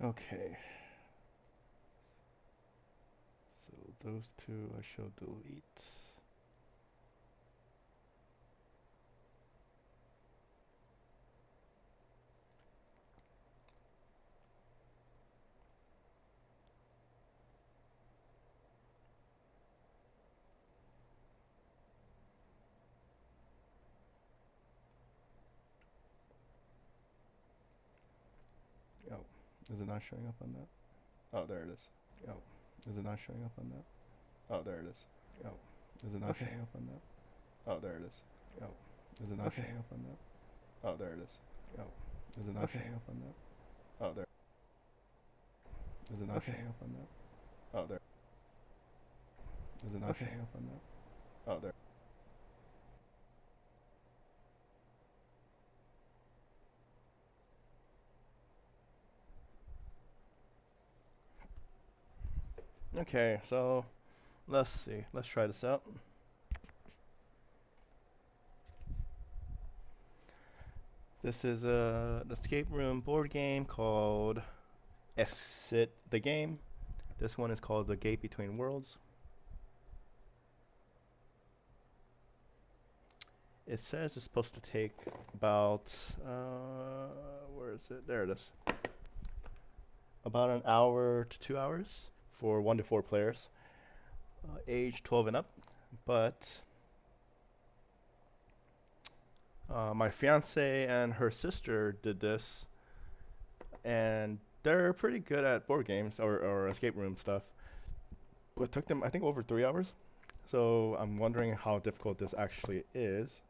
Okay. So those two I shall delete. Oh, is it not showing up on that? Oh, there it is. Oh, is it not showing up on that? Oh, there it is. Oh, is it not showing up on that? Oh, there it is. Oh, is it not showing up on that? Oh, there it is. Oh, is it not showing up on that? Oh, there. Is it not showing up on that? Oh, there. Is it not showing up on that? Oh, there. Okay, so let's see. Let's try this out. This is an escape room board game called Exit the Game. This one is called The Gate Between Worlds. It says it's supposed to take about, where is it? There it is. About an hour to 2 hours for 1 to 4 players, age 12 and up. But my fiance and her sister did this, and they're pretty good at board games or escape room stuff. But it took them, I think, over 3 hours. So I'm wondering how difficult this actually is.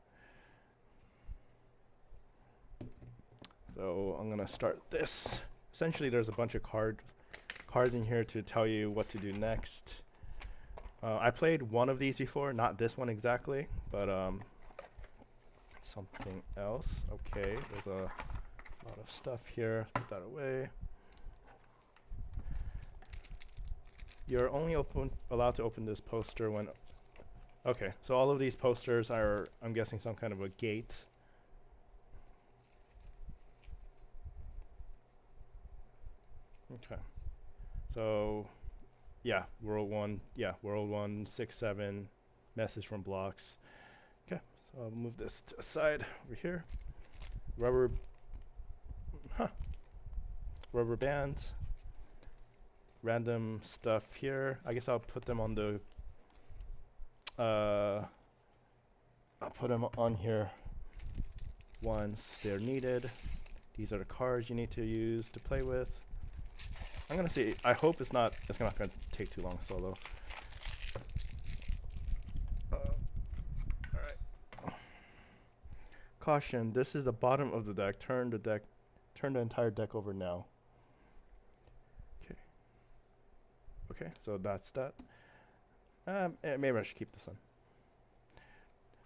So I'm gonna start this. Essentially, there's a bunch of cards in here to tell you what to do next. I played one of these before, not this one exactly, but something else. Okay, there's a lot of stuff here. Put that away. You're only allowed to open this poster when. Okay, so all of these posters are, I'm guessing, some kind of a gate. Okay. So, yeah, World 1, yeah, World 1, 6, 7, message from blocks. Okay, so I'll move this to the side over here. Rubber, rubber bands, random stuff here. I guess I'll put them on the, I'll put them on here once they're needed. These are the cards you need to use to play with. I'm gonna see. I hope it's not gonna take too long solo. Alright. Caution, this is the bottom of the deck. Turn the entire deck over now. Okay. Okay, so that's that. Maybe I should keep this on.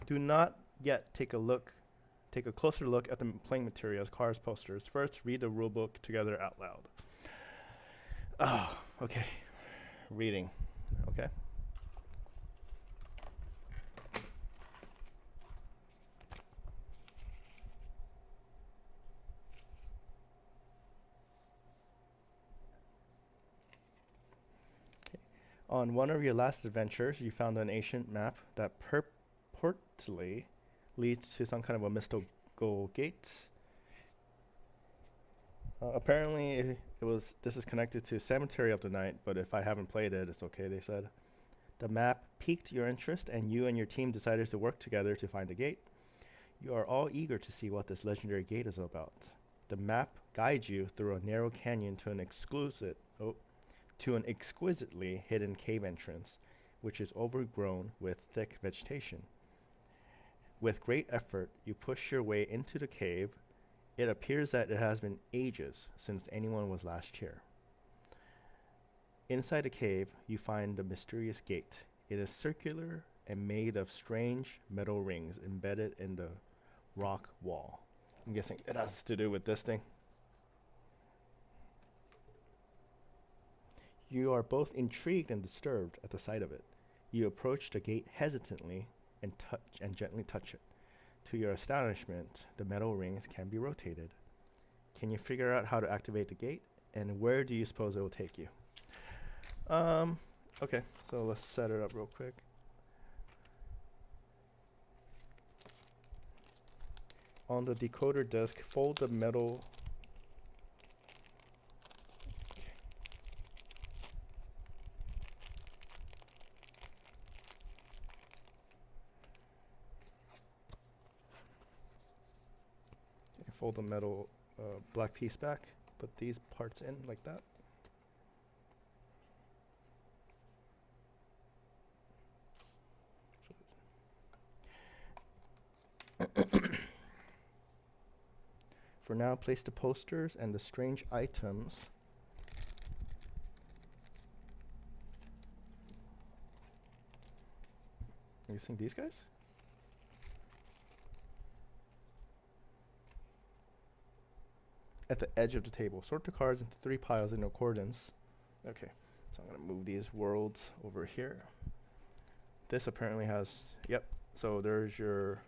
Do not yet take a closer look at the playing materials, cards, posters. First, read the rulebook together out loud. Oh, okay. Reading. Okay. On one of your last adventures, you found an ancient map that purportedly leads to some kind of a mystical gate. Apparently, this is connected to Cemetery of the Night, but if I haven't played it, it's okay, they said. The map piqued your interest, and you and your team decided to work together to find the gate. You are all eager to see what this legendary gate is about. The map guides you through a narrow canyon to an exquisitely hidden cave entrance, which is overgrown with thick vegetation. With great effort, you push your way into the cave. It appears that it has been ages since anyone was last here. Inside the cave, you find the mysterious gate. It is circular and made of strange metal rings embedded in the rock wall. I'm guessing it has to do with this thing. You are both intrigued and disturbed at the sight of it. You approach the gate hesitantly and gently touch it. To your astonishment, the metal rings can be rotated. Can you figure out how to activate the gate and where do you suppose it will take you? Okay, so let's set it up real quick. On the decoder disk, fold the metal. Fold the metal black piece back. Put these parts in like that. For now, place the posters and the strange items. Are you seeing these guys? At the edge of the table. Sort the cards into 3 piles in accordance. Okay, so I'm gonna move these worlds over here. This apparently has, yep, so there's your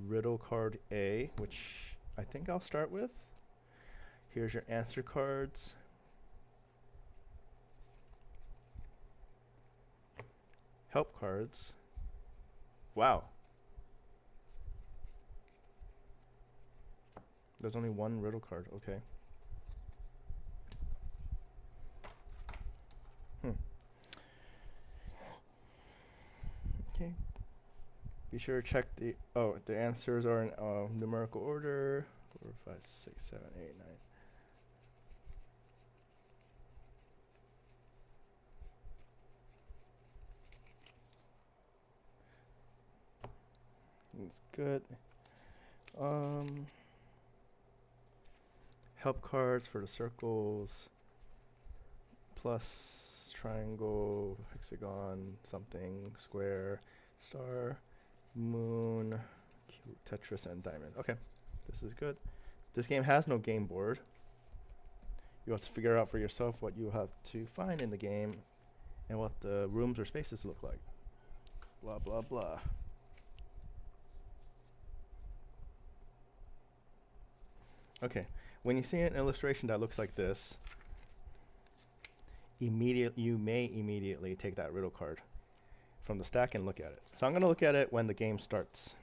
riddle card A, which I think I'll start with. Here's your answer cards. Help cards. Wow. There's only one riddle card, okay. Okay. Be sure to check the answers are in numerical order. 4, 5, 6, 7, 8, 9. It's good. Help cards for the circles. Plus, triangle, hexagon, something, square, star, moon, Tetris, and diamond. Okay, this is good. This game has no game board. You have to figure out for yourself what you have to find in the game and what the rooms or spaces look like. Blah, blah, blah. Okay, when you see an illustration that looks like this, you may immediately take that riddle card from the stack and look at it. So I'm going to look at it when the game starts.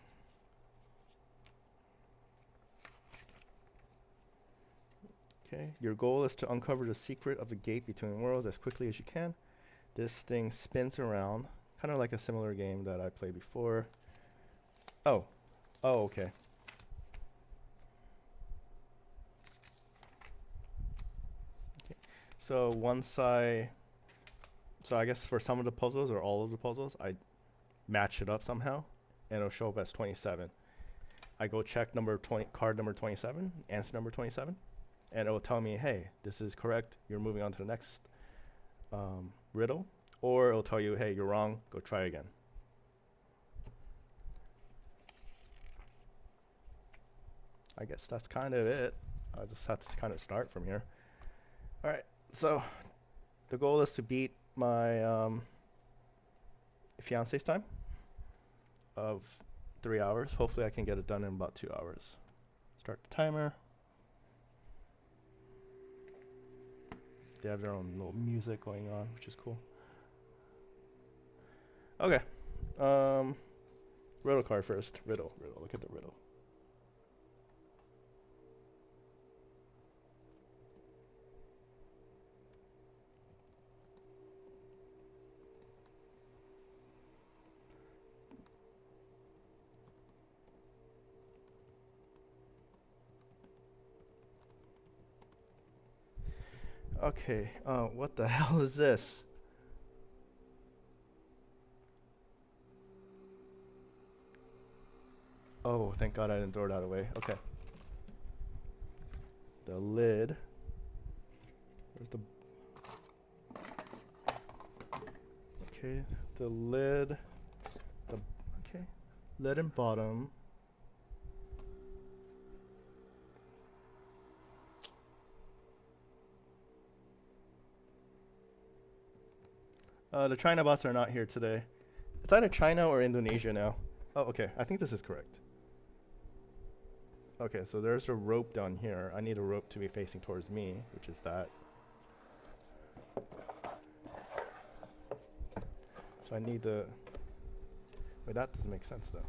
Okay, your goal is to uncover the secret of the gate between worlds as quickly as you can. This thing spins around, kind of like a similar game that I played before. Oh, okay. So I guess for some of the puzzles or all of the puzzles, I match it up somehow, and it'll show up as 27. I go check card number 27, answer number 27, and it will tell me, hey, this is correct. You're moving on to the next riddle, or it'll tell you, hey, you're wrong. Go try again. I guess that's kind of it. I just have to kind of start from here. All right. So the goal is to beat my fiance's time of 3 hours. Hopefully I can get it done in about 2 hours. Start the timer. They have their own little music going on, which is cool. Okay. Riddle card first. Riddle. Look at the riddle. Okay, what the hell is this? Oh, thank God I didn't throw that away. Okay. The lid. Where's the... Okay, the lid. Okay, lid and bottom. The China bots are not here today. It's either China or Indonesia now. Oh, okay. I think this is correct. Okay, so there's a rope down here. I need a rope to be facing towards me, which is that. So I need the... Wait, that doesn't make sense though.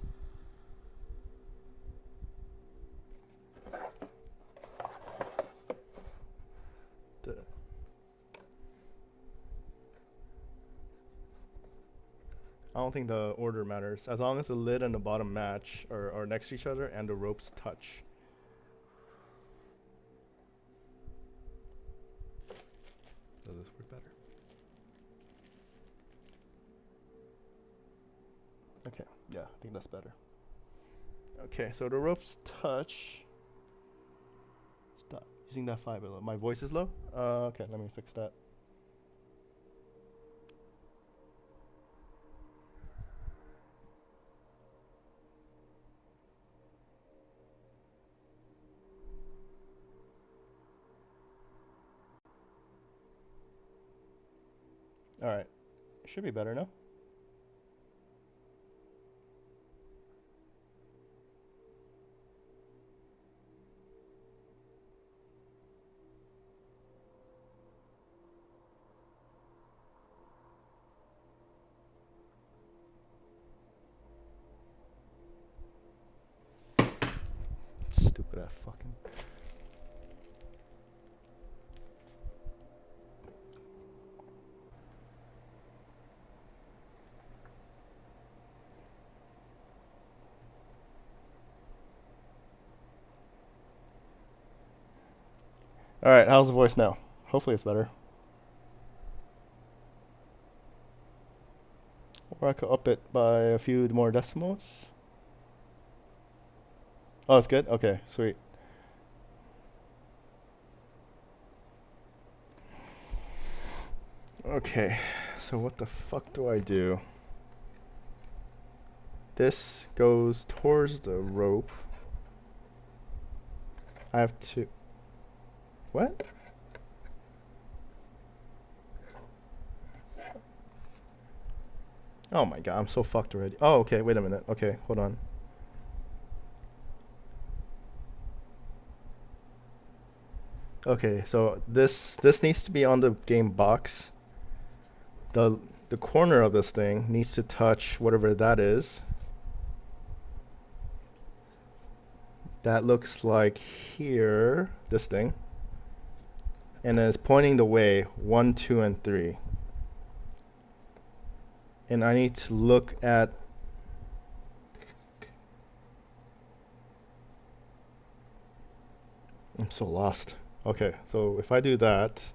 I don't think the order matters. As long as the lid and the bottom match or are next to each other and the ropes touch. Does this work better? Okay, yeah, I think that's better. Okay, so the ropes touch. Stop using that fiber. My voice is low? Okay, let me fix that. Alright, should be better now. Stupid ass fucking. Alright, how's the voice now? Hopefully it's better. Or I could up it by a few more decimals. Oh, it's good? Okay, sweet. Okay, so what the fuck do I do? This goes towards the rope. I have to... What? Oh my god, I'm so fucked already. Oh, okay, wait a minute. Okay, hold on. Okay, so this needs to be on the game box. The corner of this thing needs to touch whatever that is. That looks like here, this thing. And then it's pointing the way 1, 2, and 3. And I need to look at I'm so lost. Okay, so if I do that,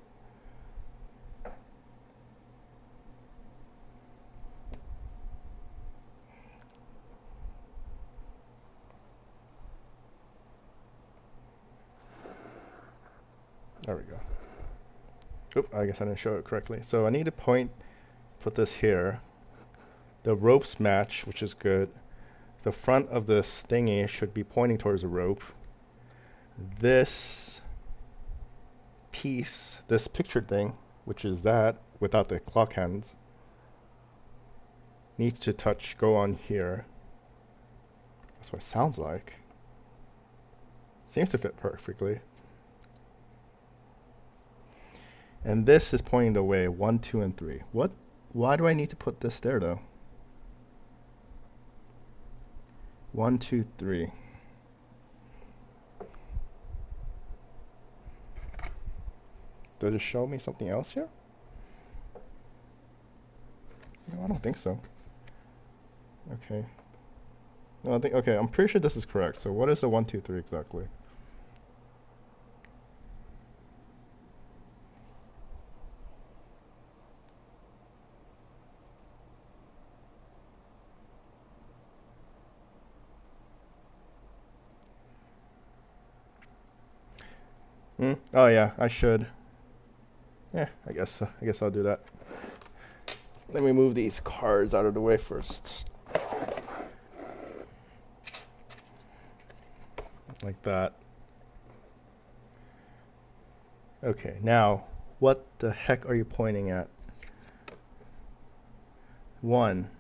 there we go. Oop, I guess I didn't show it correctly. So I need to put this here. The ropes match, which is good. The front of this thingy should be pointing towards the rope. This piece, this pictured thing, which is that, without the clock hands, needs to go on here. That's what it sounds like. Seems to fit perfectly. And this is pointing the way 1, 2, and 3. What? Why do I need to put this there though? 1, 2, 3. Does it show me something else here? No, I don't think so. Okay. No, I think, okay, I'm pretty sure this is correct. So what is the 1, 2, 3 exactly? Oh yeah, I should. Yeah, I guess I'll do that. Let me move these cards out of the way first. Like that. Okay, now, what the heck are you pointing at? 1.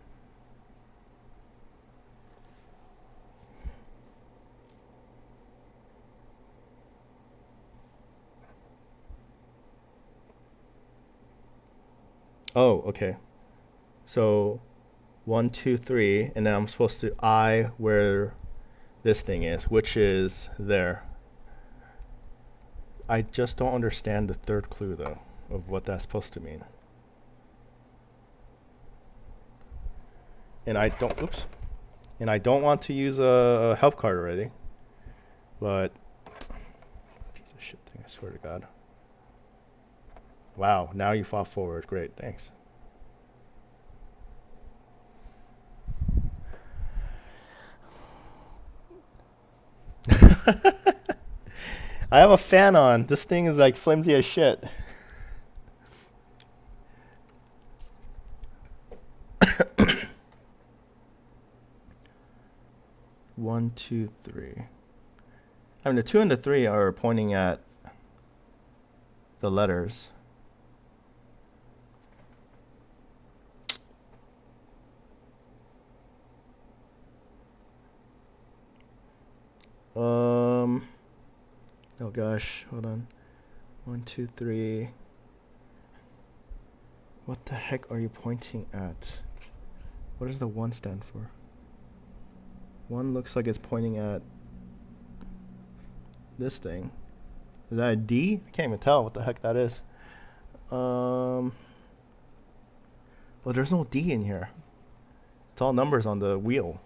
Oh, okay. So 1, 2, 3, and then I'm supposed to eye where this thing is, which is there. I just don't understand the third clue though, of what that's supposed to mean. And I don't, oops. And I don't want to use a help card already. But, piece of shit thing, I swear to God. Wow, now you fought forward. Great, thanks. I have a fan on. This thing is like flimsy as shit. One, two, three. I mean, the 2 and the 3 are pointing at the letters. Oh gosh, hold on. 1, 2, 3. What the heck are you pointing at? What does the 1 stand for? 1 looks like it's pointing at this thing. Is that a D? I can't even tell what the heck that is. Well, there's no D in here. It's all numbers on the wheel.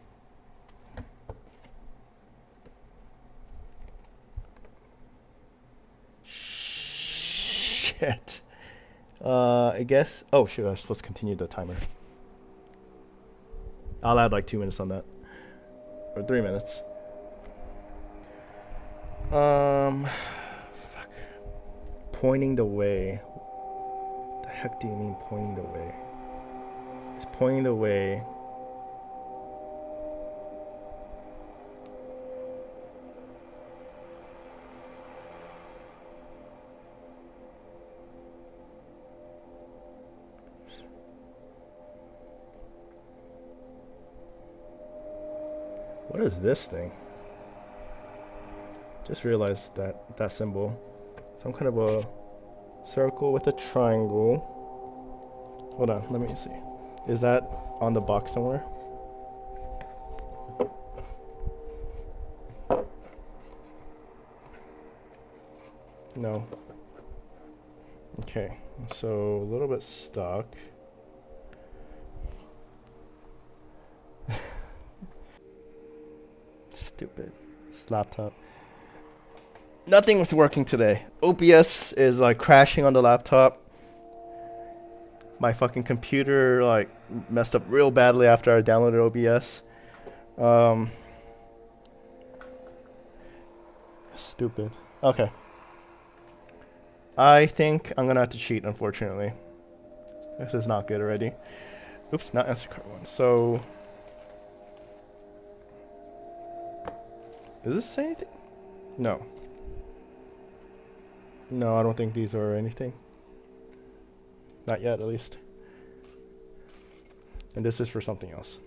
Shit. I guess. Oh, shoot. I was supposed to continue the timer. I'll add like 2 minutes on that. Or 3 minutes. Fuck. Pointing the way. What the heck do you mean pointing the way? It's pointing the way. What is this thing? Just realized that symbol. Some kind of a circle with a triangle. Hold on, let me see. Is that on the box somewhere? No. Okay, so a little bit stuck. Stupid. This laptop. Nothing was working today. OBS is like crashing on the laptop. My fucking computer like messed up real badly after I downloaded OBS. Stupid. Okay. I think I'm gonna have to cheat, unfortunately. This is not good already. Oops, not answer card 1. So, does this say anything? No. No, I don't think these are anything. Not yet, at least. And this is for something else.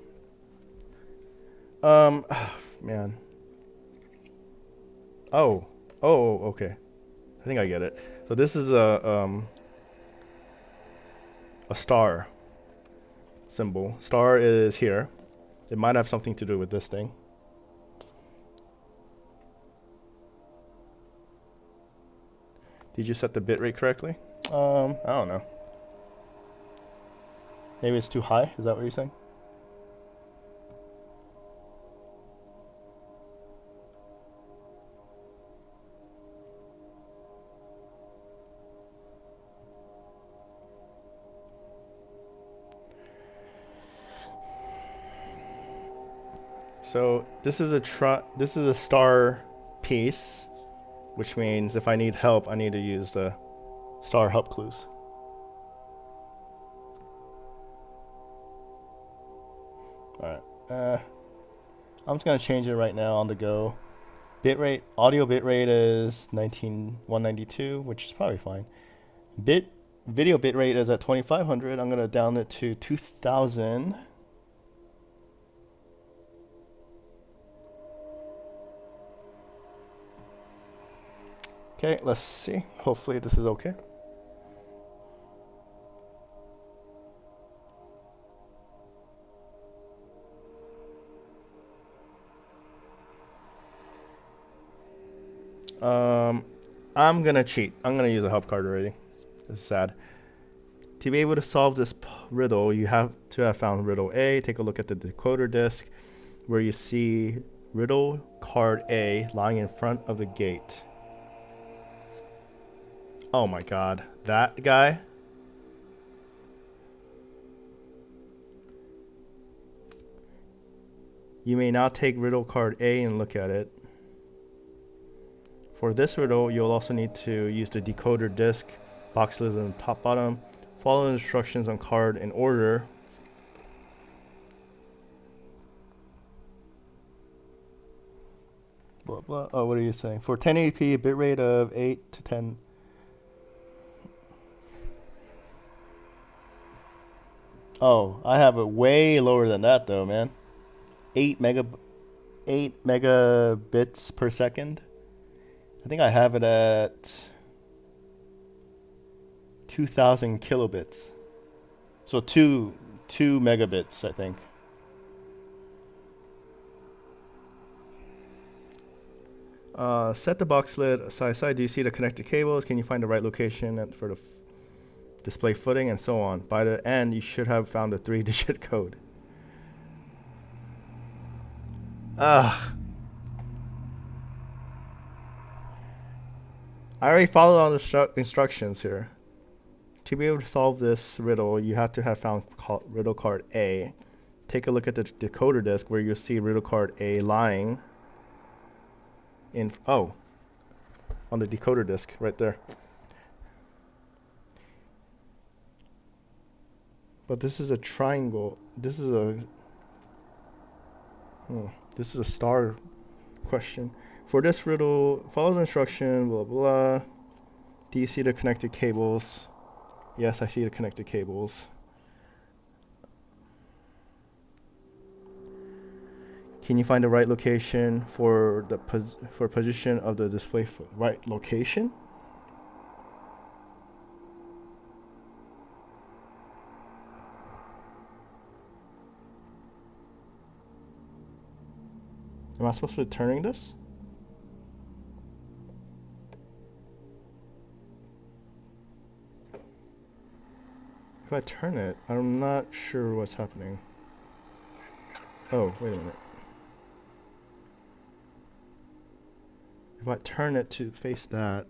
Man. Oh, okay. I think I get it. So this is a star symbol. Star is here. It might have something to do with this thing. Did you set the bitrate correctly? I don't know. Maybe it's too high? Is that what you're saying? So this is a star piece, which means if I need help, I need to use the star help clues. Alright. I'm just gonna change it right now on the go. Bitrate, audio bitrate is 192, which is probably fine. Video bitrate is at 2500. I'm gonna down it to 2000. Okay, let's see. Hopefully this is okay. I'm gonna cheat. I'm gonna use a help card already. This is sad. To be able to solve this riddle, you have to have found riddle A. Take a look at the decoder disc where you see riddle card A lying in front of the gate. Oh my god. That guy? You may now take riddle card A and look at it. For this riddle, you'll also need to use the decoder disc, box lids on top bottom. Follow the instructions on card in order. Blah blah. Oh, what are you saying? For 1080p, bitrate of 8 to 10. Oh, I have it way lower than that though, man. 8 megabits per second. I think I have it at 2000 kilobits. So two megabits, I think. Set the box lid side. Do you see the connected cables? Can you find the right location for the display footing and so on? By the end, you should have found the 3-digit code. Ugh. I already followed all the instructions here. To be able to solve this riddle, you have to have found riddle card A. Take a look at the decoder disc where you'll see riddle card A lying in, on the decoder disc right there. But this is a triangle. This is a star question. For this riddle, follow the instruction, blah, blah. Do you see the connected cables? Yes, I see the connected cables. Can you find the right location for the position of the display foot? Right location? Am I supposed to be turning this? If I turn it, I'm not sure what's happening. Oh, wait a minute. If I turn it to face that,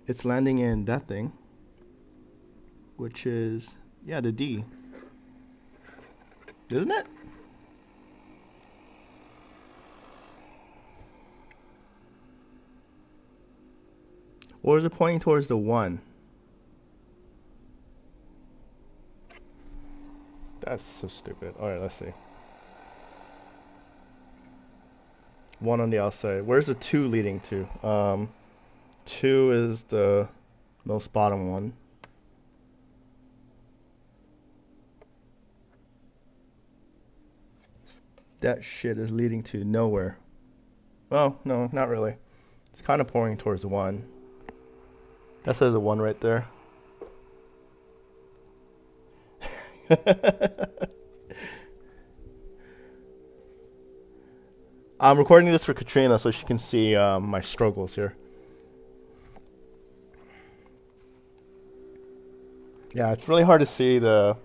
it's landing in that thing, which is, yeah, the D. Isn't it? Or is it pointing towards the 1? That's so stupid. Alright, let's see. 1 on the outside. Where's the 2 leading to? 2 is the most bottom one. That shit is leading to nowhere. Well, no, not really. It's kind of pointing towards the 1. That says a 1 right there. I'm recording this for Katrina so she can see my struggles here. Yeah, it's really hard to see the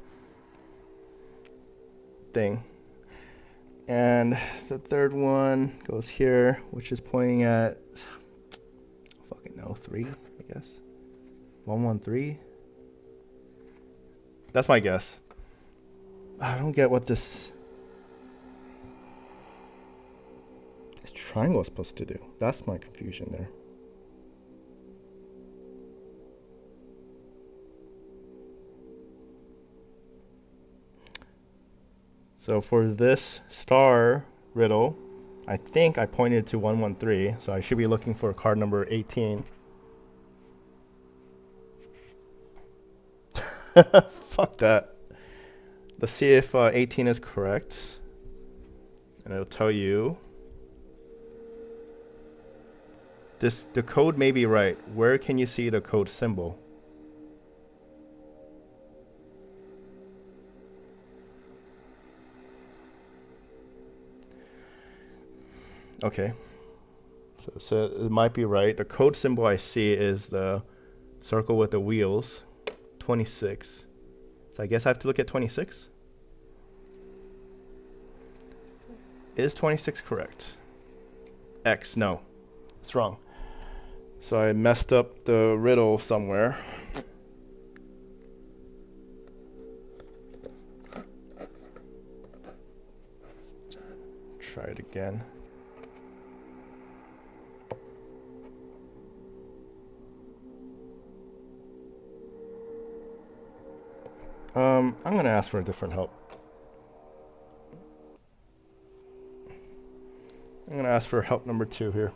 thing. And the third one goes here, which is pointing at, fucking no, 3, I guess. 113. That's my guess. I don't get what this triangle is supposed to do. That's my confusion there. So for this star riddle, I think I pointed to 113, so I should be looking for card number 18. Fuck that. Let's see if 18 is correct. And it'll tell you. The code may be right. Where can you see the code symbol? Okay. So it might be right. The code symbol I see is the circle with the wheels, 26. So I guess I have to look at 26. Is 26 correct? X, no. It's wrong. So I messed up the riddle somewhere. Try it again. I'm gonna ask for a different help. I'm gonna ask for help number 2 here.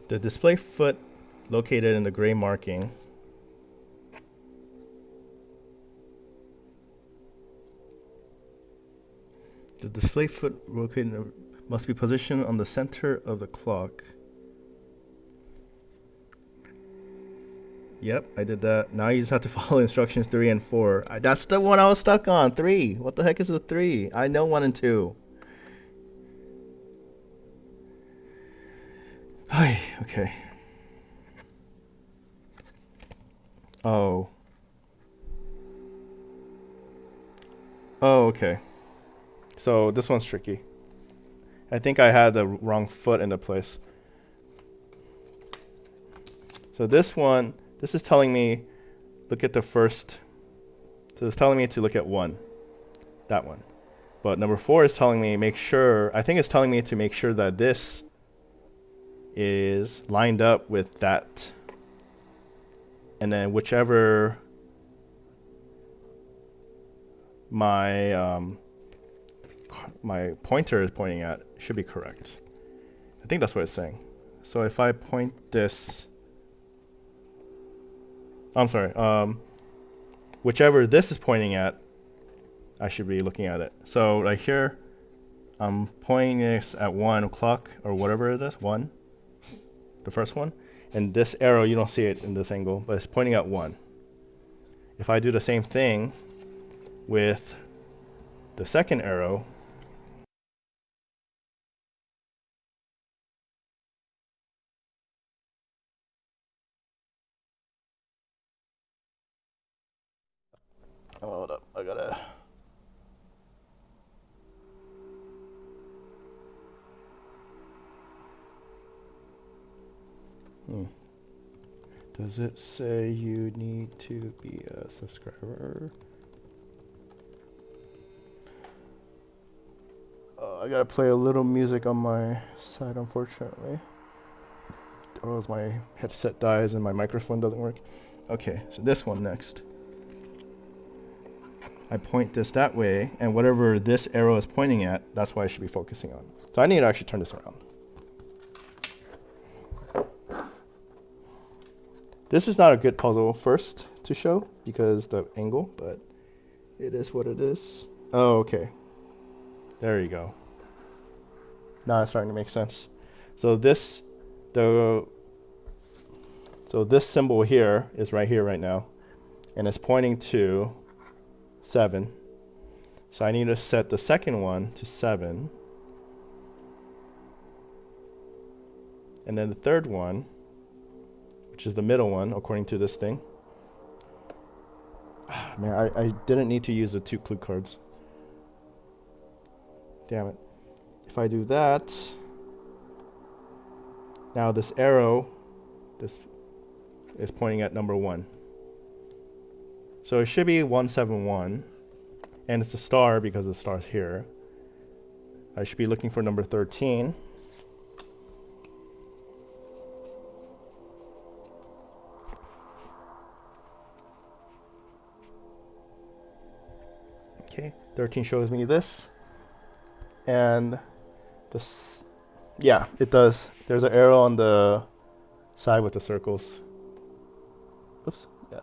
The display foot located in the gray marking must be positioned on the center of the clock. Yep, I did that. Now you just have to follow instructions 3 and 4. That's the one I was stuck on. 3. What the heck is the 3? I know 1 and 2. Hi. Okay. Oh. Oh, okay. So this one's tricky. I think I had the wrong foot in the place. So this one, this is telling me, look at the first. So it's telling me to look at 1, that one. But number 4 is telling me make sure, I think it's telling me to make sure that this is lined up with that. And then whichever my pointer is pointing at should be correct. I think that's what it's saying. So if I point this, I'm sorry, whichever this is pointing at, I should be looking at it. So right here, I'm pointing this at 1 o'clock or whatever it is, 1, the first one. And this arrow, you don't see it in this angle, but it's pointing at 1. If I do the same thing with the second arrow, hold up, I gotta. Does it say you need to be a subscriber? I gotta play a little music on my side, unfortunately. Or else my headset dies and my microphone doesn't work. Okay, so this one next. I point this that way, and whatever this arrow is pointing at, that's what I should be focusing on. So I need to actually turn this around. This is not a good puzzle first to show because the angle, but it is what it is. Oh, okay. There you go. Now it's starting to make sense. So this symbol here is right here right now, and it's pointing to 7. So I need to set the second one to 7. And then the third one, which is the middle one, according to this thing. Man, I didn't need to use the 2 clue cards. Damn it. If I do that, now this arrow, this is pointing at number 1. So it should be 171, and it's a star because the star's here. I should be looking for number 13. Okay, 13 shows me this. And this, yeah, it does. There's an arrow on the side with the circles. Oops, yeah.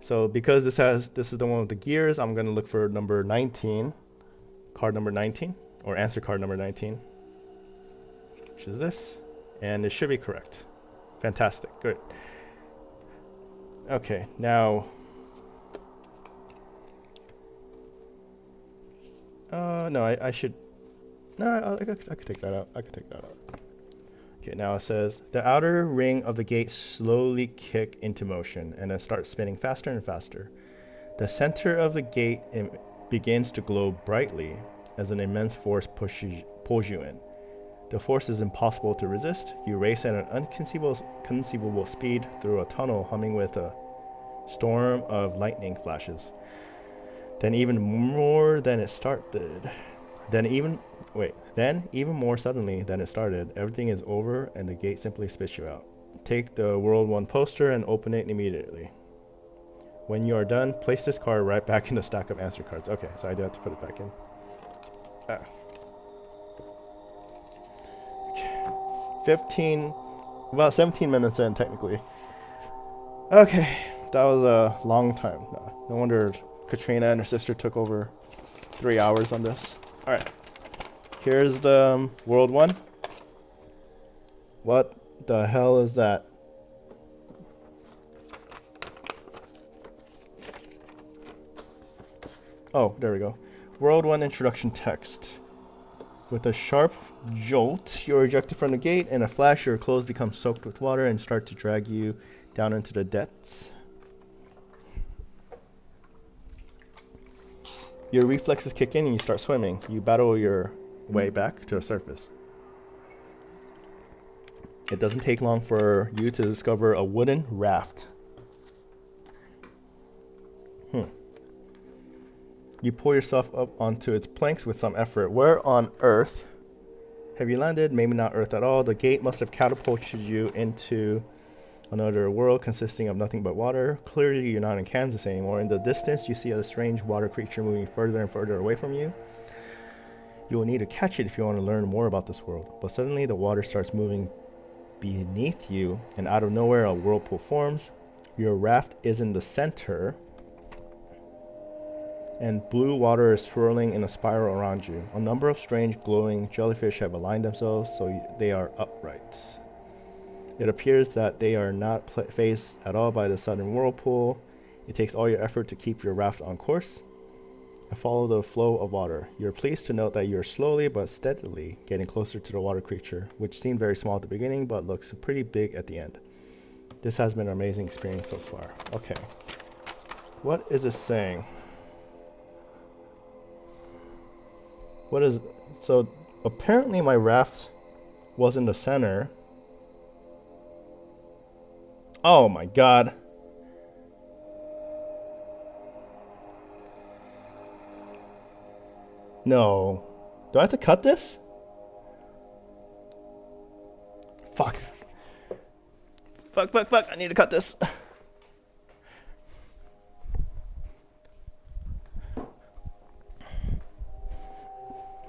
So because this is the one with the gears, I'm gonna look for number 19, card number 19, or answer card number 19. which is this, and it should be correct. Fantastic, good. Okay, now, no, I should, no, I could take that out. I could take that out. Okay, now it says, the outer ring of the gate slowly kick into motion and then start spinning faster and faster. The center of the gate begins to glow brightly as an immense force pulls you in. The force is impossible to resist. You race at an inconceivable speed through a tunnel humming with a storm of lightning flashes. Then even more than it started. Then even more suddenly than it started, everything is over and the gate simply spits you out. Take the World 1 poster and open it immediately. When you are done, place this card right back in the stack of answer cards. Okay, so I do have to put it back in. Okay. About 17 minutes in, technically. Okay, that was a long time. No wonder Katrina and her sister took over 3 hours on this. All right, here's the World 1. What the hell is that? Oh, there we go. World 1 introduction text. With a sharp jolt, you're ejected from the gate. In a flash, your clothes become soaked with water and start to drag you down into the depths. Your reflexes kick in and you start swimming. You battle your way back to the surface. It doesn't take long for you to discover a wooden raft. You pull yourself up onto its planks with some effort. Where on earth have you landed? Maybe not Earth at all. The gate must have catapulted you into another world consisting of nothing but water. Clearly, you're not in Kansas anymore. In the distance, you see a strange water creature moving further and further away from you. You will need to catch it if you want to learn more about this world. But suddenly, the water starts moving beneath you, and out of nowhere, a whirlpool forms. Your raft is in the center, and blue water is swirling in a spiral around you. A number of strange glowing jellyfish have aligned themselves so they are upright. It appears that they are not phased at all by the sudden whirlpool. It takes all your effort to keep your raft on course and follow the flow of water. You're pleased to note that you're slowly but steadily getting closer to the water creature, which seemed very small at the beginning but looks pretty big at the end. This has been an amazing experience so far. Okay. What is this saying? So apparently my raft was in the center. Oh my god. No. Do I have to cut this? Fuck. Fuck. I need to cut this.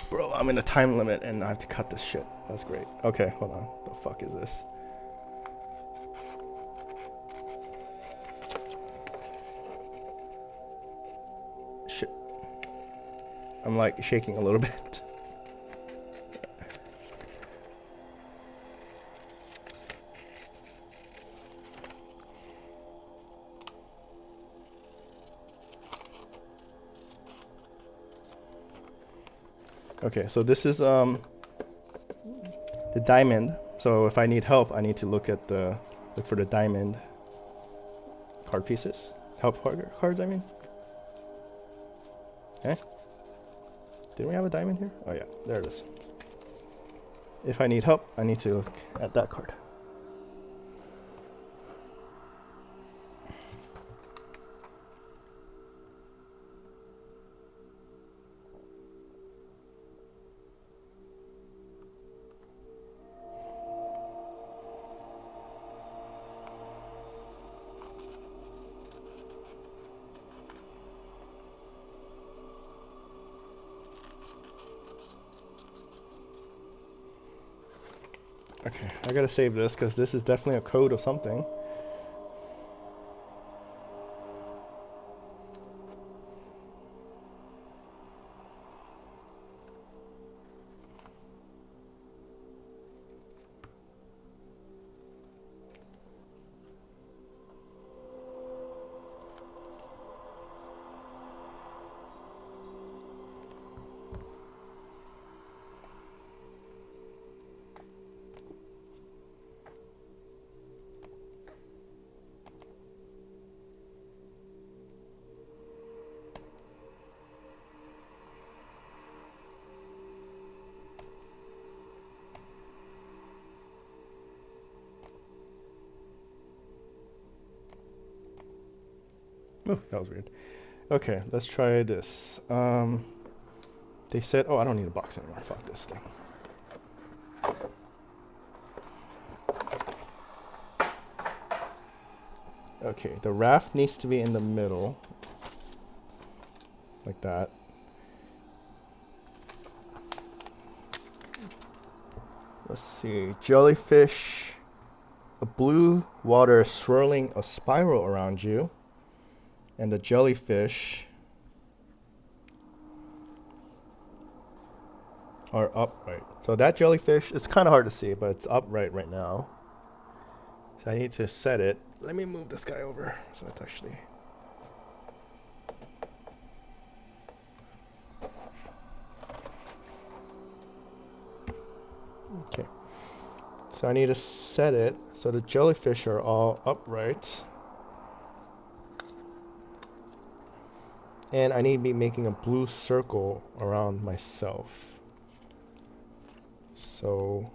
Bro, I'm in a time limit and I have to cut this shit. That's great. Okay, hold on. The fuck is this? Shit. I'm like shaking a little bit. Okay, so this is the diamond. So if I need help, I need to look for the diamond card pieces. Help cards, I mean. Okay. Didn't we have a diamond here? Oh yeah, there it is. If I need help, I need to look at that card. Okay, I gotta save this because this is definitely a code of something. That was weird. Okay, let's try this. They said, oh, I don't need a box anymore. Fuck this thing. Okay, the raft needs to be in the middle. Like that. Let's see. Jellyfish. A blue water is swirling a spiral around you. And the jellyfish are upright. So that jellyfish, it's kind of hard to see, but it's upright right now. So I need to set it. Let me move this guy over so it's actually... Okay. So I need to set it so the jellyfish are all upright. And I need to be making a blue circle around myself. So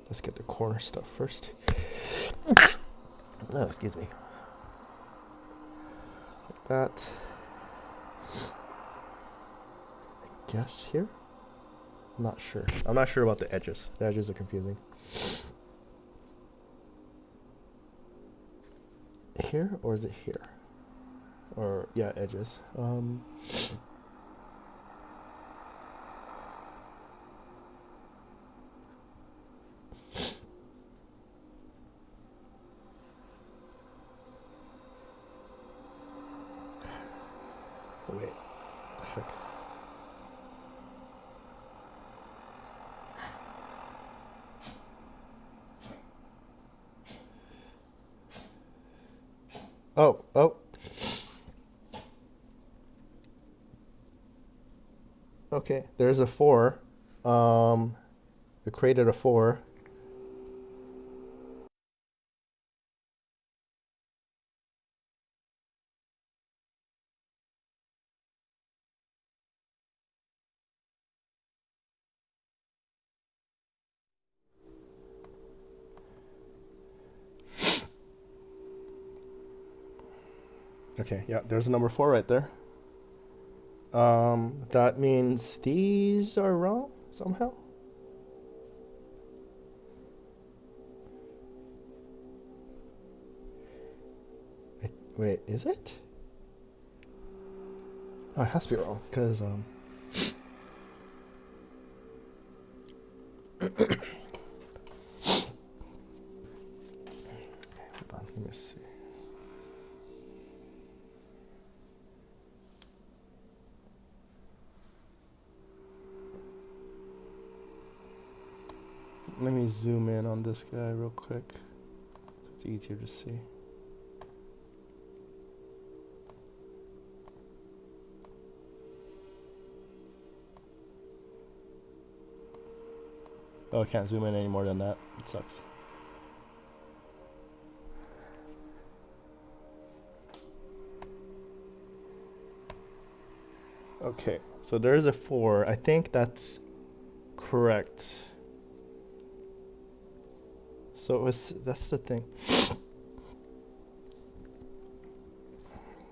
let's get the corner stuff first. Oh, excuse me. Like that. I guess here? I'm not sure. I'm not sure about the edges. The edges are confusing. Here or is it here? Or yeah, edges. Wait, the heck? Oh. Okay, there's a 4. It created a 4. Okay, yeah, there's a number 4 right there. That means these are wrong somehow. Wait, is it? Oh, it has to be wrong because hold on, let me see. Let me zoom in on this guy real quick so it's easier to see. Oh, I can't zoom in any more than that. It sucks. Okay, so there's a 4. I think that's correct. So that's the thing.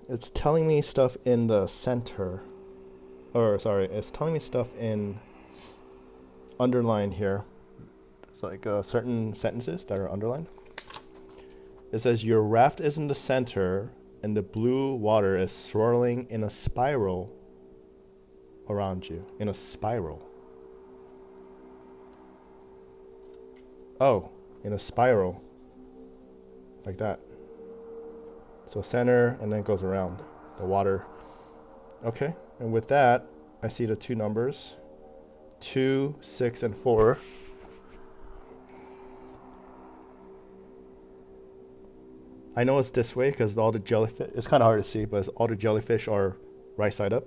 It's telling me stuff in the center. Or sorry, it's telling me stuff in underlined here. It's like certain sentences that are underlined. It says your raft is in the center and the blue water is swirling in a spiral around you. In a spiral. Oh, in a spiral. Like that. So center and then it goes around the water. Okay, and with that, I see the 2 numbers. 2, 6, and 4. I know it's this way because all the jellyfish, it's kind of hard to see, but all the jellyfish are right side up.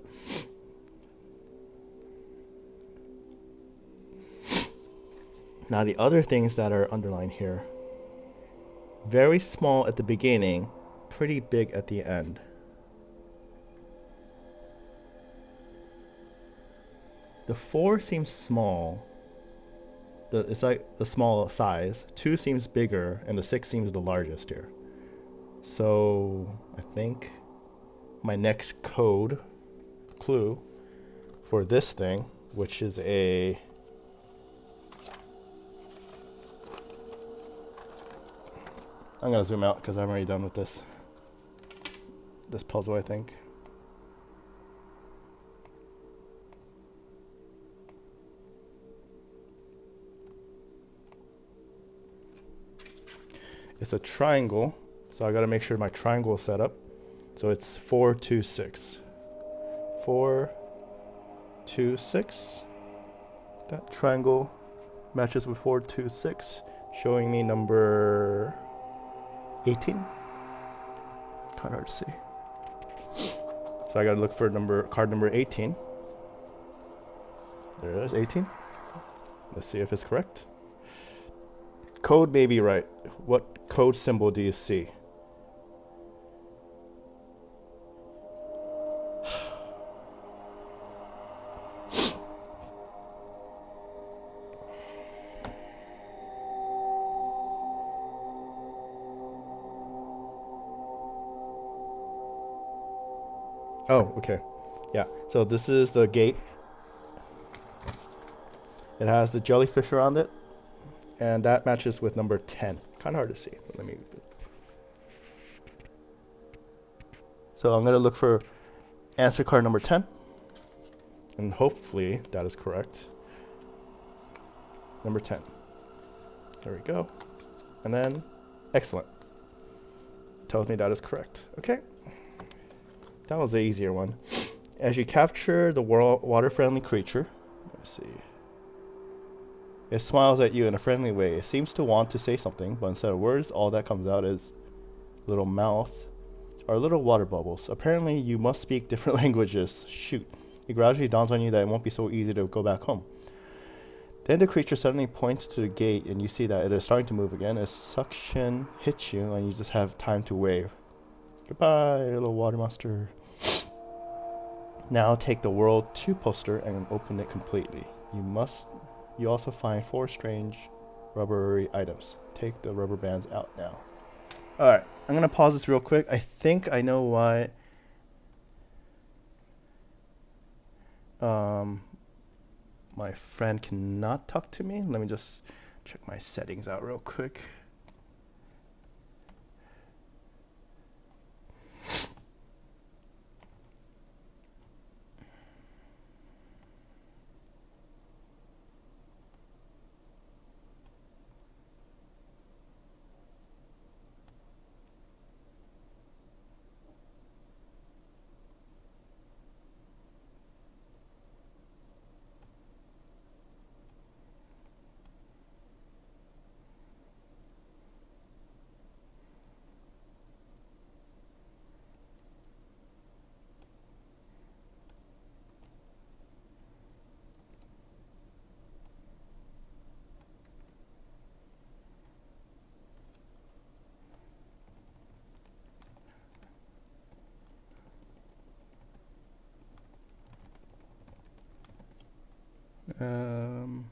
Now the other things that are underlined here. Very small at the beginning, pretty big at the end. The 4 seems small. it's like the small size. 2 seems bigger, and the 6 seems the largest here. So I think my next clue for this thing, which is a I'm gonna zoom out because I'm already done with this puzzle, I think. It's a triangle, so I gotta make sure my triangle is set up. So it's 4, 2, 6. 4, 2, 6. That triangle matches with 4, 2, 6, showing me number 18. Kind of hard to see. So I gotta look for card number 18. There it is, 18. Let's see if it's correct. Code may be right. What code symbol do you see? Oh, okay. Yeah, so this is the gate. It has the jellyfish around it, and that matches with number 10. Kind of hard to see. But let me. So I'm gonna look for answer card number 10, and hopefully that is correct. Number 10. There we go. And then, excellent. Tells me that is correct. Okay. That was the easier one. As you capture the water-friendly creature, let's see. It smiles at you in a friendly way. It seems to want to say something, but instead of words, all that comes out is little mouth or little water bubbles. Apparently, you must speak different languages. Shoot. It gradually dawns on you that it won't be so easy to go back home. Then the creature suddenly points to the gate, and you see that it is starting to move again. A suction hits you, and you just have time to wave. Goodbye, little water monster. Now take the World 2 poster and open it completely. You also find 4 strange rubbery items. Take the rubber bands out now. Alright, I'm gonna pause this real quick. I think I know why my friend cannot talk to me. Let me just check my settings out real quick. Um,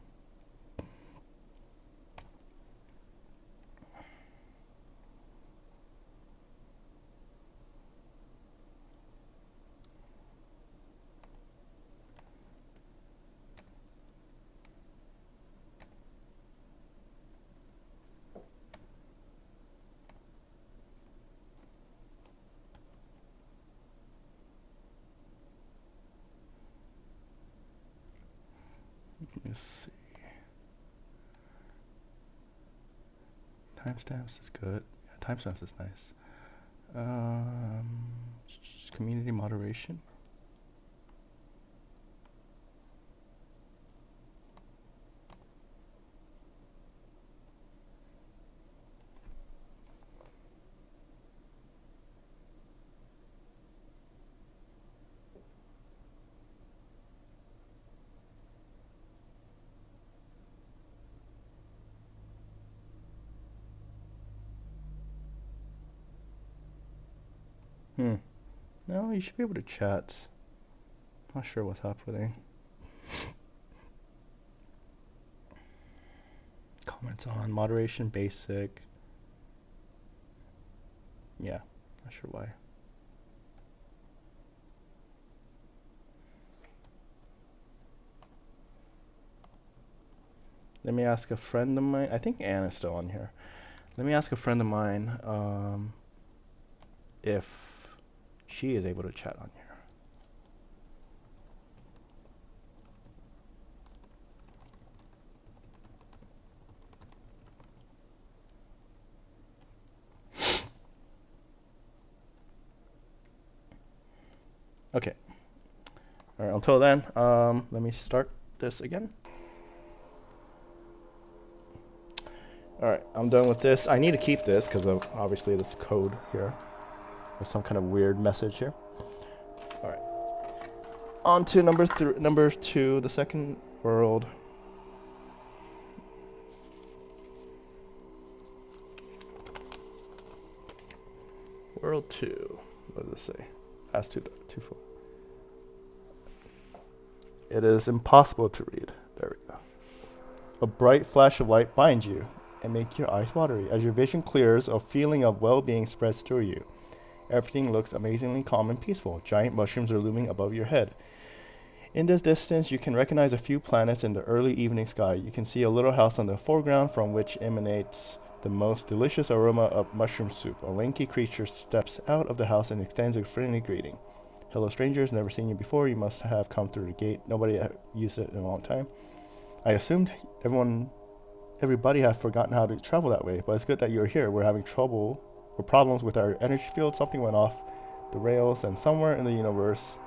let's see. Timestamps is good. Yeah, timestamps is nice. Community moderation. No, you should be able to chat. Not sure what's happening. Comments on moderation, basic. Yeah, not sure why. Let me ask a friend of mine. I think Anne is still on here. Let me ask a friend of mine if she is able to chat on here. Okay. All right, until then, let me start this again. All right, I'm done with this. I need to keep this because of obviously this code here. There's some kind of weird message here. All right. On to number two, the second world. World 2. What does it say? Past 2, 2, 4. It is impossible to read. There we go. A bright flash of light binds you and make your eyes watery. As your vision clears, a feeling of well-being spreads through you. Everything looks amazingly calm and peaceful. Giant mushrooms are looming above your head. In the distance, you can recognize a few planets in the early evening sky. You can see a little house on the foreground from which emanates the most delicious aroma of mushroom soup. A lanky creature steps out of the house and extends a friendly greeting. Hello, strangers. Never seen you before. You must have come through the gate. Nobody used it in a long time. I assumed everybody had forgotten how to travel that way, but it's good that you're here. We're having trouble or problems with our energy field. Something went off the rails, and somewhere in the universe,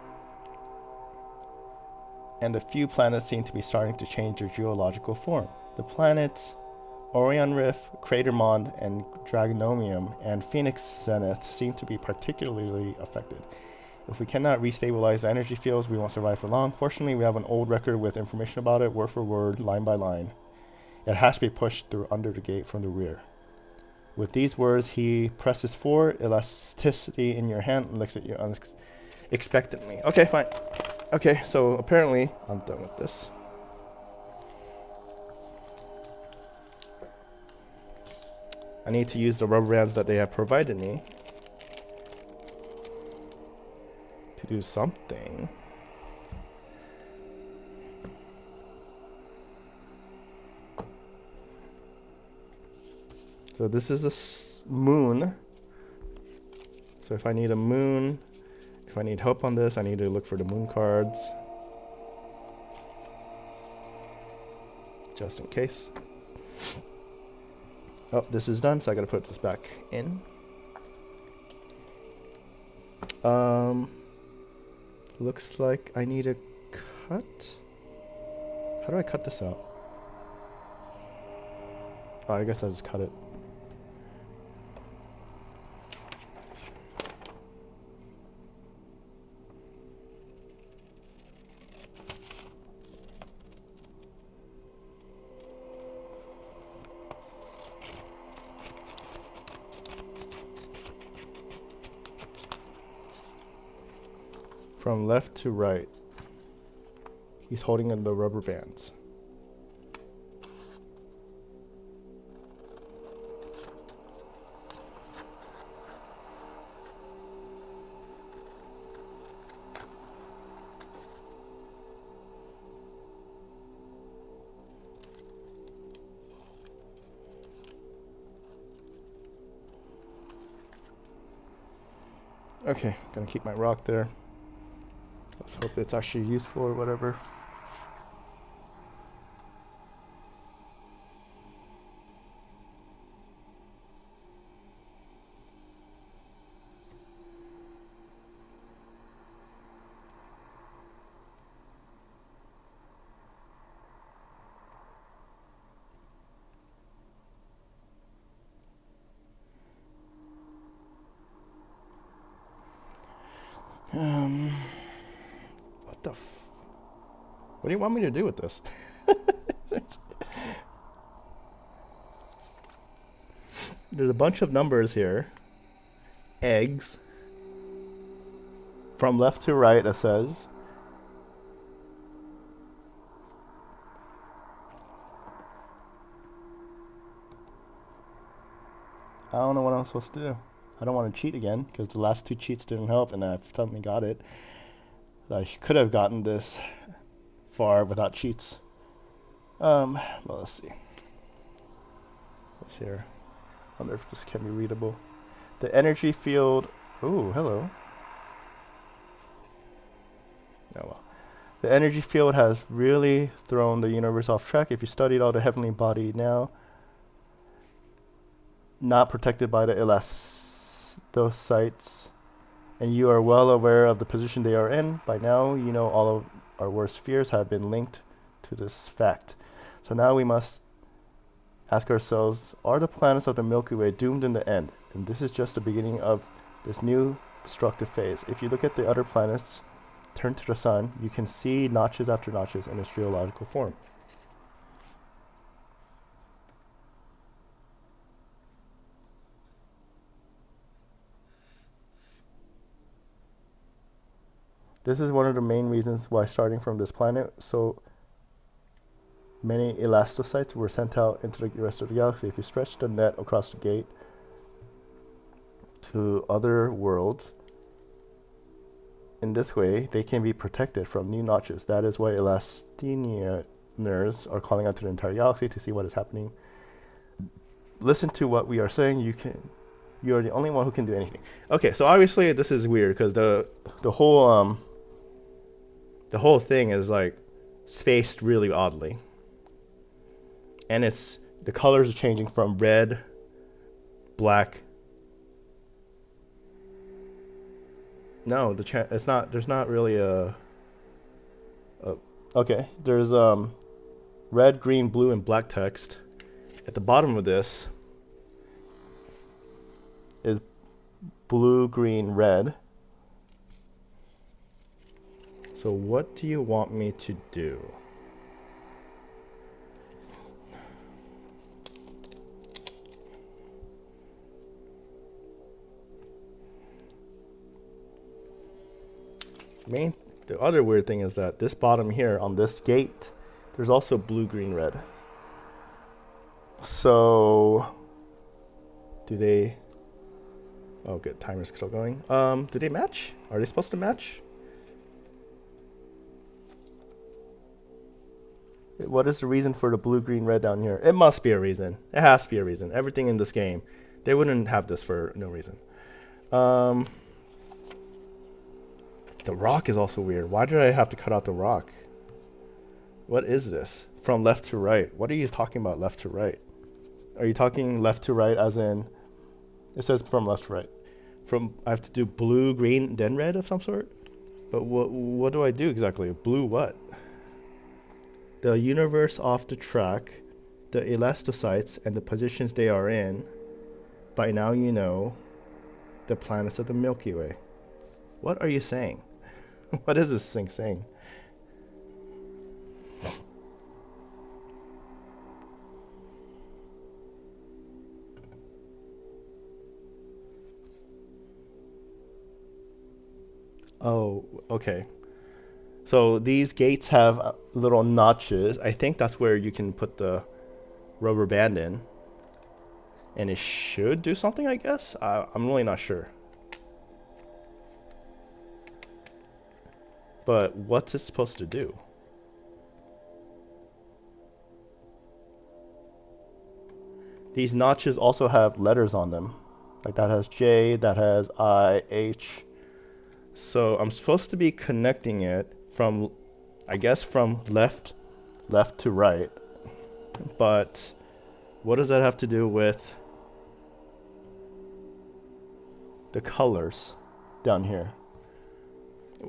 and a few planets seem to be starting to change their geological form. The planets Orion Rift, Cratermond, and Dragonomium, and Phoenix Zenith seem to be particularly affected. If we cannot restabilize the energy fields, we won't survive for long. Fortunately, we have an old record with information about it, word for word, line by line. It has to be pushed through under the gate from the rear. With these words, he presses forward, elasticity in your hand, and looks at you unexpectedly. Okay, fine. Okay, so apparently, I'm done with this. I need to use the rubber bands that they have provided me to do something. So this is a moon. So if I need a moon, if I need help on this, I need to look for the moon cards. Just in case. Oh, this is done, so I gotta put this back in. Looks like I need a cut. How do I cut this out? Oh, I guess I just cut it. From left to right, he's holding in the rubber bands. Okay, gonna keep my rock there. Let's hope it's actually useful or whatever. What the what do you want me to do with this? There's a bunch of numbers here. Eggs. From left to right, it says. I don't know what I'm supposed to do. I don't want to cheat again because the last 2 cheats didn't help, and I suddenly got it. I could have gotten this far without cheats. Well, let's see. What's here? I wonder if this can be readable. The energy field. Ooh, hello. Oh well. The energy field has really thrown the universe off track. If you studied all the heavenly body now, not protected by the elastocytes, and you are well aware of the position they are in, by now you know all of our worst fears have been linked to this fact. So now we must ask ourselves, are the planets of the Milky Way doomed in the end? And this is just the beginning of this new destructive phase. If you look at the other planets, turn to the sun, you can see notches after notches in its geological form. This is one of the main reasons why, starting from this planet, so many elastocytes were sent out into the rest of the galaxy. If you stretch the net across the gate to other worlds, in this way, they can be protected from new notches. That is why Elastinians are calling out to the entire galaxy to see what is happening. Listen to what we are saying. You are the only one who can do anything. Okay, so obviously this is weird because the whole thing is like spaced really oddly, and the colors are changing from red, black. No, it's not. There's not really a. Okay, there's red, green, blue, and black text. At the bottom of this is blue, green, red. So what do you want me to do? The other weird thing is that this bottom here on this gate, there's also blue, green, red. So do they? Oh, good. Timer's still going. Do they match? Are they supposed to match? What is the reason for the blue, green, red down here? It must be a reason. It has to be a reason. Everything in this game, they wouldn't have this for no reason. The rock is also weird. Why did I have to cut out the rock? What is this? From left to right. What are you talking about, left to right? Are you talking left to right as in, it says from left to right. I have to do blue, green, then red of some sort? But what do I do exactly? Blue what? The universe off the track, the elastocytes and the positions they are in. By now you know the planets of the Milky Way. What are you saying? What is this thing saying? Oh, okay. So these gates have little notches. I think that's where you can put the rubber band in. And it should do something, I guess? I'm really not sure. But what's it supposed to do? These notches also have letters on them. Like that has J, that has I, H. So I'm supposed to be connecting it from, I guess, from left to right. But what does that have to do with the colors down here?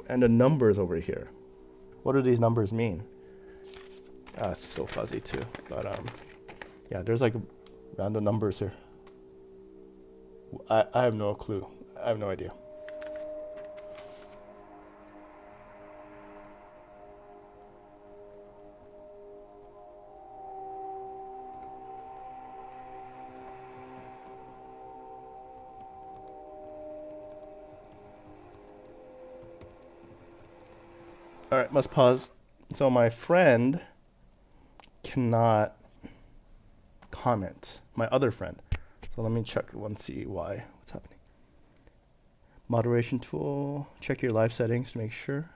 And the numbers over here. What do these numbers mean? It's so fuzzy too. But yeah, there's like random numbers here. I have no clue. I have no idea. All right, must pause. So my friend cannot comment. My other friend. So So let me check and see why. What's happening? Moderation tool. Check your live settings to make sure.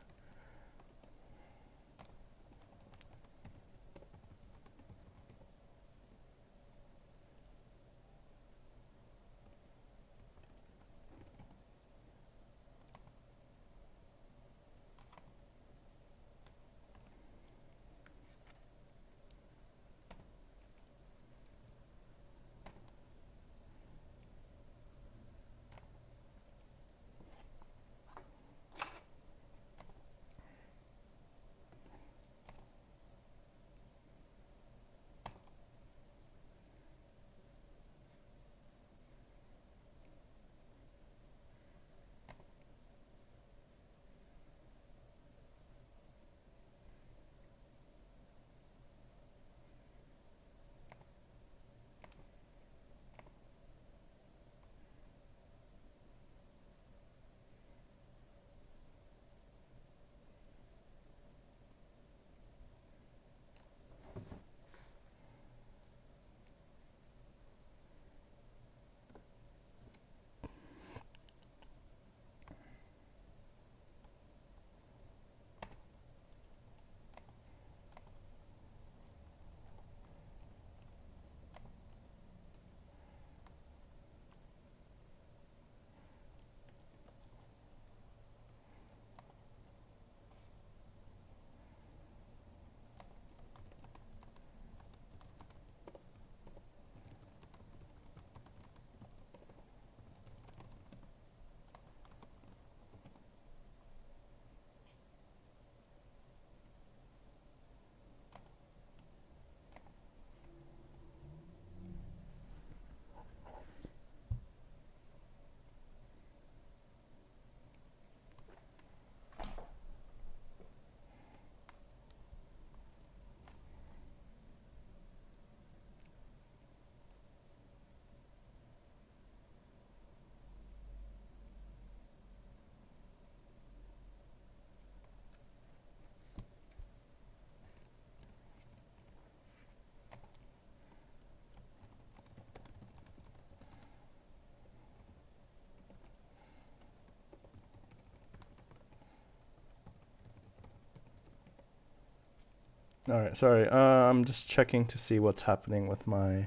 All right, sorry. I'm just checking to see what's happening with my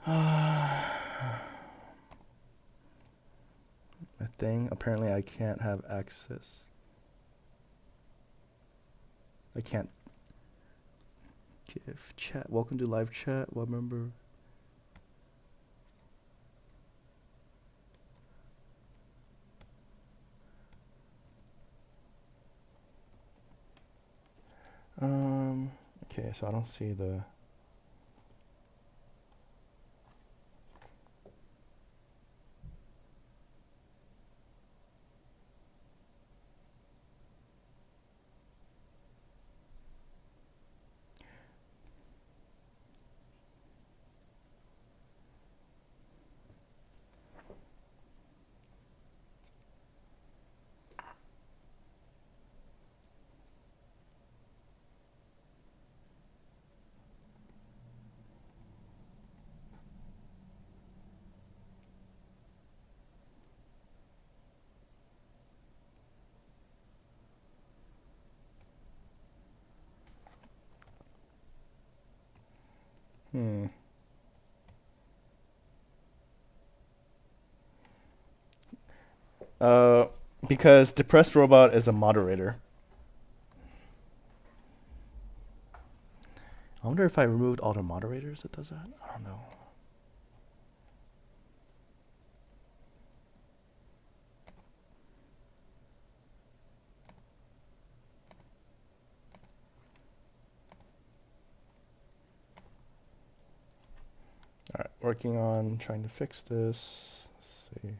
my thing. Apparently, I can't have access. I can't give chat. Welcome to live chat. What member? Okay, so I don't see the. Hmm. Uh, because depressed robot is a moderator. I wonder if I removed all the moderators it does that. I don't know. All right, working on trying to fix this. Let's see.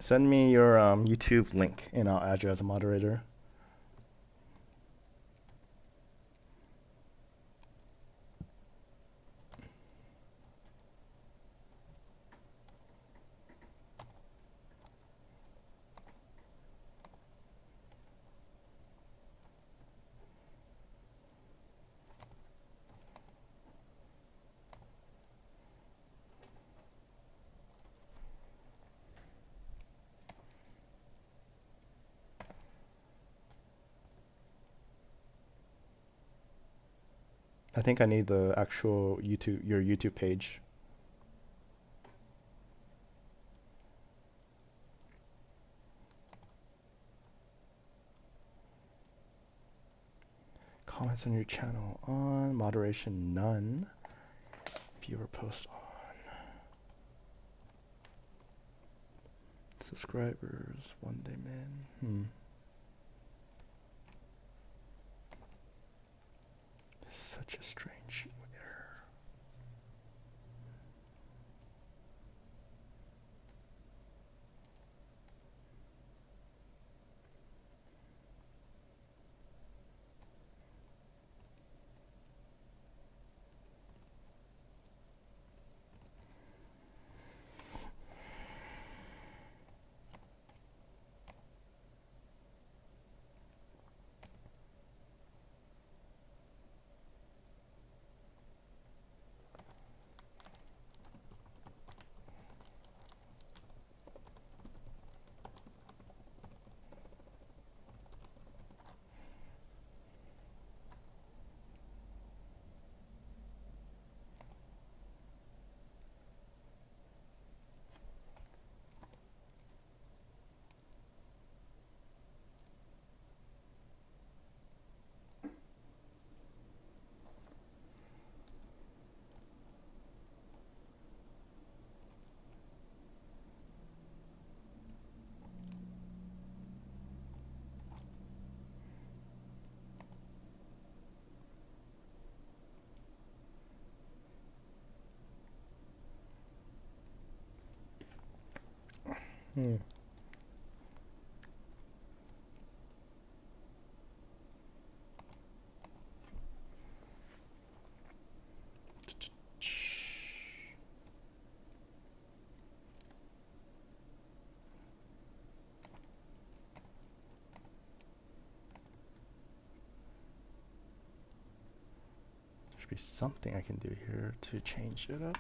Send me your YouTube link and I'll add you as a moderator. I think I need the actual your YouTube page. Comments on your channel on, moderation none. Viewer post on. Subscribers, one day man. Such a strange error. Should be something I can do here to change it up.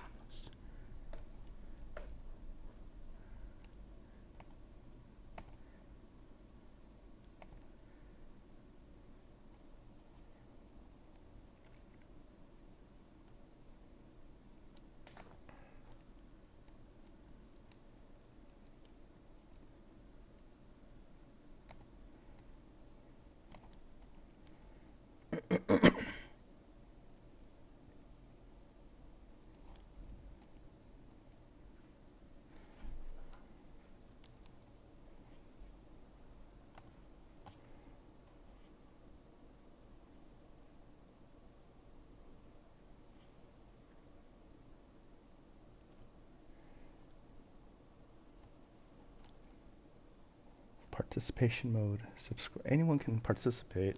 Participation mode. Subscribe. Anyone can participate.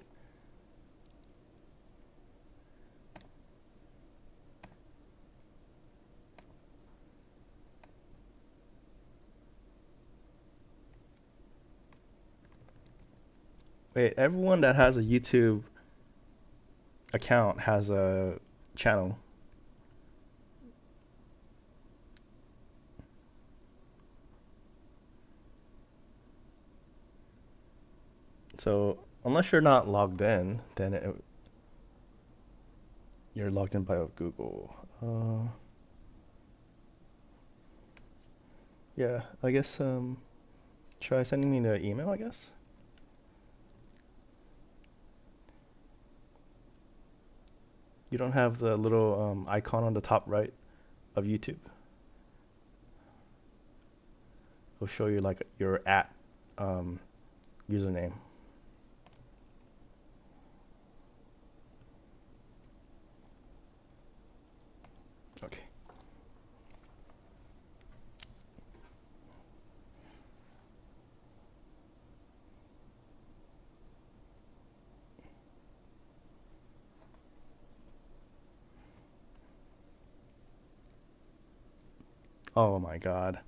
Wait, everyone that has a YouTube account has a channel. So unless you're not logged in, then you're logged in by Google. Yeah, I guess try sending me the email, I guess. You don't have the little icon on the top right of YouTube. It'll show you like your @ username. Okay. Oh my god.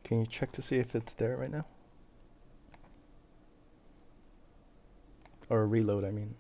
Can you check to see if it's there right now? Or reload, I mean.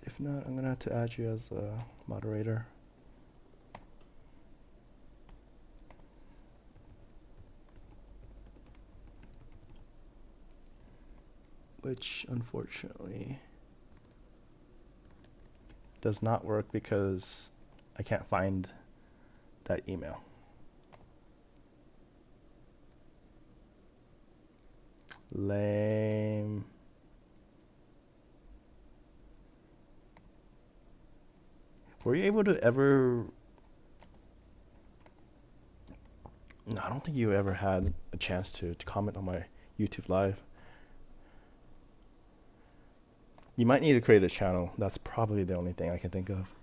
If not, I'm gonna have to add you as a moderator. Which unfortunately does not work because I can't find that email. Lame. Were you able to ever... No, I don't think you ever had a chance to comment on my YouTube live. You might need to create a channel. That's probably the only thing I can think of.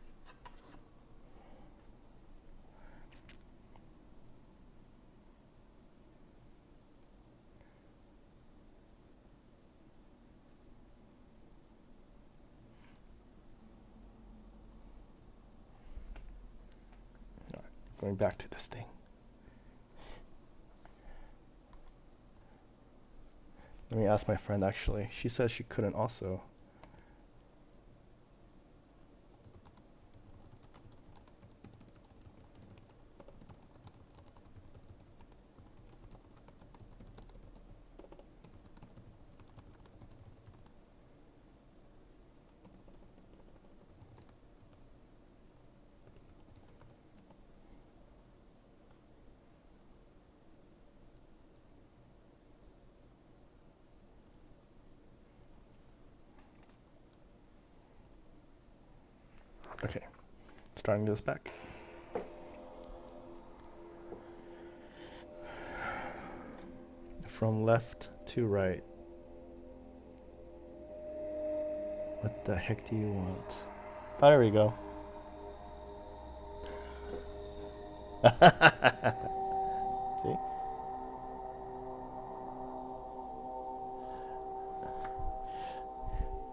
All right, going back to this thing. Let me ask my friend actually. She said she couldn't also. Okay, starting this back. From left to right. What the heck do you want? Oh, there we go. See?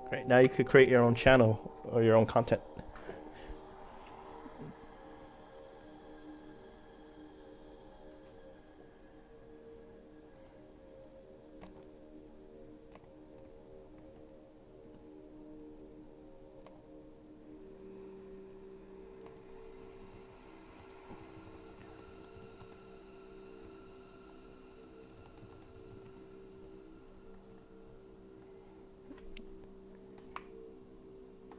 Great, now you could create your own channel or your own content.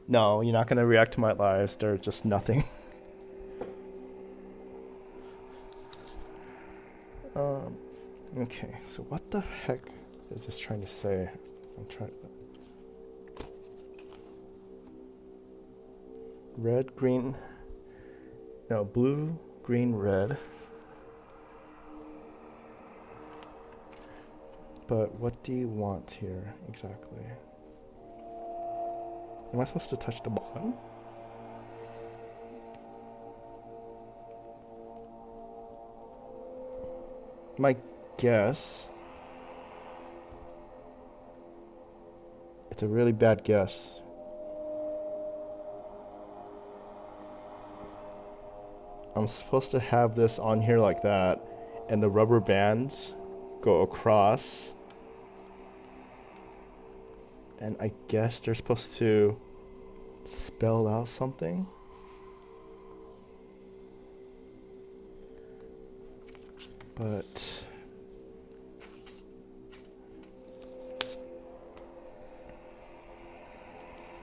No, you're not gonna react to my lives. They're just nothing. Okay, so what the heck is this trying to say? I'm trying. Red, green. No, blue, green, red. But what do you want here exactly? Am I supposed to touch the bottom? My guess. It's a really bad guess. I'm supposed to have this on here like that, and the rubber bands go across. And I guess they're supposed to spell out something. but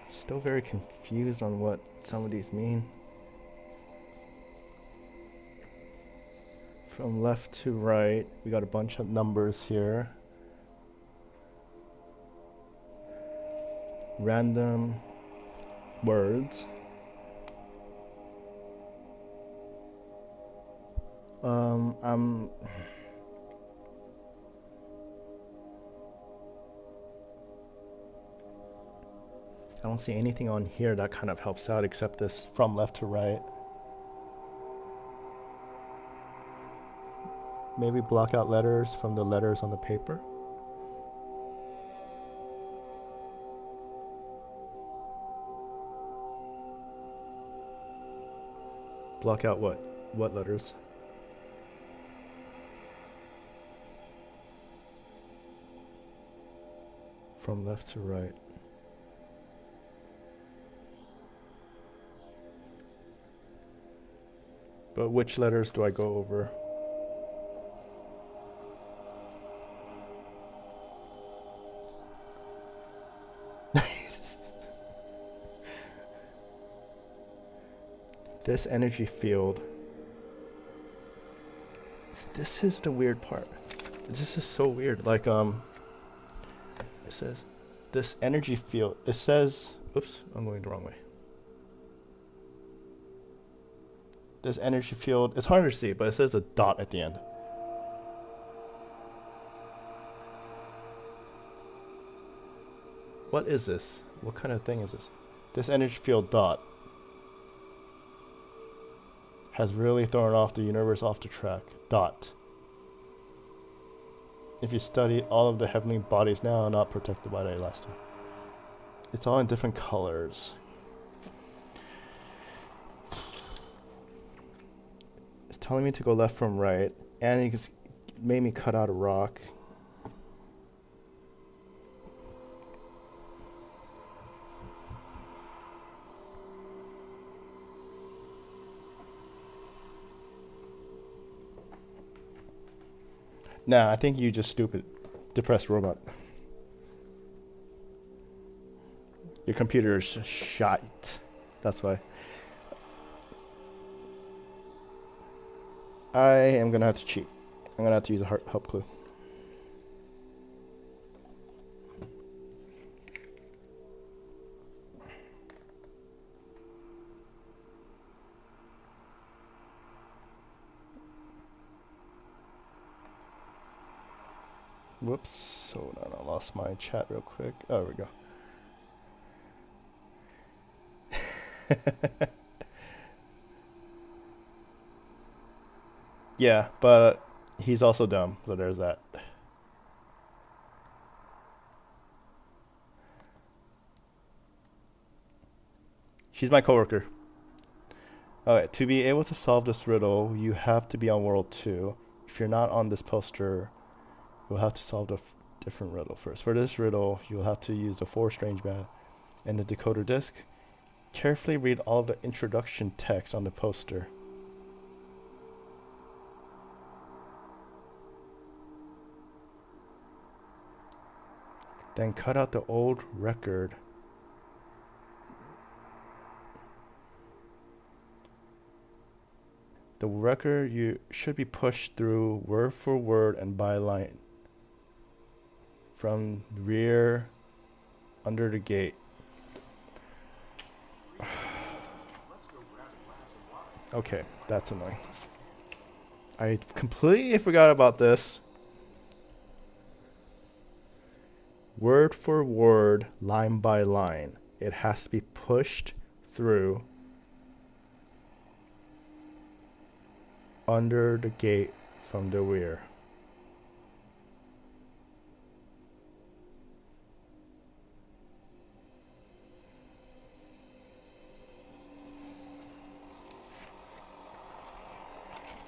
still very confused on what some of these mean. From left to right, we got a bunch of numbers here. Random words. I don't see anything on here that kind of helps out except this from left to right. Maybe block out letters from the letters on the paper. Block out what? What letters? From left to right. But which letters do I go over? This energy field. This is the weird part. This is so weird. Like, it says this energy field. It says, oops, I'm going the wrong way. This energy field, it's hard to see, but it says a dot at the end. What is this? What kind of thing is this? This energy field dot has really thrown off the universe off the track. Dot. If you study, all of the heavenly bodies now are not protected by the Elastor. It's all in different colors. It's telling me to go left from right, and it made me cut out a rock. Nah, I think you just stupid, depressed robot. Your computer is shite. That's why. I am gonna have to cheat. I'm gonna have to use a help clue. Whoops, hold on, I lost my chat real quick. Oh, there we go. Yeah, but he's also dumb, so there's that. She's my coworker. Alright, to be able to solve this riddle, you have to be on World 2. If you're not on this poster, you'll have to solve the different riddle first. For this riddle, you'll have to use the 4 strange band and the decoder disc. Carefully read all the introduction text on the poster. Then cut out the old record. The record you should be pushed through word for word and by line. From rear under the gate. Okay, that's annoying. I completely forgot about this. Word for word, line by line. It has to be pushed through under the gate from the rear.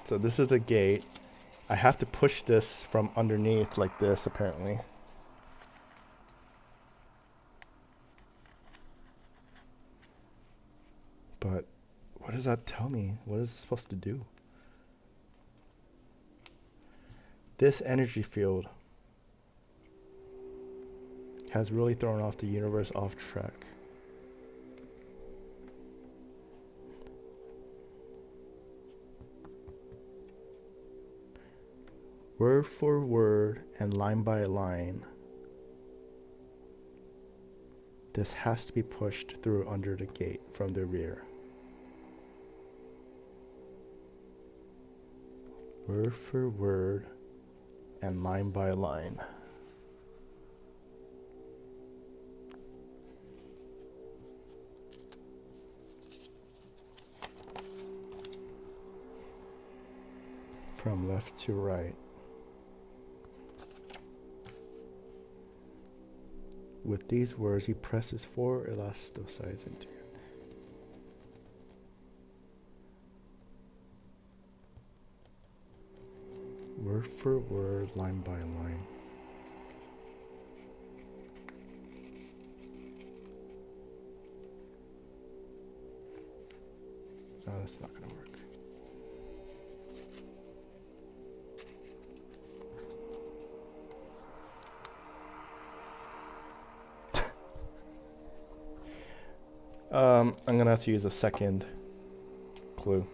So this is a gate. I have to push this from underneath like this, apparently. But what does that tell me? What is it supposed to do? This energy field has really thrown off the universe off track. Word for word and line by line, this has to be pushed through under the gate from the rear. Word for word and line by line. From left to right. With these words, he presses 4 elastocytes into it. Word for word, line by line. No, that's not going to work. I'm gonna have to use a second clue.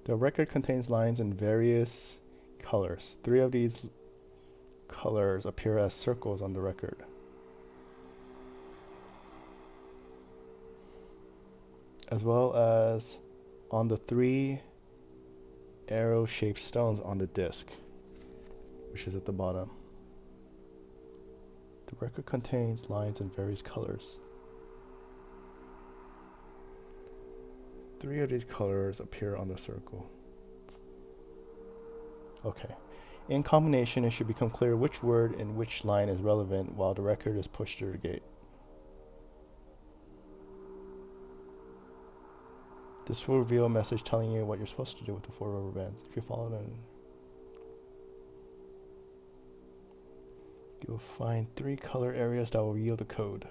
The record contains lines in various colors. 3 of these colors appear as circles on the record. As well as on the 3 arrow-shaped stones on the disc, which is at the bottom. The record contains lines in various colors. 3 of these colors appear on the circle. Okay. In combination, it should become clear which word in which line is relevant while the record is pushed through the gate. This will reveal a message telling you what you're supposed to do with the 4 rubber bands. If you follow them, you'll find 3 color areas that will yield a code.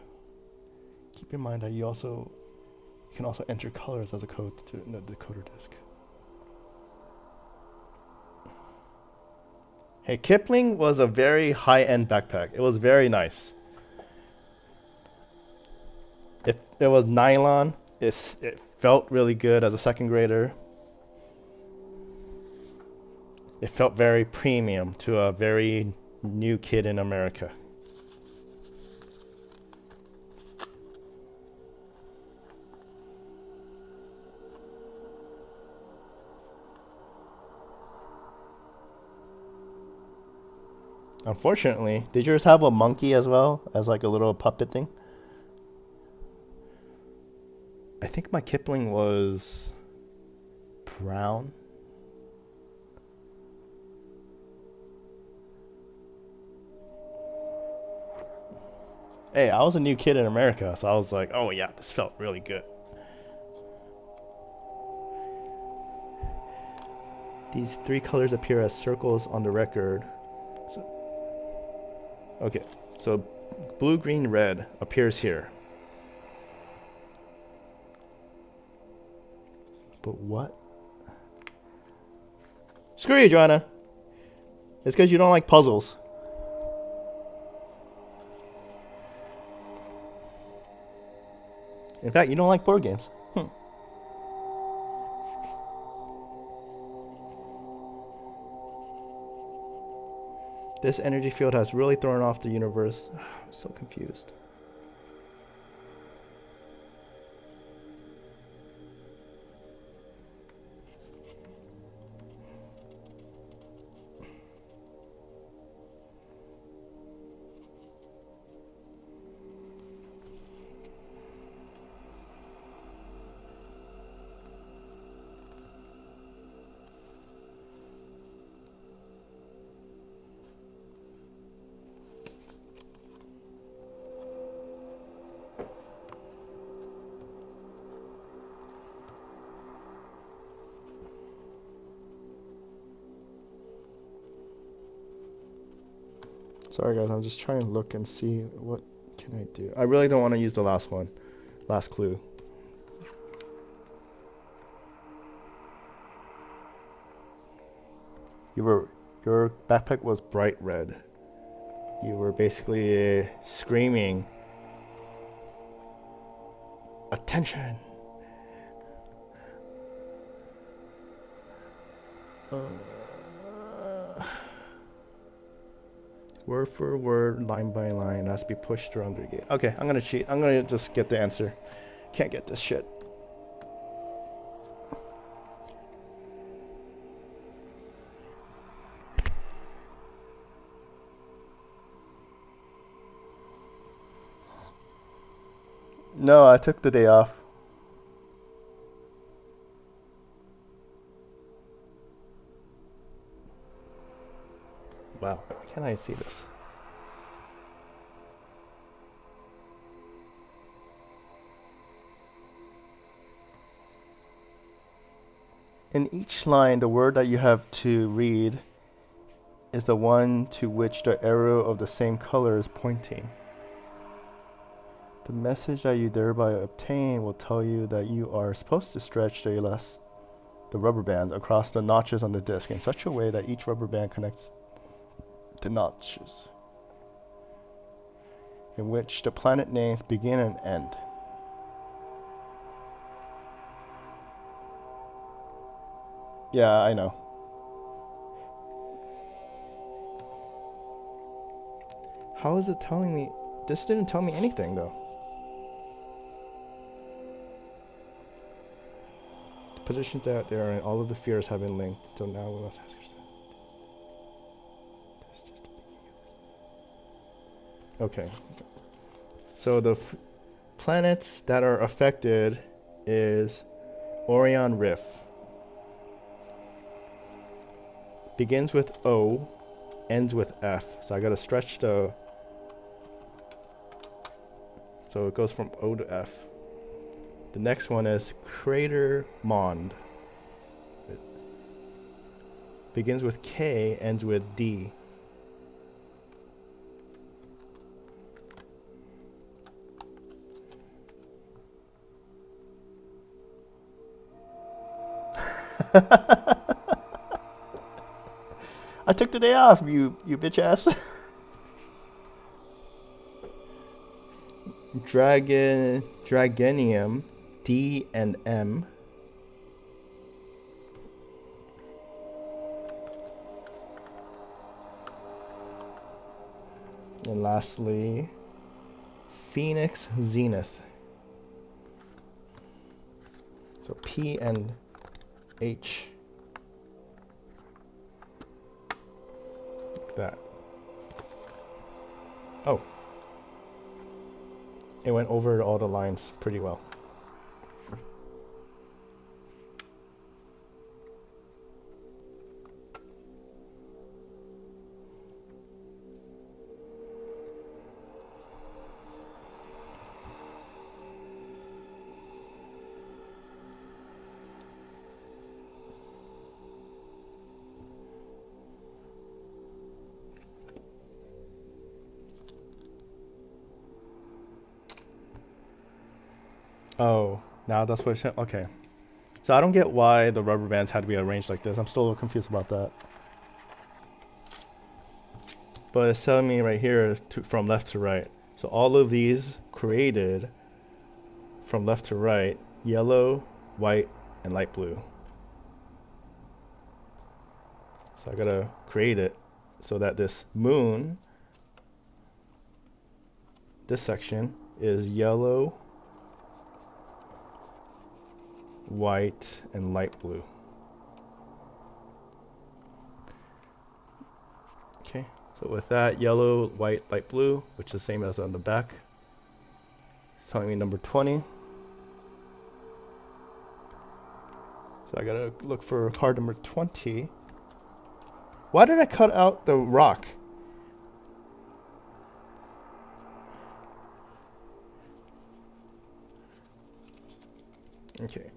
Keep in mind that you can also enter colors as a code to the decoder disc. Hey, Kipling was a very high-end backpack. It was very nice. It was nylon. It felt really good as a second grader. It felt very premium to a very new kid in America. Unfortunately, did yours have a monkey as well as like a little puppet thing? I think my Kipling was brown. Hey, I was a new kid in America, so I was like, oh yeah, this felt really good. These 3 colors appear as circles on the record. Okay, so blue, green, red appears here. But what? Screw you, Joanna. It's because you don't like puzzles. In fact, you don't like board games. This energy field has really thrown off the universe. I'm so confused. Sorry guys, I'm just trying to look and see what can I do. I really don't want to use the last one. Last clue. Your backpack was bright red. You were basically screaming, "Attention!" Word for word, line by line, has to be pushed around the gate. Okay, I'm gonna cheat. I'm gonna just get the answer. Can't get this shit. No, I took the day off. Wow, can I see this? In each line, the word that you have to read is the one to which the arrow of the same color is pointing. The message that you thereby obtain will tell you that you are supposed to stretch the rubber bands across the notches on the disc in such a way that each rubber band connects the notches, in which the planet names begin and end. Yeah, I know. How is it telling me? This didn't tell me anything though. The positions that there are in all of the fears have been linked. So now we must ask yourself. This is just the beginning. Okay. So the planets that are affected is Orion Rift. Begins with O, ends with F. So I gotta stretch the. So it goes from O to F. The next one is Crater Mond. It begins with K, ends with D. I took the day off, you bitch ass. Dragonium, D and M. And lastly, Phoenix Zenith. So P and H. Like that. Oh. It went over all the lines pretty well. Oh, now that's what it, okay. So I don't get why the rubber bands had to be arranged like this. I'm still a little confused about that. But it's telling me right here from left to right. So all of these created from left to right, yellow, white, and light blue. So I gotta create it so that this moon, this section is yellow, white, and light blue. Okay, so with that, yellow, white, light blue, which is the same as on the back, it's telling me number 20. So I gotta look for card number 20. Why did I cut out the rock? Okay.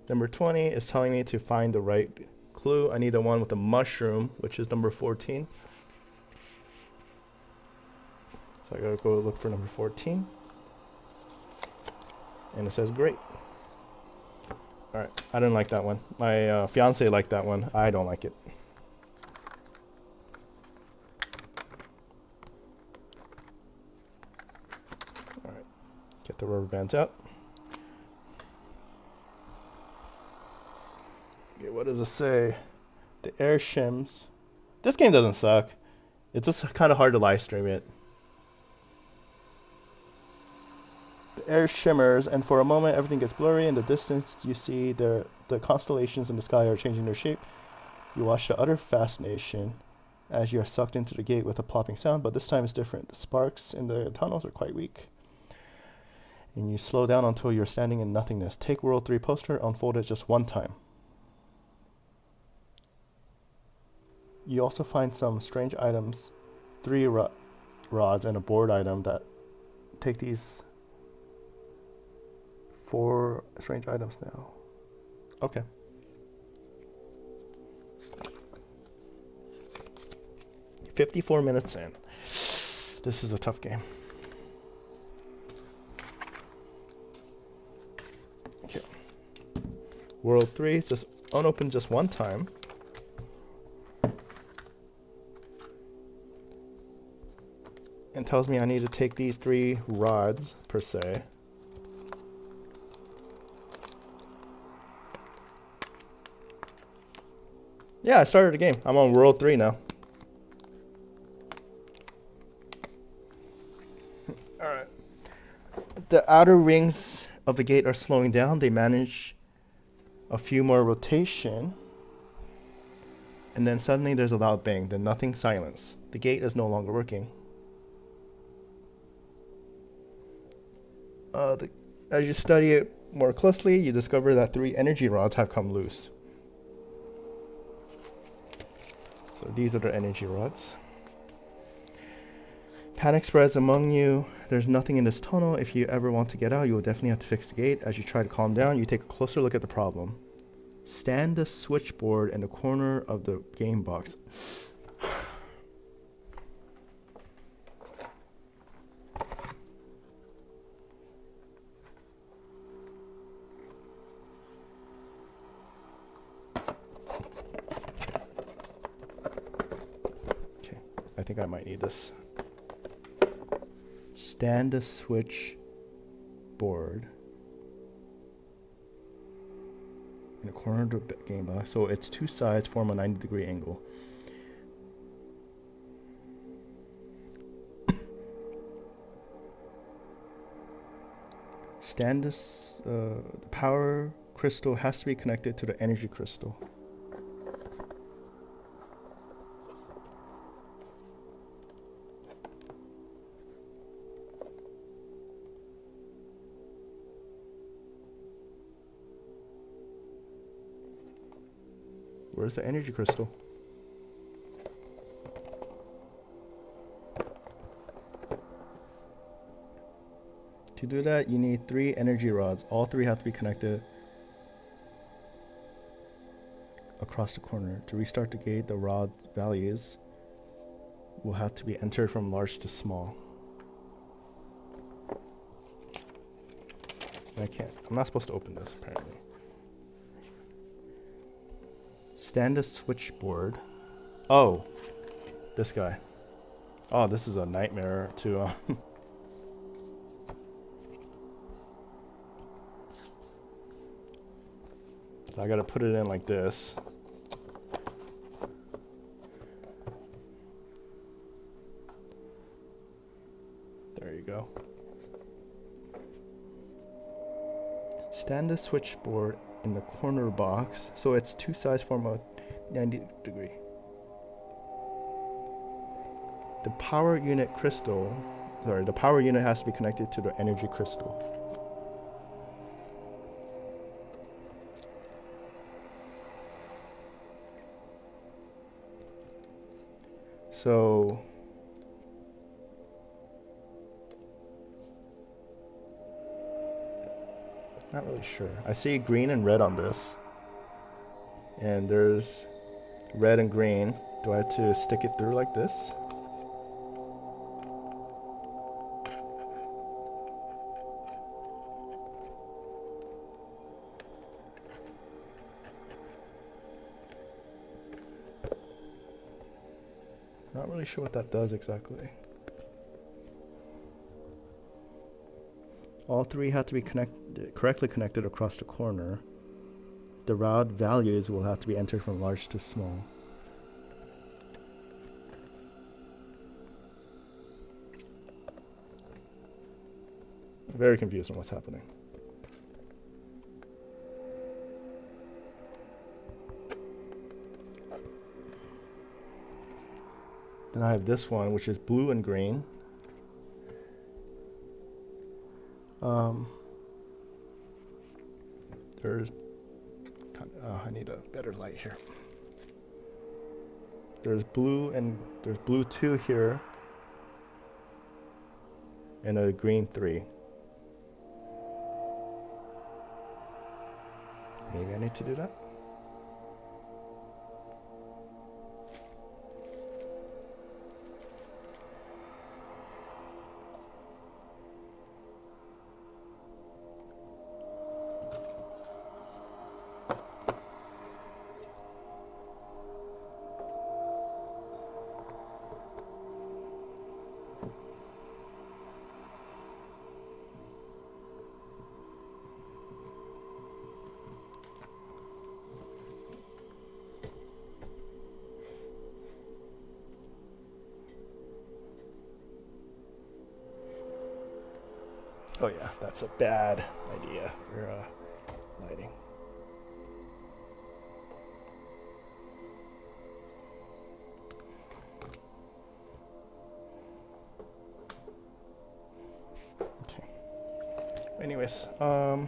Number 20 is telling me to find the right clue. I need the one with the mushroom, which is number 14. So I gotta go look for number 14. And it says great. Alright, I didn't like that one. My fiance liked that one. I don't like it. Alright, get the rubber bands out. Okay, what does it say? The air shims. This game doesn't suck. It's just kind of hard to live stream it. The air shimmers, and for a moment everything gets blurry. In the distance you see the constellations in the sky are changing their shape. You watch the utter fascination as you are sucked into the gate with a plopping sound, but this time it's different. The sparks in the tunnels are quite weak. And you slow down until you're standing in nothingness. Take World 3 poster, unfold it just one time. You also find some strange items, 3 rods and a board item that take these 4 strange items now. Okay. "54 minutes in. This is a tough game. Okay. World 3, just unopened just one time. And tells me I need to take these 3 rods, per se. Yeah, I started the game. I'm on World 3 now. Alright. The outer rings of the gate are slowing down. They manage a few more rotation. And then suddenly there's a loud bang. Then nothing, silence. The gate is no longer working. As you study it more closely, you discover that 3 energy rods have come loose. So these are the energy rods. Panic spreads among you. There's nothing in this tunnel. If you ever want to get out, you will definitely have to fix the gate. As you try to calm down, you take a closer look at the problem. Stand the switchboard in the corner of the game box. I think I might need this. Stand the switch board in the corner of the game box. So its 2 sides form a 90-degree angle. Stand this. The power crystal has to be connected to the energy crystal. Where's the energy crystal? To do that, you need 3 energy rods. All 3 have to be connected across the corner. To restart the gate, the rod values will have to be entered from large to small. I can't. I'm not supposed to open this, apparently. Stand the switchboard. Oh, this guy. Oh, this is a nightmare to I gotta put it in like this. There you go. Stand the switchboard in the corner box so its 2 sides form a 90-degree. The power unit has to be connected to the energy crystal. So not really sure. I see green and red on this. And there's red and green. Do I have to stick it through like this? Not really sure what that does exactly. All three have to be correctly connected across the corner. The route values will have to be entered from large to small. Very confused on what's happening. Then I have this one, which is blue and green. I need a better light here. There's blue 2 here, and a green 3. Maybe I need to do that. Oh yeah, that's a bad idea for lighting. Okay. Anyways, I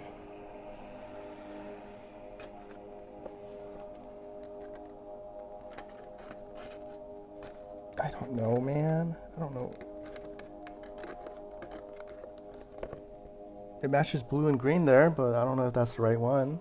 don't know, man. I don't know. It matches blue and green there, but I don't know if that's the right one.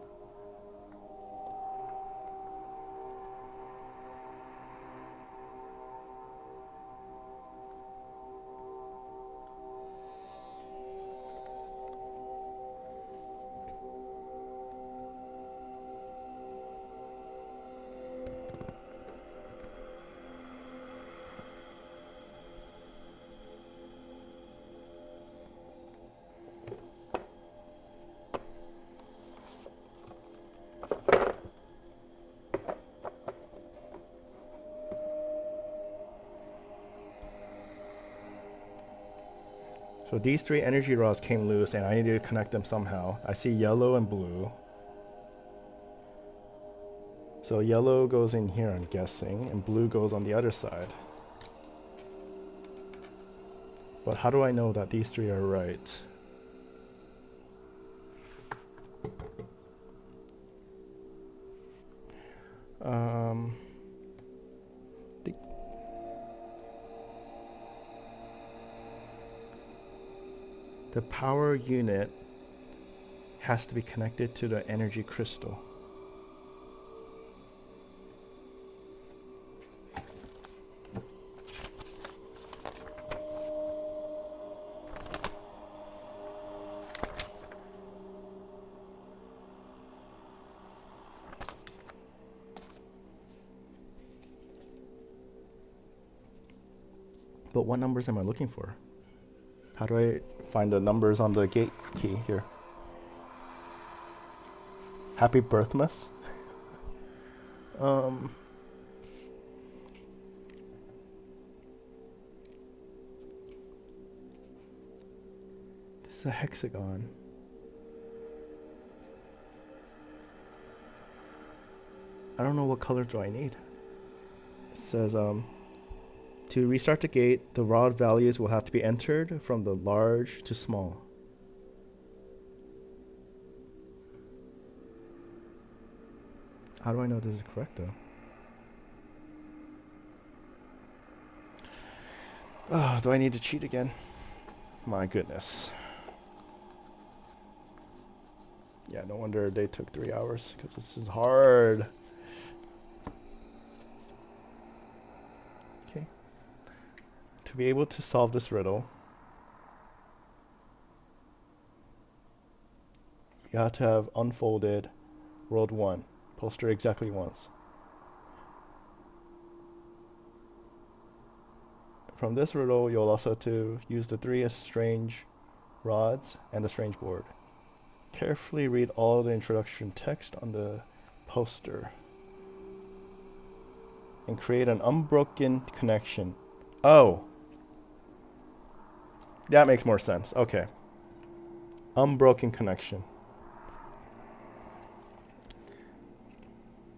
So these 3 energy rods came loose and I need to connect them somehow. I see yellow and blue. So yellow goes in here, I'm guessing, and blue goes on the other side. But how do I know that these 3 are right? The power unit has to be connected to the energy crystal. But what numbers am I looking for? How do I find the numbers on the gate key here? Happy Birthmas? This is a hexagon. I don't know what color do I need. It says, to restart the gate, the rod values will have to be entered from the large to small. How do I know this is correct though? Oh, do I need to cheat again? My goodness. Yeah, no wonder they took 3 hours, because this is hard. Okay. To be able to solve this riddle, you have to have unfolded world 1 poster exactly once. From this riddle, you'll also have to use the 3 strange rods and the strange board. Carefully read all the introduction text on the poster and create an unbroken connection. Oh, that makes more sense. Okay. Unbroken connection.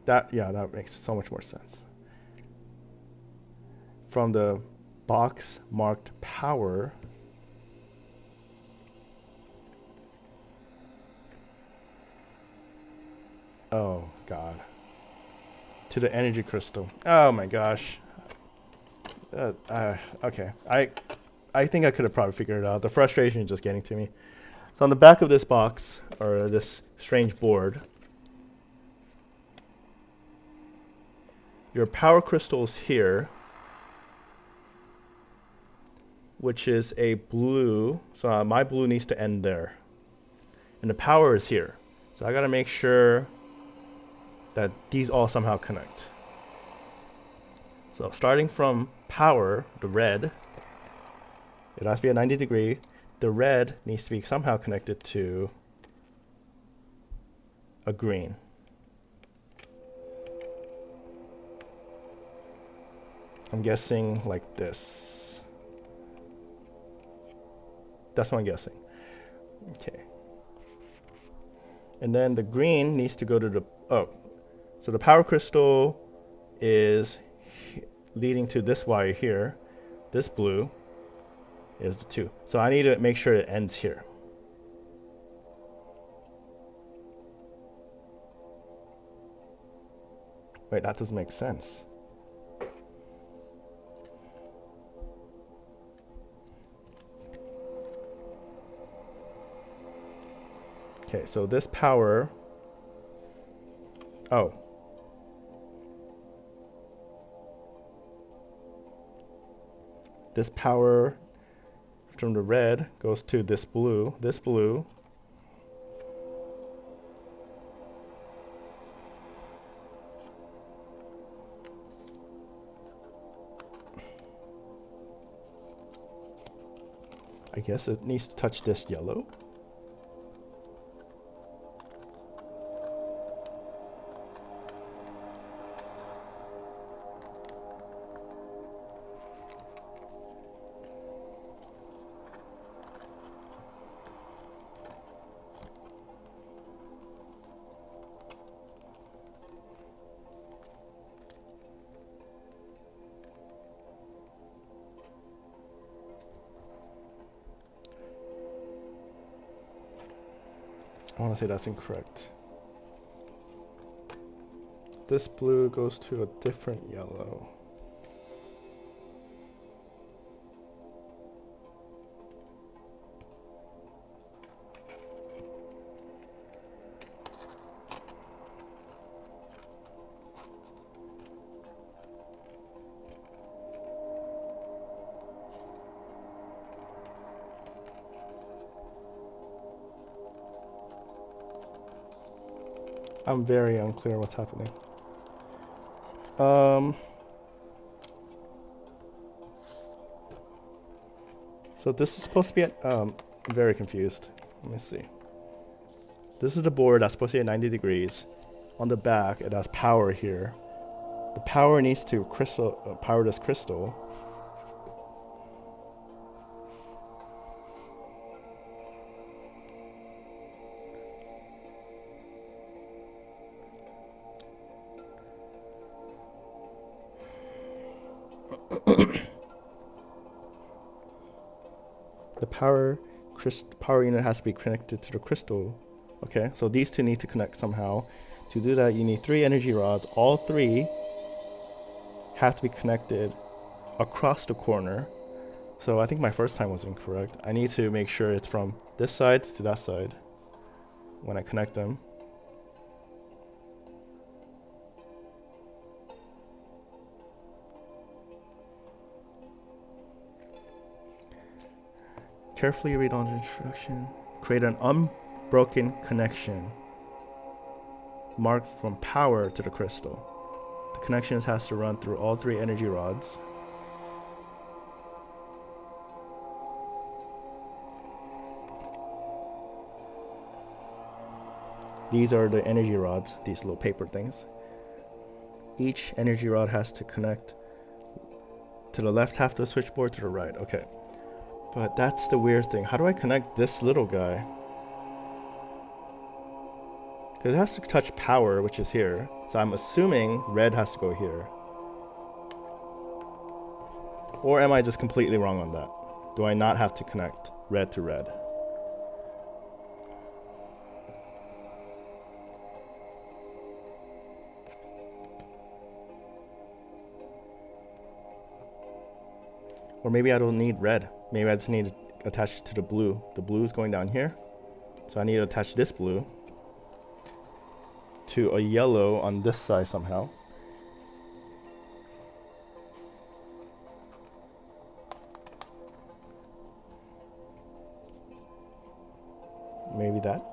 That makes so much more sense. From the box marked power, oh god, to the energy crystal. Oh my gosh. Okay. I think I could have probably figured it out. The frustration is just getting to me. So on the back of this box, or this strange board, your power crystal is here, which is a blue. So my blue needs to end there. And the power is here. So I gotta make sure that these all somehow connect. So starting from power, the red, it has to be at 90 degree. The red needs to be somehow connected to a green. I'm guessing like this. That's what I'm guessing. Okay. And then the green needs to go to the, so the power crystal is leading to this wire here. This blue is the 2. So I need to make sure it ends here. Wait, that doesn't make sense. Okay, so this power, this power from the red goes to this blue. This blue I guess it needs to touch this yellow. I want to say that's incorrect. This blue goes to a different yellow. I'm very unclear what's happening. So this is supposed to be at, I'm very confused. Let me see. This is the board that's supposed to be at 90 degrees. On the back, it has power here. The power needs to power this crystal. The power unit has to be connected to the crystal. Okay, so these two need to connect somehow. To do that, you need 3 energy rods. All 3 have to be connected across the corner. So I think my first time was incorrect. I need to make sure it's from this side to that side when I connect them. Carefully read on the instruction. Create an unbroken connection marked from power to the crystal. The connection has to run through all 3 energy rods. These are the energy rods, these little paper things. Each energy rod has to connect to the left half of the switchboard, to the right. Okay. But that's the weird thing. How do I connect this little guy? Because it has to touch power, which is here. So I'm assuming red has to go here. Or am I just completely wrong on that? Do I not have to connect red to red? Or maybe I don't need red. Maybe I just need to attach it to the blue. The blue is going down here. So I need to attach this blue to a yellow on this side somehow. Maybe that.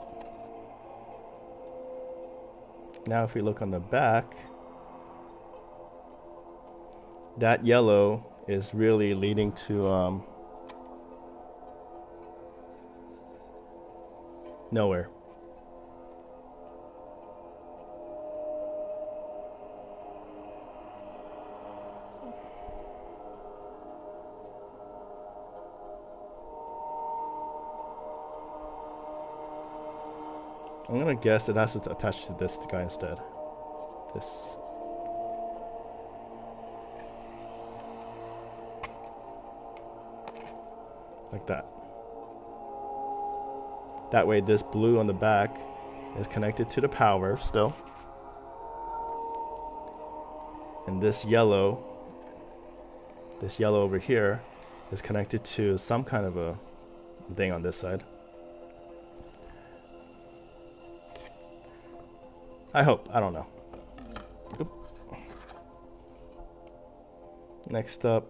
Now if we look on the back, that yellow is really leading to nowhere. I'm gonna guess it has to attach to this guy instead. This. Like that. That way this blue on the back is connected to the power still. And this yellow over here is connected to some kind of a thing on this side. I hope. I don't know. Oop. Next up.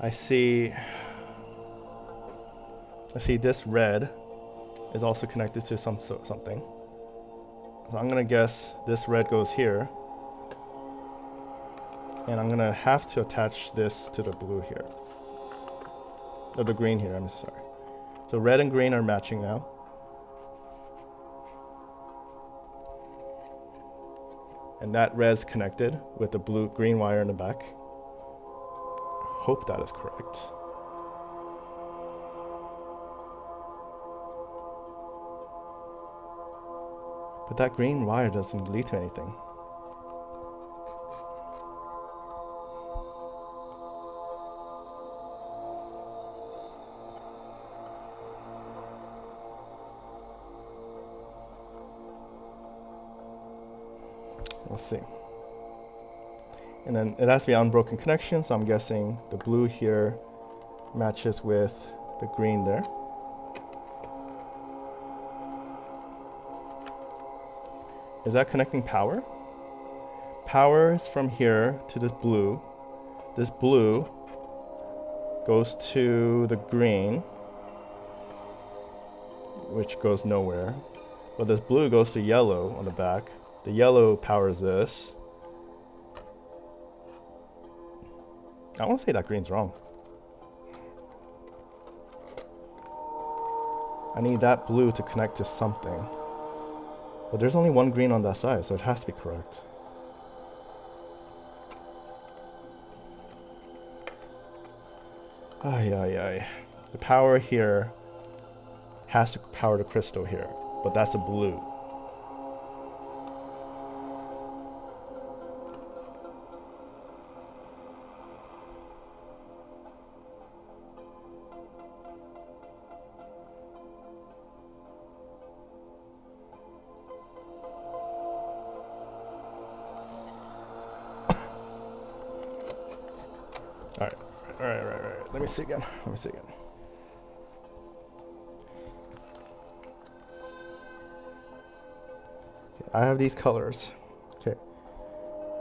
I see this red is also connected to something. So I'm gonna guess this red goes here. And I'm gonna have to attach this to the blue here. Or the green here, I'm sorry. So red and green are matching now. And that red's connected with the green wire in the back. Hope that is correct. But that green wire doesn't lead to anything. Let's see. And then it has to be unbroken connection, so I'm guessing the blue here matches with the green there. Is that connecting power? Power is from here to this blue. This blue goes to the green, which goes nowhere. But this blue goes to yellow on the back. The yellow powers this. I want to say that green's wrong. I need that blue to connect to something. But there's only one green on that side, so it has to be correct. Ay, ay, ay. The power here has to power the crystal here, but that's a blue. All right. Let me see again. I have these colors. Okay.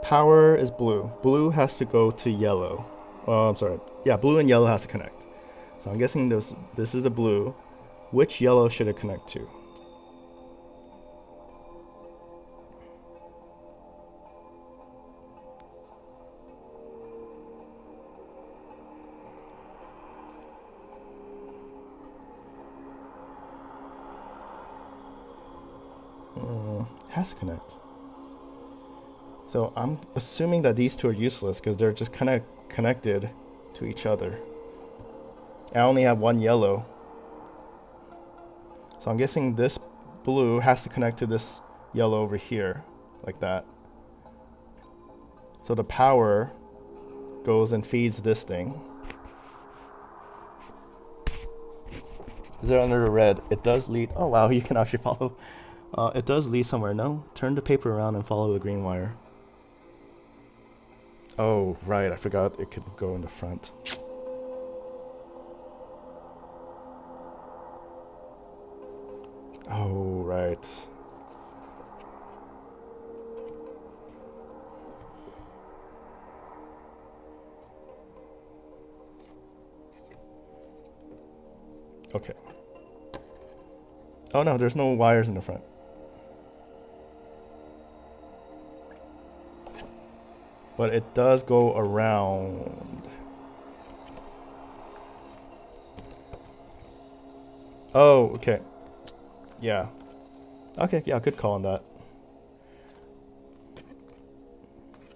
Power is blue. Blue has to go to yellow. Oh, I'm sorry. Yeah, blue and yellow has to connect. So I'm guessing this is a blue. Which yellow should it connect to? has to connect. So I'm assuming that these two are useless because they're just kind of connected to each other. I only have one yellow. So I'm guessing this blue has to connect to this yellow over here, like that. So the power goes and feeds this thing. Is it under the red? It does lead. Oh wow, you can actually follow. It does lead somewhere. No, turn the paper around and follow the green wire. Oh right, I forgot it could go in the front. Oh right. Okay. Oh no, there's no wires in the front. But it does go around. Oh, okay. Yeah. Okay, yeah, good call on that.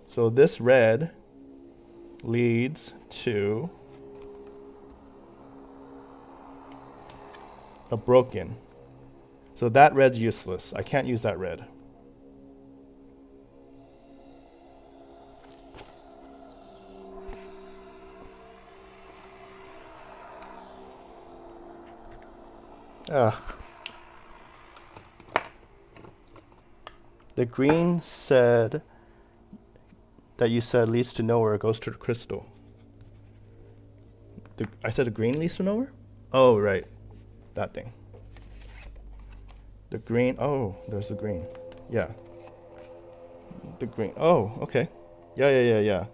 So this red leads to a broken. So that red's useless. I can't use that red. Ugh. The green said that you said leads to nowhere, it goes to the crystal. I said the green leads to nowhere? Oh, right. That thing. The green. Oh, there's the green. Yeah. The green. Oh, okay. Yeah.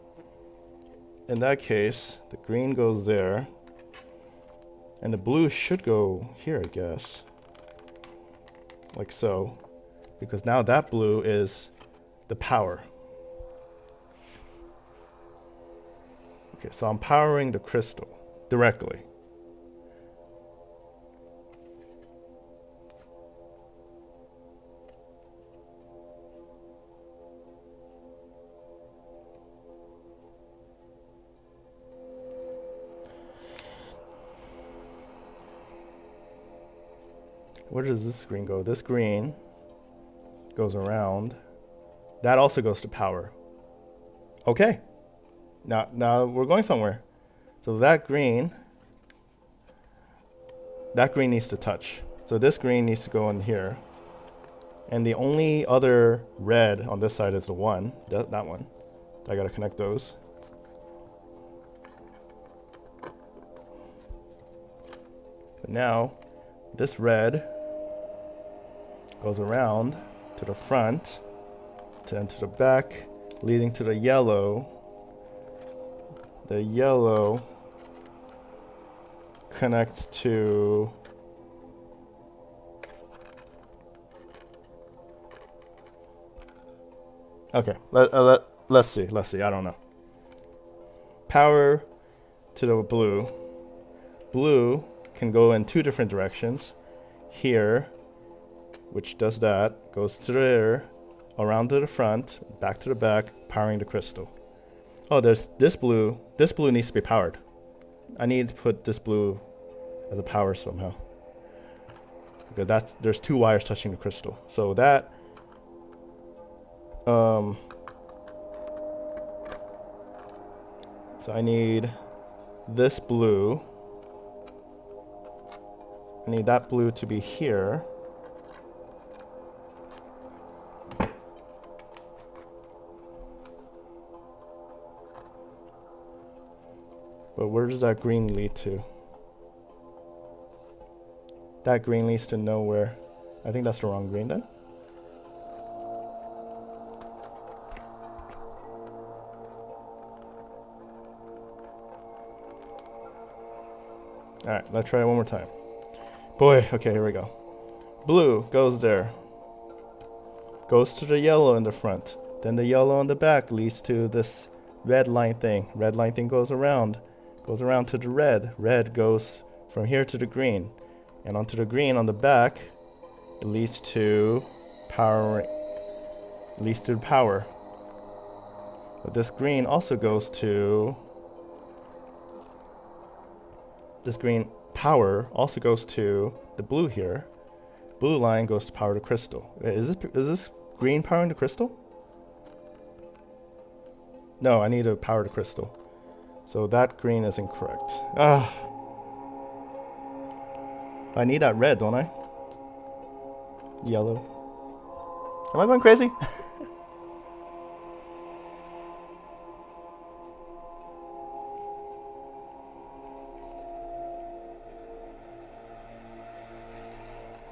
In that case, the green goes there. And the blue should go here, I guess. Like so. Because now that blue is the power. Okay, so I'm powering the crystal directly. Where does this green go? This green goes around. That also goes to power. Okay. Now we're going somewhere. So that green needs to touch. So this green needs to go in here. And the only other red on this side is the one, that one. I gotta connect those. But now this red goes around to the front, then to the back, leading to the yellow. The yellow connects to okay, let's see, I don't know. Power to the blue. Blue can go in two different directions. Here, which does that, goes to there, around to the front, back to the back, powering the crystal. Oh, there's this blue. This blue needs to be powered. I need to put this blue as a power somehow. Okay, there's two wires touching the crystal. So that so I need this blue. I need that blue to be here. But where does that green lead to? That green leads to nowhere. I think that's the wrong green then. Alright, let's try it one more time. Boy, okay, here we go. Blue goes there. Goes to the yellow in the front. Then the yellow on the back leads to this red line thing. Red line thing goes around to the red. Red goes from here to the green. And onto the green on the back, it leads to powering. leads to power. But this green also goes to, this green power also goes to the blue here. Blue line goes to power the crystal. Is this green powering the crystal? No, I need to power the crystal. So that green is incorrect. Ah. I need that red, don't I? Yellow. Am I going crazy?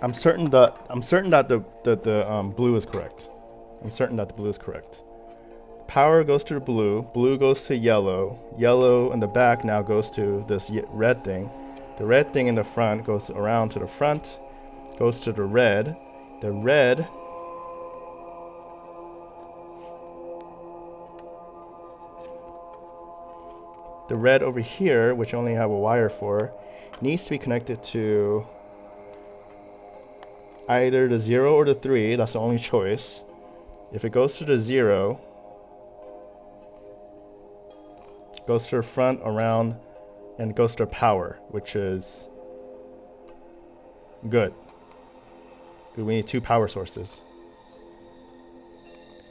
I'm certain that the blue is correct. I'm certain that the blue is correct. Power goes to the blue. Blue goes to yellow. Yellow in the back now goes to this red thing. The red thing in the front goes around to the front, goes to the red. The red over here, which only have a wire for, needs to be connected to either the 0 or the 3. That's the only choice. If it goes to the 0, goes to the front, around, and goes to power, which is good. We need 2 power sources.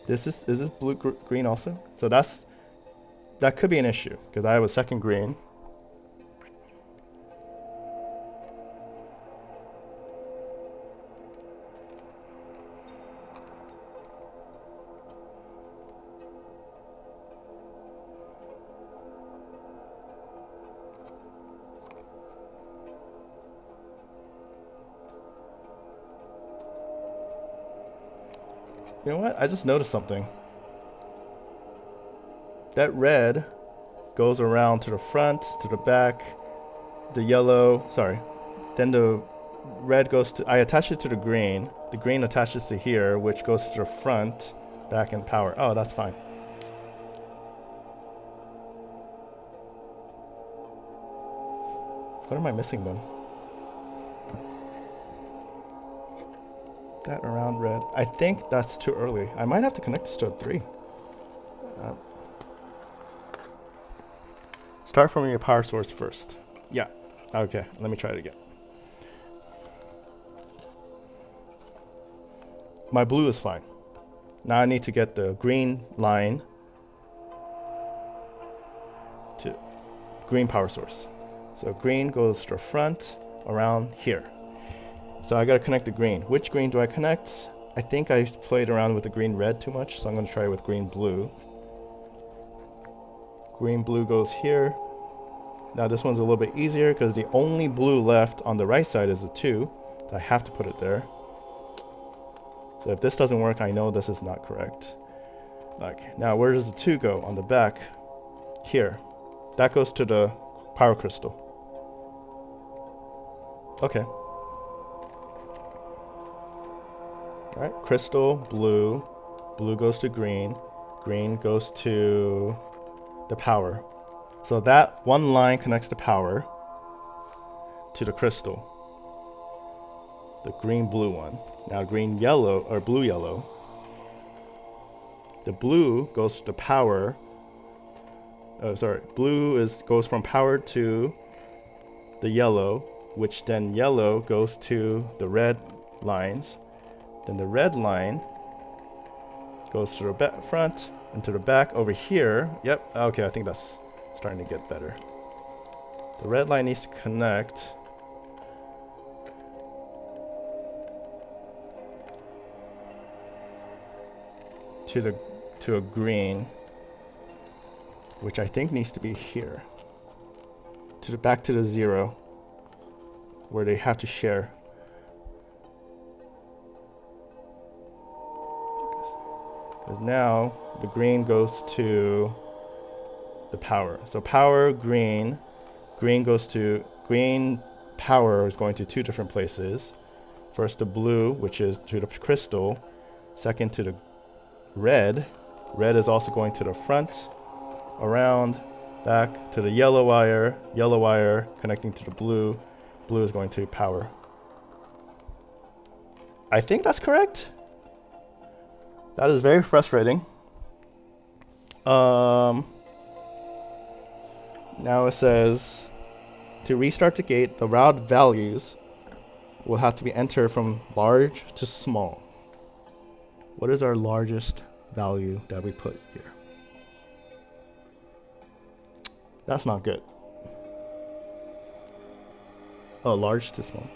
Is this blue green also? So that could be an issue because I have a second green. You know what? I just noticed something. That red goes around to the front, to the back, the yellow, sorry. Then the red goes to, I attach it to the green. The green attaches to here, which goes to the front, back, and power. Oh, that's fine. What am I missing then? That around red. I think that's too early. I might have to connect this to a 3. Start from your power source first. Yeah. Okay, let me try it again. My blue is fine. Now I need to get the green line to green power source. So green goes to the front, around here. So I gotta connect the green. Which green do I connect? I think I played around with the green red too much, so I'm gonna try with green blue. Green blue goes here. Now this one's a little bit easier because the only blue left on the right side is a 2. So I have to put it there. So if this doesn't work, I know this is not correct. Like, now where does the 2 go? On the back, here. That goes to the power crystal. Okay. Alright, crystal, blue. Blue goes to green. Green goes to the power. So that one line connects the power to the crystal. The green blue one. Now green yellow, or blue yellow. The blue goes to the power. Oh, sorry. Blue goes from power to the yellow, which then yellow goes to the red lines. Then the red line goes to the front and to the back over here. Yep. Okay, I think that's starting to get better. The red line needs to connect to a green, which I think needs to be here. To the back to the 0, where they have to share. Because now the green goes to the power. So power, green. Green goes to green. Power is going to 2 different places. First the blue, which is to the crystal. Second to the red. Red is also going to the front, around, back to the yellow wire connecting to the blue. Blue is going to power. I think that's correct. That is very frustrating. Now it says to restart the gate, the route values will have to be entered from large to small. What is our largest value that we put here? That's not good. Oh, large to small.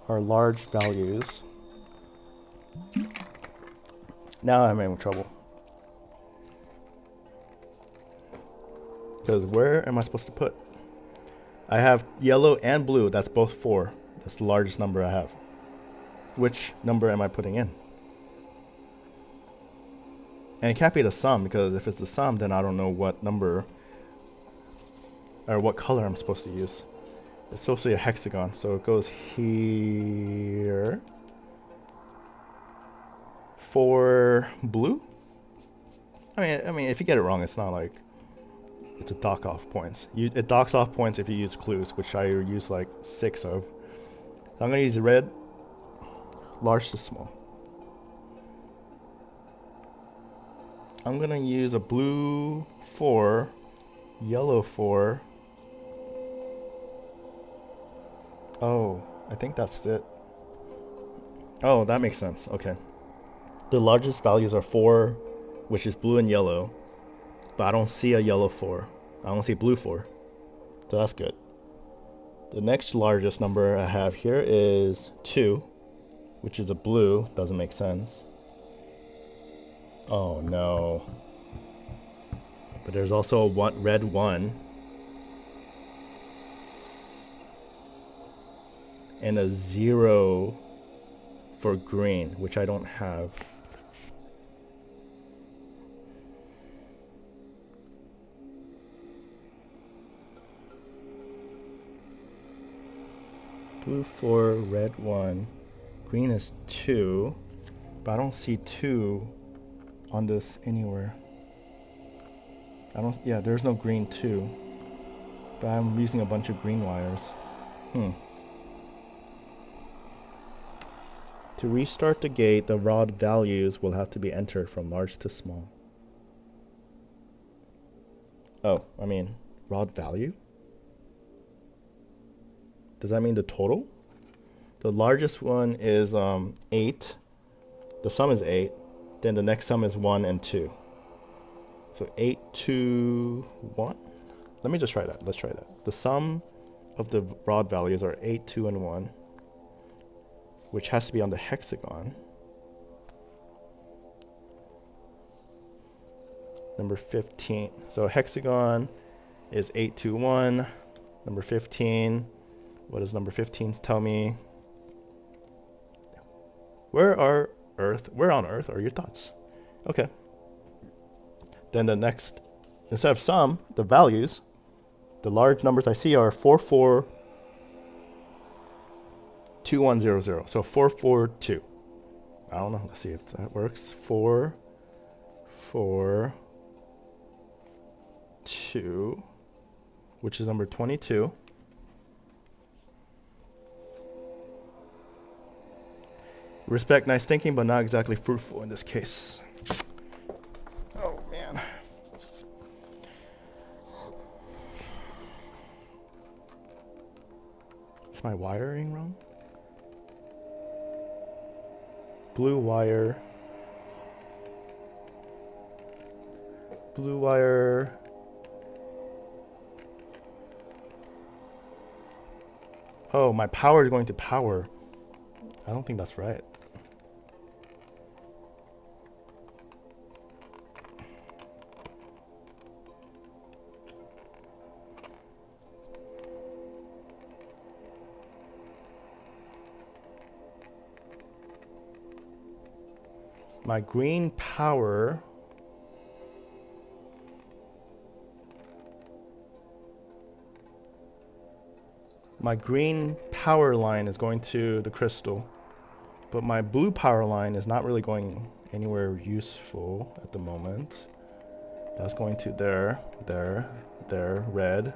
Our large values. Now I'm in trouble. Because where am I supposed to put? I have yellow and blue. That's both 4. That's the largest number I have. Which number am I putting in? And it can't be the sum, because if it's the sum, then I don't know what number or what color I'm supposed to use. It's supposed to be a hexagon, so it goes here. 4 blue. I mean, if you get it wrong, it's not like it's a dock off points. It docks off points if you use clues, which I use like 6 of. So I'm gonna use red, large to small. I'm gonna use a blue 4, yellow 4. Oh, I think that's it. Oh, that makes sense. Okay. The largest values are 4, which is blue and yellow, but I don't see a yellow 4. I don't see blue 4. So that's good. The next largest number I have here is 2, which is a blue. Doesn't make sense. Oh no. But there's also a red 1. And a 0 for green, which I don't have. Blue 4, red 1, green is 2, but I don't see 2 on this anywhere. Yeah, there's no green 2, but I'm using a bunch of green wires. To restart the gate, the rod values will have to be entered from large to small. Oh, I mean, rod value? Does that mean the total? The largest one is 8. The sum is 8. Then the next sum is 1 and 2. So 8, 2, 1? Let me just try that. Let's try that. The sum of the rod values are 8, 2, and 1, which has to be on the hexagon. Number 15. So hexagon is 8, 2, 1. Number 15. What does number 15 tell me? Where on Earth are your thoughts? Okay. Then the next, instead of sum, the values, the large numbers I see are 4, 4, 2, 1, 0, 0. So 4, 4, 2. I don't know. Let's see if that works. 4, 4, 2, which is number 22. Respect nice thinking, but not exactly fruitful in this case. Oh, man. Is my wiring wrong? Blue wire. Blue wire. Oh, my power is going to power. I don't think that's right. My green power line is going to the crystal, but my blue power line is not really going anywhere useful at the moment. That's going to there, red.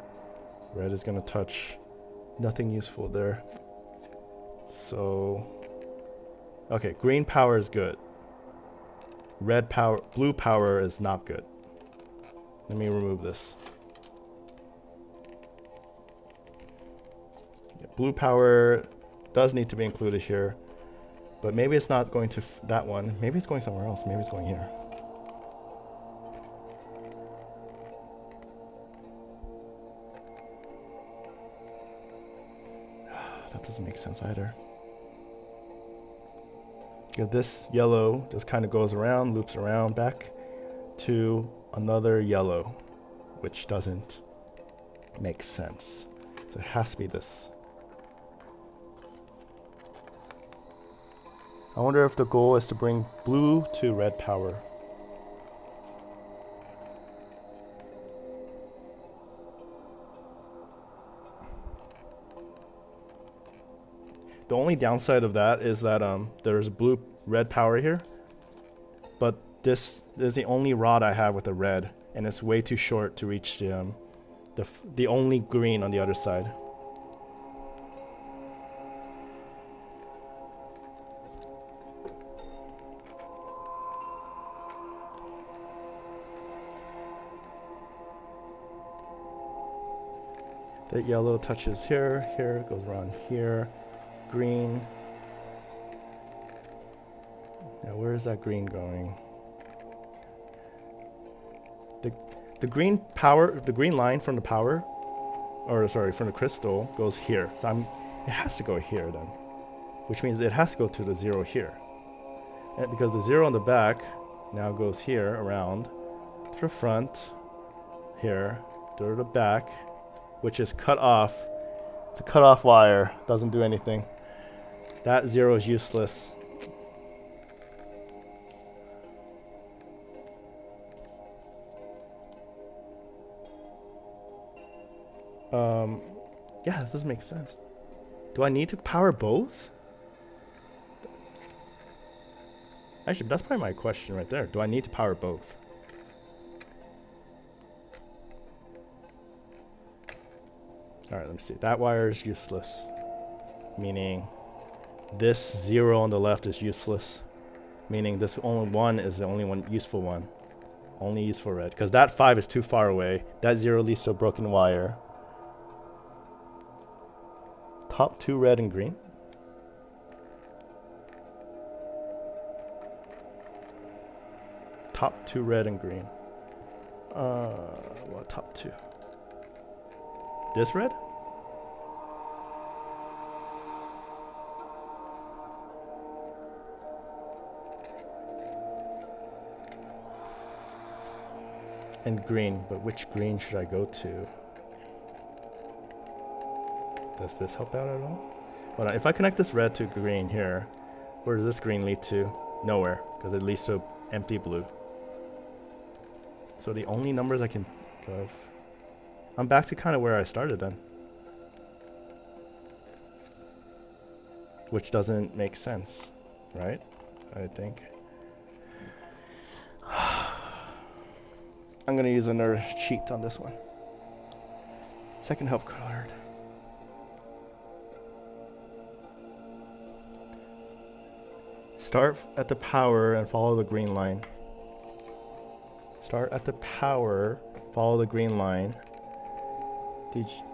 Red is going to touch nothing useful there. So, okay, green power is good. Red power, blue power is not good. Let me remove this. Yeah, blue power does need to be included here, but maybe it's not going to that one. Maybe it's going somewhere else. Maybe it's going here. That doesn't make sense either. Yeah, this yellow just kind of goes around, loops around back to another yellow, which doesn't make sense. So it has to be this. I wonder if the goal is to bring blue to red power. The only downside of that is that there's blue red power here, but this is the only rod I have with a red, and it's way too short to reach the only green on the other side. The yellow touches here, here, goes around here. Green. Now where is that green going? The green power, the green line from the power, or sorry, from the crystal goes here. So it has to go here then, which means it has to go to the 0 here. And because the 0 on the back now goes here around to the front, here to the back, which is cut off. It's a cut off wire, doesn't do anything. That 0 is useless. Yeah, that doesn't make sense. Do I need to power both? Actually, that's probably my question right there. Do I need to power both? Alright, let me see. That wire is useless. Meaning this 0 on the left is useless. Meaning this only 1 is the only one useful one. Only useful red. Because that 5 is too far away. That 0 leads to a broken wire. Top 2 red and green. Top 2 red and green. Well, top 2. This red? And green, but which green should I go to? Does this help out at all? Well, if I connect this red to green here, where does this green lead to? Nowhere, because it leads to empty blue. So the only numbers I can think of, I'm back to kind of where I started then. Which doesn't make sense, right? I think. I'm gonna use another cheat on this one. Second help card. Start at the power and follow the green line. Start at the power, follow the green line.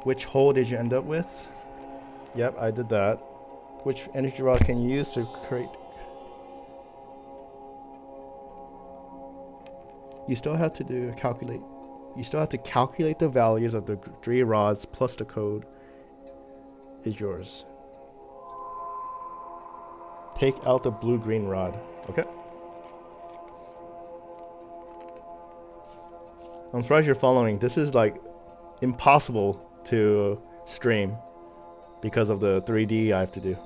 Which hole did you end up with? Yep, I did that. Which energy rod can you use to create? You still have to calculate. You still have to calculate the values of the 3 rods plus the code is yours. Take out the blue-green rod. Okay. I'm surprised you're following. This is like impossible to stream because of the 3D I have to do.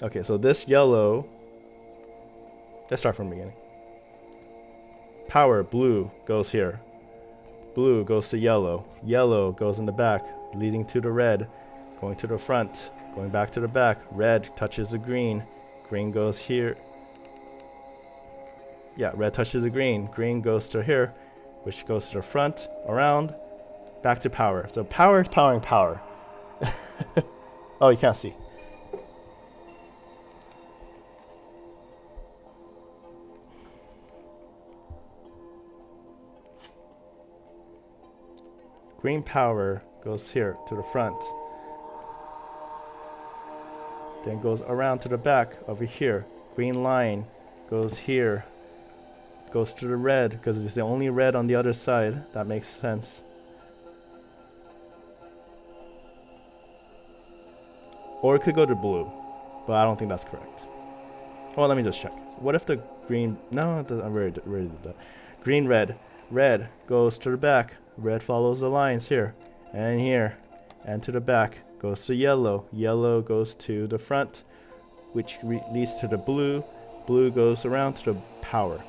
Okay, so this yellow, let's start from the beginning. Power, blue, goes here. Blue goes to yellow. Yellow goes in the back, leading to the red, going to the front, going back to the back. Red touches the green. Green goes here. Yeah, red touches the green. Green goes to here. which goes to the front, around, back to power. So power is powering power. Oh, you can't see. Green power goes here to the front. Then goes around to the back over here. Green line goes here. Goes to the red because it's the only red on the other side. That makes sense. Or it could go to blue, but I don't think that's correct. Well, let me just check. What if the green... No, it doesn't. I already did that. Green, red. Red goes to the back. Red follows the lines here and here and to the back. Goes to yellow. Yellow goes to the front, which leads to the blue. Blue goes around to the power.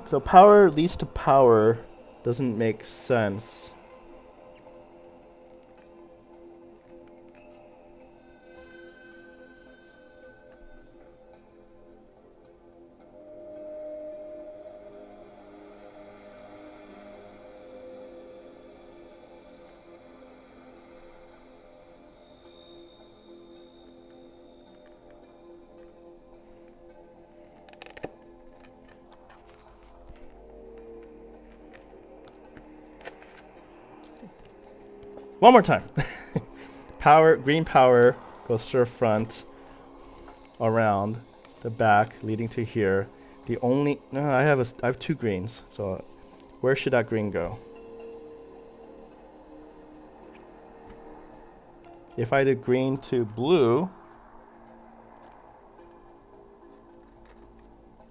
So power leads to power doesn't make sense. One more time. Power, green power goes to the front, around the back, leading to here. The only no, I have two greens. So where should that green go? If I did green to blue,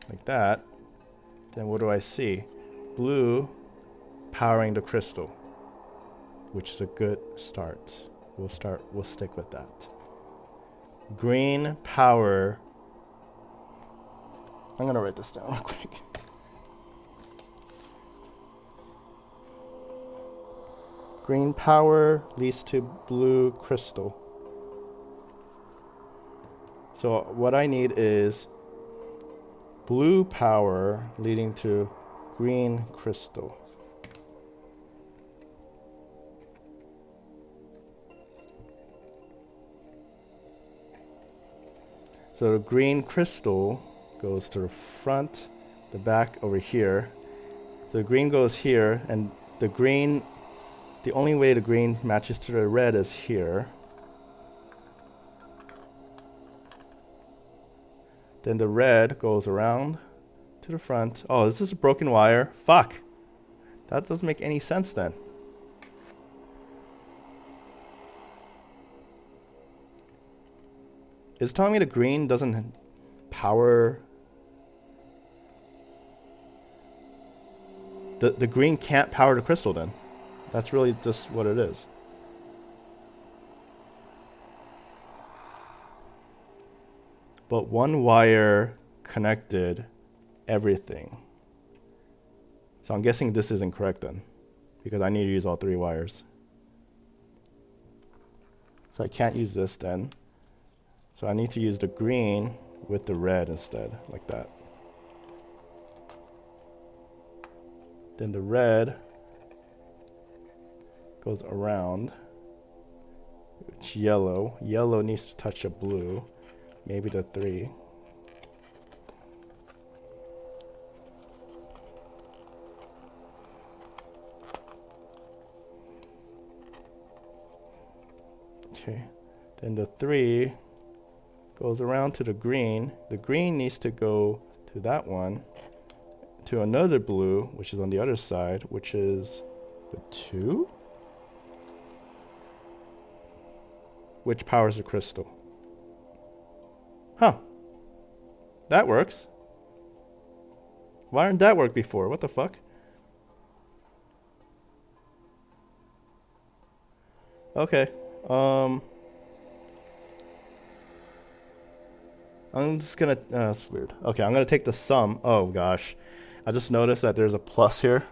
like that, then what do I see? Blue powering the crystal, which is a good start. We'll stick with that. Green power. I'm gonna write this down real quick. Green power leads to blue crystal. So what I need is blue power leading to green crystal. So the green crystal goes to the front, the back over here. So the green goes here, and the green, the only way the green matches to the red is here. Then the red goes around to the front. Oh, this is a broken wire. Fuck. That doesn't make any sense then. It's telling me the green doesn't power. The green can't power the crystal then. That's really just what it is. But one wire connected everything. So I'm guessing this isn't correct then, because I need to use all three wires. So I can't use this then. So I need to use the green with the red instead, like that. Then the red goes around, which yellow. Yellow needs to touch a blue, maybe the 3. Okay, then the 3 goes around to the green. The green needs to go to that one, to another blue, which is on the other side, which is the 2, which powers the crystal. Huh. That works. Why didn't that work before? What the fuck? Okay. I'm just gonna, that's weird. Okay, I'm gonna take the sum. Oh gosh. I just noticed that there's a plus here.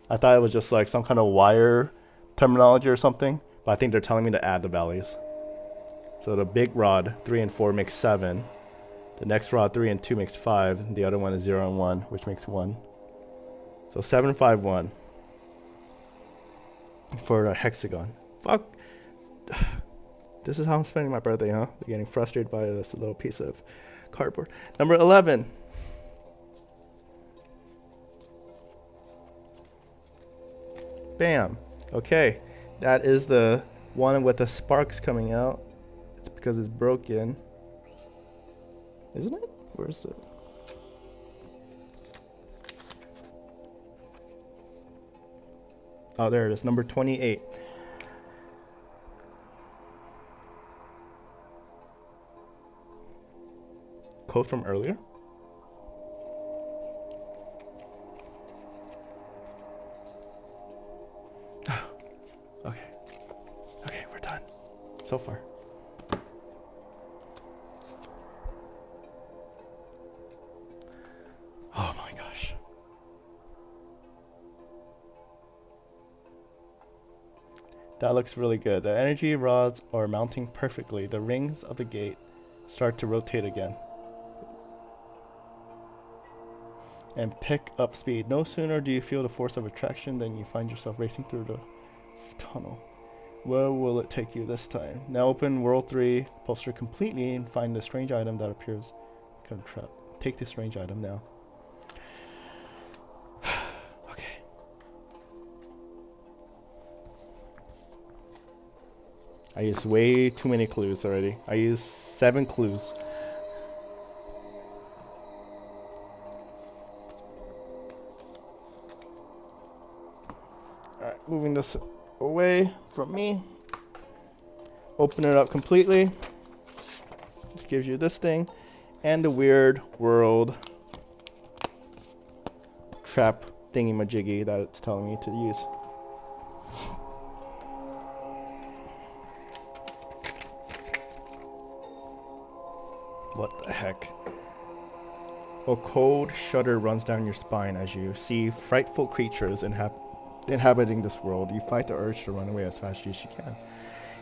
I thought it was just like some kind of wire terminology or something, but I think they're telling me to add the values. So the big rod, 3 and 4 makes 7. The next rod, 3 and 2 makes 5. The other one is 0 and 1, which makes 1. So 751 for a hexagon. Fuck. This is how I'm spending my birthday, huh? Getting frustrated by this little piece of cardboard. Number 11. Bam. Okay. That is the one with the sparks coming out. It's because it's broken. Isn't it? Where is it? Oh, there it is. Number 28. Code from earlier? Okay. Okay, we're done. So far. Oh my gosh. That looks really good. The energy rods are mounting perfectly. The rings of the gate start to rotate again and pick up speed. No sooner do you feel the force of attraction than you find yourself racing through the tunnel. Where will it take you this time? Now open World 3 poster completely and find the strange item that appears kind of trap. Take the strange item now. Okay. I used way too many clues already. I used 7 clues. Alright, moving this away from me. Open it up completely. It gives you this thing and the weird world trap thingy majiggy that it's telling me to use. What the heck? A cold shudder runs down your spine as you see frightful creatures inhabiting this world. You fight the urge to run away as fast as you can.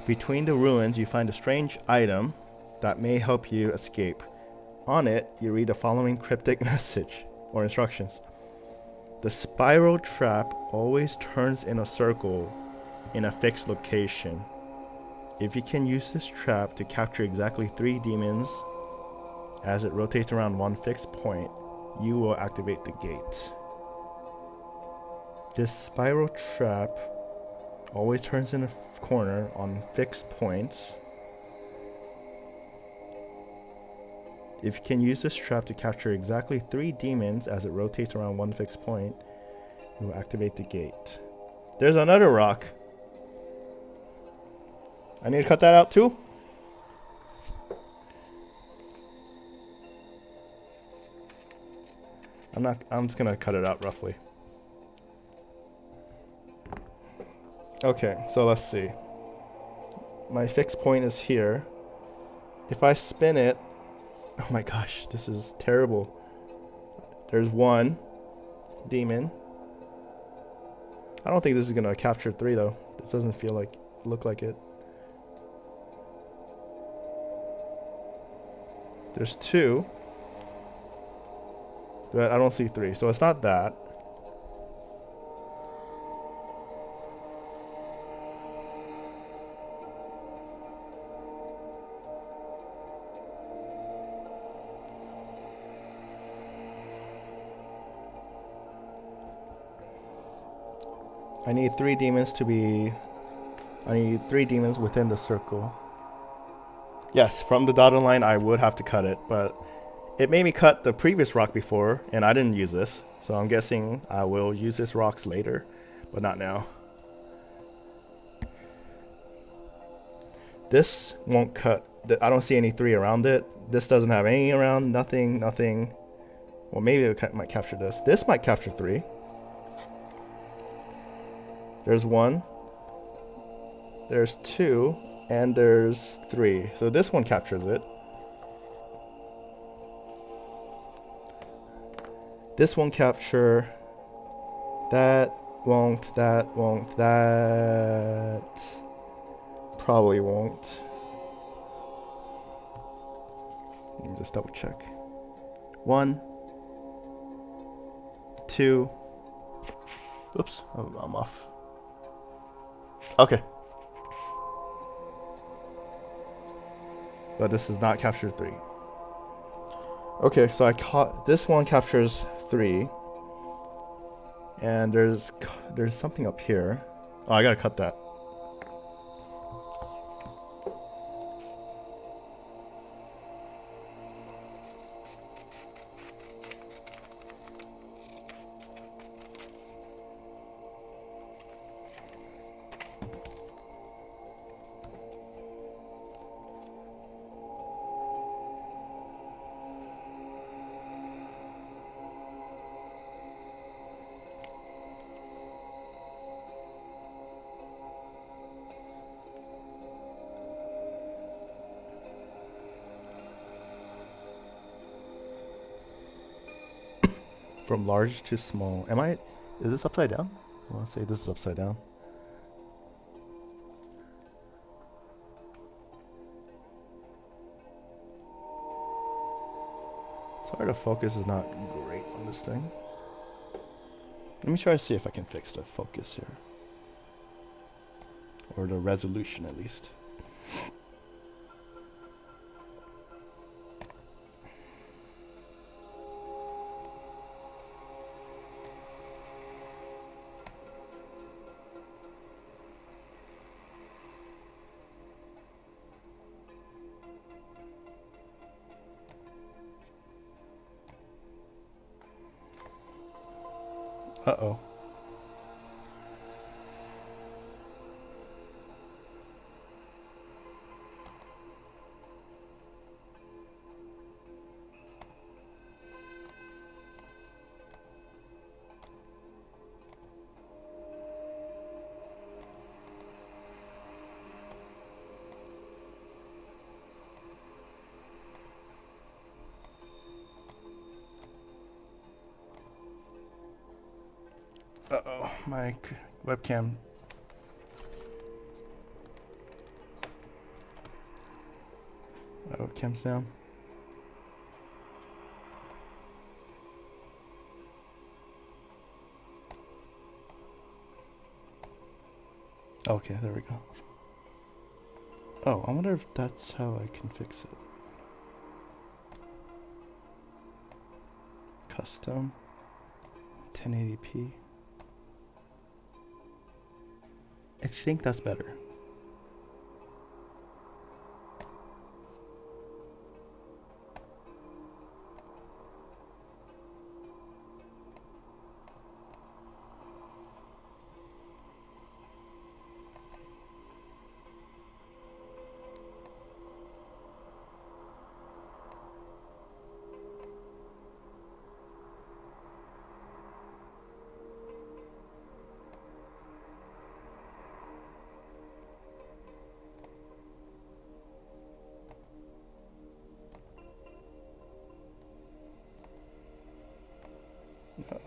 Between the ruins, you find a strange item that may help you escape. On it, you read the following cryptic message or instructions. The spiral trap always turns in a circle in a fixed location. If you can use this trap to capture exactly 3 demons as it rotates around one fixed point, you will activate the gate. This spiral trap always turns in a corner on fixed points. If you can use this trap to capture exactly 3 demons as it rotates around one fixed point, you will activate the gate. There's another rock. I need to cut that out too? I'm just gonna cut it out roughly. Okay, so let's see. My fixed point is here. If I spin it, oh my gosh, this is terrible. There's 1 demon. I don't think this is gonna capture 3 though. This doesn't look like it. There's 2. But I don't see 3, so it's not that. I need 3 demons within the circle. Yes, from the dotted line I would have to cut it, but it made me cut the previous rock before, and I didn't use this. So I'm guessing I will use this rocks later, but not now. This won't cut. I don't see any 3 around it. This doesn't have any around, nothing. Well, maybe it might capture this. This might capture 3. There's 1. There's 2. And there's 3. So this one captures it. This won't capture. That won't. That won't. That probably won't. Let me just double check. 1, 2. Oops, I'm off. Okay. But this is not capture 3. Okay, so I caught this one captures 3. And there's something up here. Oh, I gotta cut that. From large to small. Is this upside down? I want to say this is upside down. Sorry, the focus is not great on this thing. Let me try to see if I can fix the focus here. Or the resolution at least. Uh-oh. Uh-oh, my webcam. My webcam's down. Okay, there we go. Oh, I wonder if that's how I can fix it. Custom 1080p. I think that's better.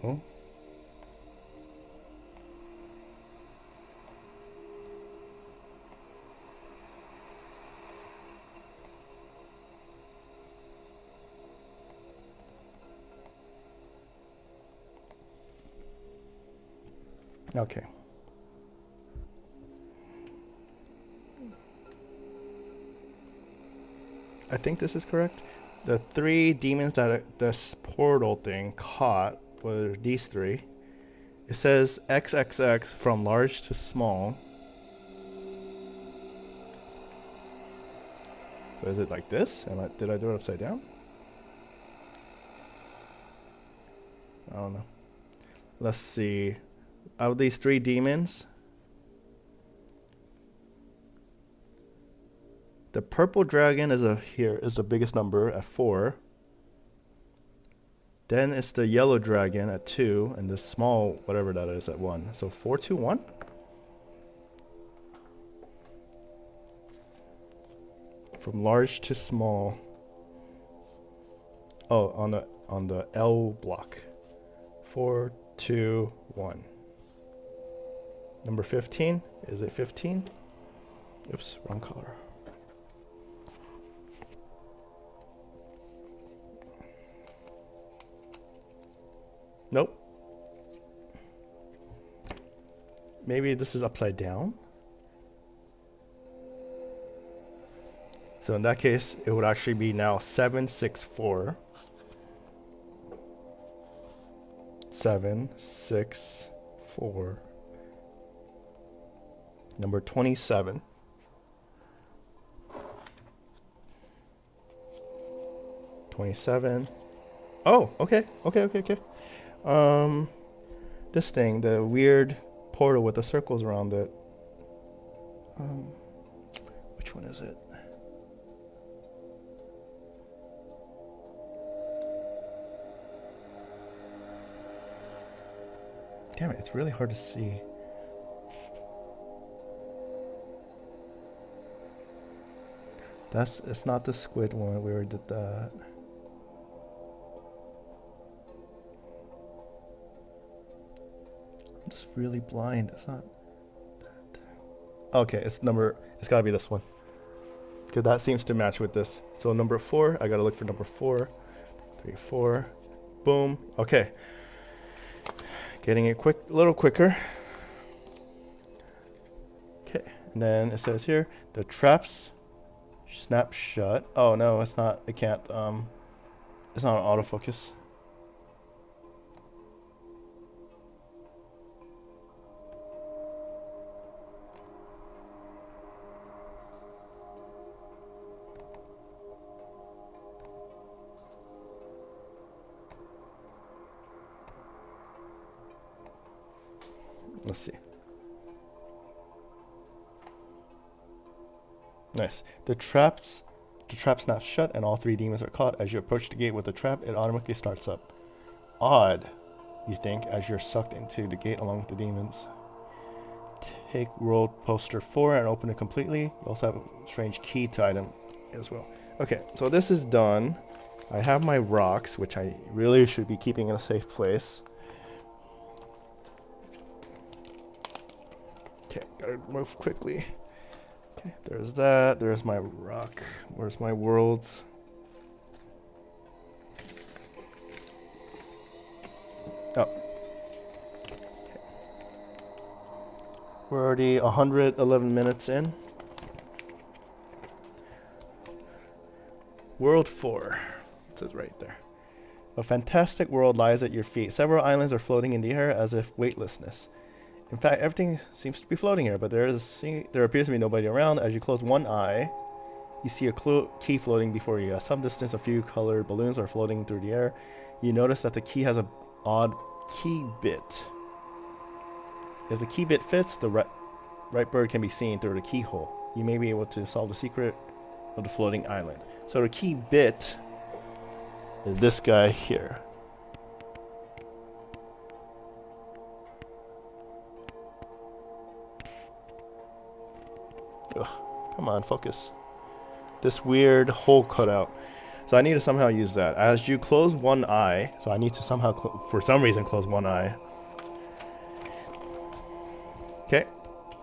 Uh-oh. Okay. I think this is correct. The 3 demons that this portal thing caught were these 3. It says XXX from large to small. So is it like this? Did I do it upside down? I don't know. Let's see. Out of these 3 demons, the purple dragon is the biggest number at 4. Then it's the yellow dragon at 2, and the small whatever that is at 1. So 4, 2, 1. From large to small. Oh, on the L block. 4, 2, 1. Number 15. Is it 15? Oops, wrong color. Nope. maybe this is upside down. So in that case, it would actually be now 764. 764. Number 27. Oh, okay. This thing, the weird portal with the circles around it. Which one is it? Damn it, it's really hard to see. It's not the squid one. We already did that. I'm just really blind. It's not that. Okay, it's gotta be this one. Because that seems to match with this. So number 4, I gotta look for number 4. 3, 4. Boom. Okay. Getting it a little quicker. Okay, and then it says here, the traps snap shut. Oh no, it's not, it can't, it's not an autofocus. Let's see. Nice. The trap snaps shut and all 3 demons are caught. As you approach the gate with the trap, it automatically starts up. Odd, you think, as you're sucked into the gate along with the demons. Take world poster 4 and open it completely. You also have a strange key to item as well. Okay, so this is done. I have my rocks, which I really should be keeping in a safe place. Okay, gotta move quickly. Okay, there's that. There's my rock. Where's my worlds? Oh. Okay. We're already 111 minutes in. World 4. It says right there. A fantastic world lies at your feet. Several islands are floating in the air as if weightlessness. In fact, everything seems to be floating here, but there appears to be nobody around. As you close one eye, you see a key floating before you. At some distance, a few colored balloons are floating through the air. You notice that the key has an odd key bit. If the key bit fits, the right bird can be seen through the keyhole. You may be able to solve the secret of the floating island. So the key bit is this guy here. Ugh, come on, focus. This weird hole cutout. So I need to somehow use that. As you close one eye, so I need to somehow, for some reason, close one eye. Okay,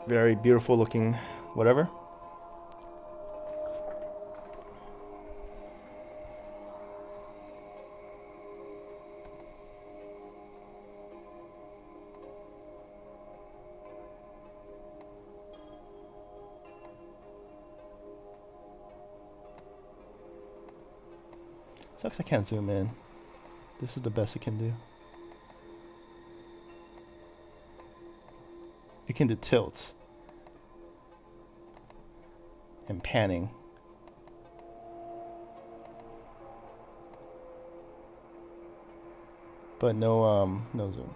very beautiful looking whatever. Sucks I can't zoom in. This is the best it can do. It can do tilts and panning. But no zoom.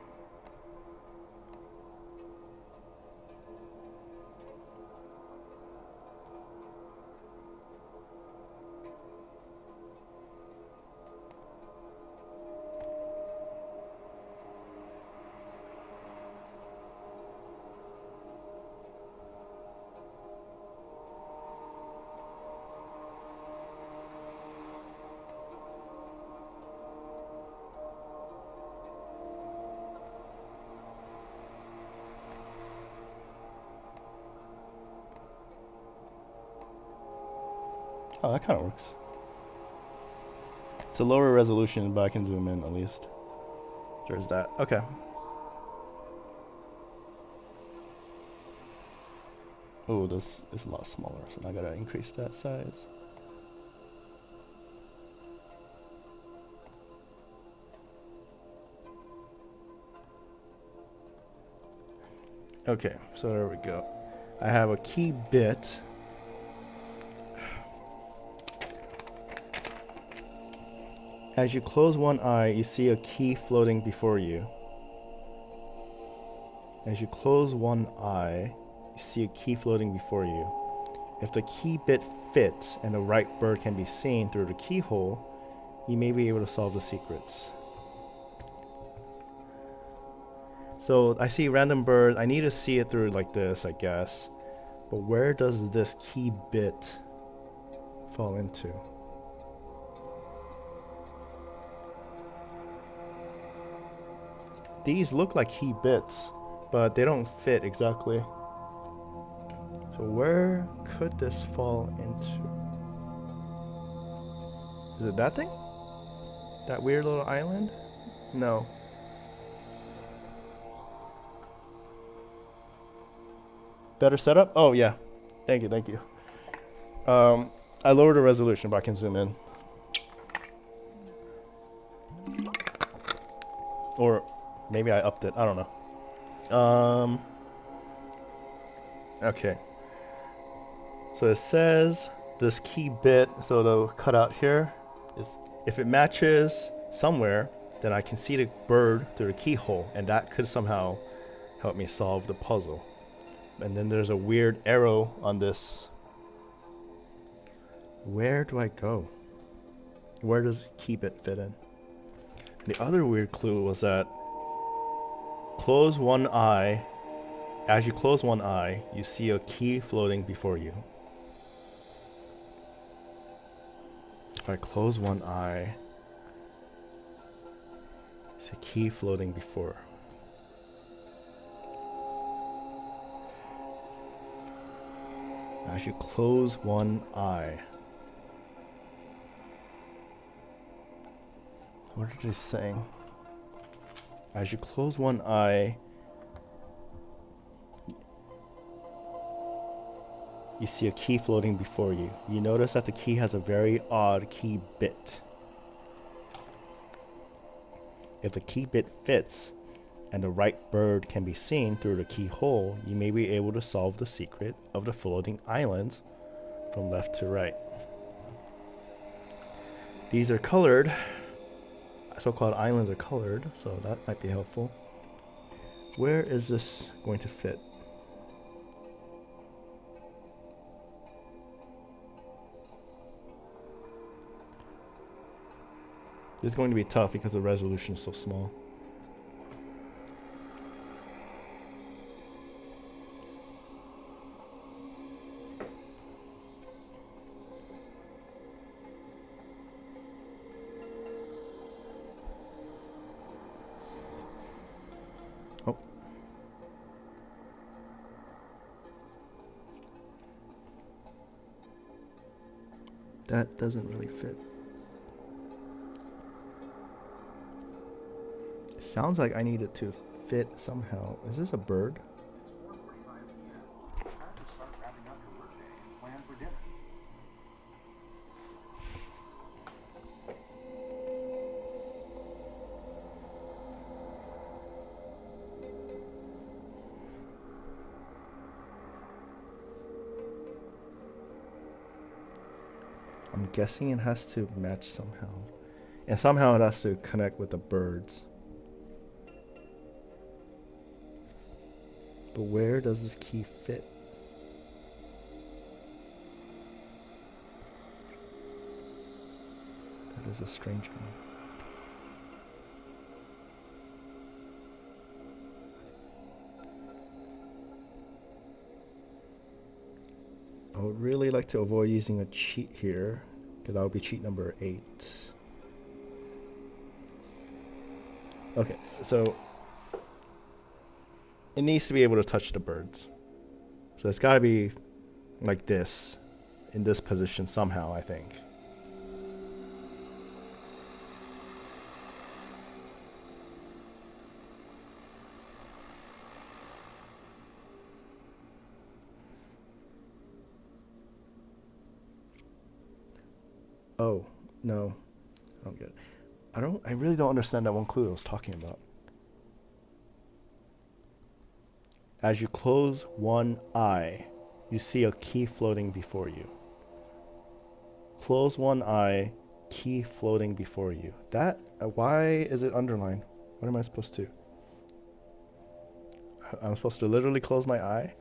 Oh, that kind of works. It's a lower resolution, but I can zoom in at least. There's that. Okay. Oh, this is a lot smaller, so I gotta increase that size. Okay, so there we go. I have a key bit. As you close one eye, you see a key floating before you. As you close one eye, you see a key floating before you. If the key bit fits and the right bird can be seen through the keyhole, you may be able to solve the secrets. So I see random bird. I need to see it through like this, I guess. But where does this key bit fall into? These look like key bits, but they don't fit exactly. So where could this fall into? Is it that thing? That weird little island? No. Better setup? Oh yeah. Thank you, thank you. I lowered the resolution, but I can zoom in. Or maybe I upped it. I don't know. Okay. So it says this key bit, so the cutout here is if it matches somewhere, then I can see the bird through the keyhole, and that could somehow help me solve the puzzle. And then there's a weird arrow on this. Where do I go? Where does key bit fit in? The other weird clue was that close one eye. As you close one eye, you see a key floating before you. If I close one eye, it's a key floating before. As you close one eye. What are they saying? As you close one eye, you see a key floating before you. You notice that the key has a very odd key bit. If the key bit fits and the right bird can be seen through the keyhole, you may be able to solve the secret of the floating islands from left to right. These are colored. So-called islands are colored, so that might be helpful. Where is this going to fit? This is going to be tough because the resolution is so small. Oh. That doesn't really fit. It sounds like I need it to fit somehow. Is this a bird? I'm guessing it has to match somehow. And somehow it has to connect with the birds. But where does this key fit? That is a strange one. I would really like to avoid using a cheat here, because that would be cheat number 8. Okay, so it needs to be able to touch the birds. So it's got to be like this, in this position somehow, I think. Oh, no. I don't get it. I really don't understand that one clue I was talking about. As you close one eye, you see a key floating before you. Close one eye, key floating before you. That, why is it underlined? What am I supposed to? I'm supposed to literally close my eye?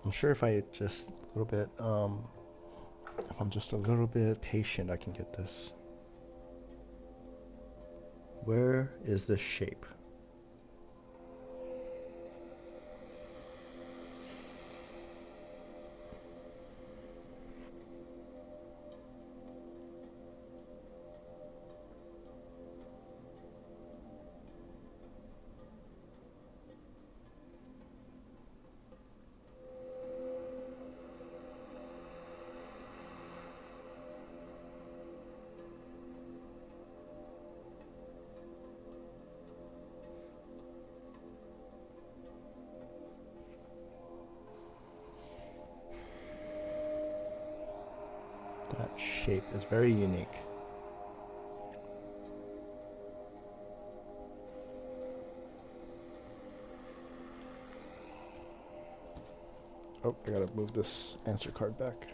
I'm sure if I just a little bit, if I'm just a little bit patient, I can get this. Where is this shape? That shape is very unique. Oh, I gotta move this answer card back.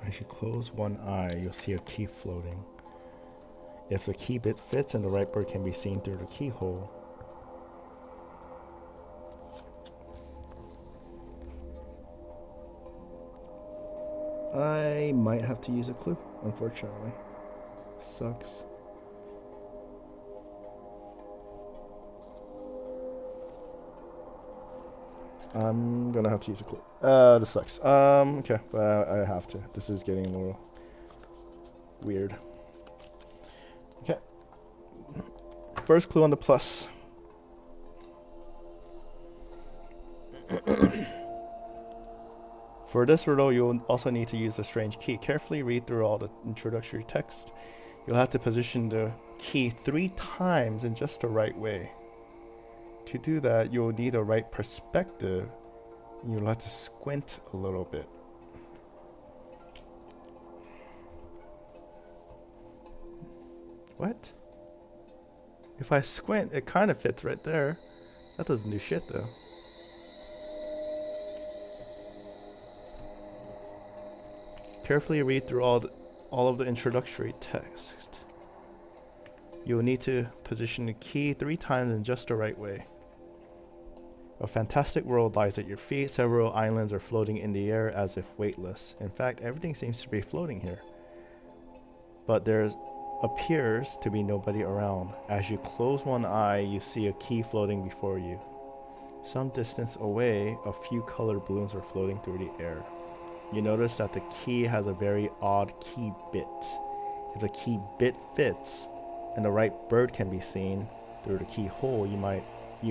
As you close one eye, you'll see a key floating. If the key bit fits and the right bird can be seen through the keyhole, I might have to use a clue, unfortunately. Sucks. I'm gonna have to use a clue. This sucks. Okay, but I have to. This is getting a little weird. Okay. First clue on the plus. For this riddle, you'll also need to use a strange key. Carefully read through all the introductory text. You'll have to position the key 3 times in just the right way. To do that, you'll need a right perspective. You'll have to squint a little bit. What? If I squint, it kind of fits right there. That doesn't do shit though. Carefully read through all of the introductory text. You will need to position the key 3 times in just the right way. A fantastic world lies at your feet. Several islands are floating in the air as if weightless. In fact, everything seems to be floating here. But there appears to be nobody around. As you close one eye, you see a key floating before you. Some distance away, a few colored balloons are floating through the air. You notice that the key has a very odd key bit. If the key bit fits and the right bird can be seen through the keyhole, you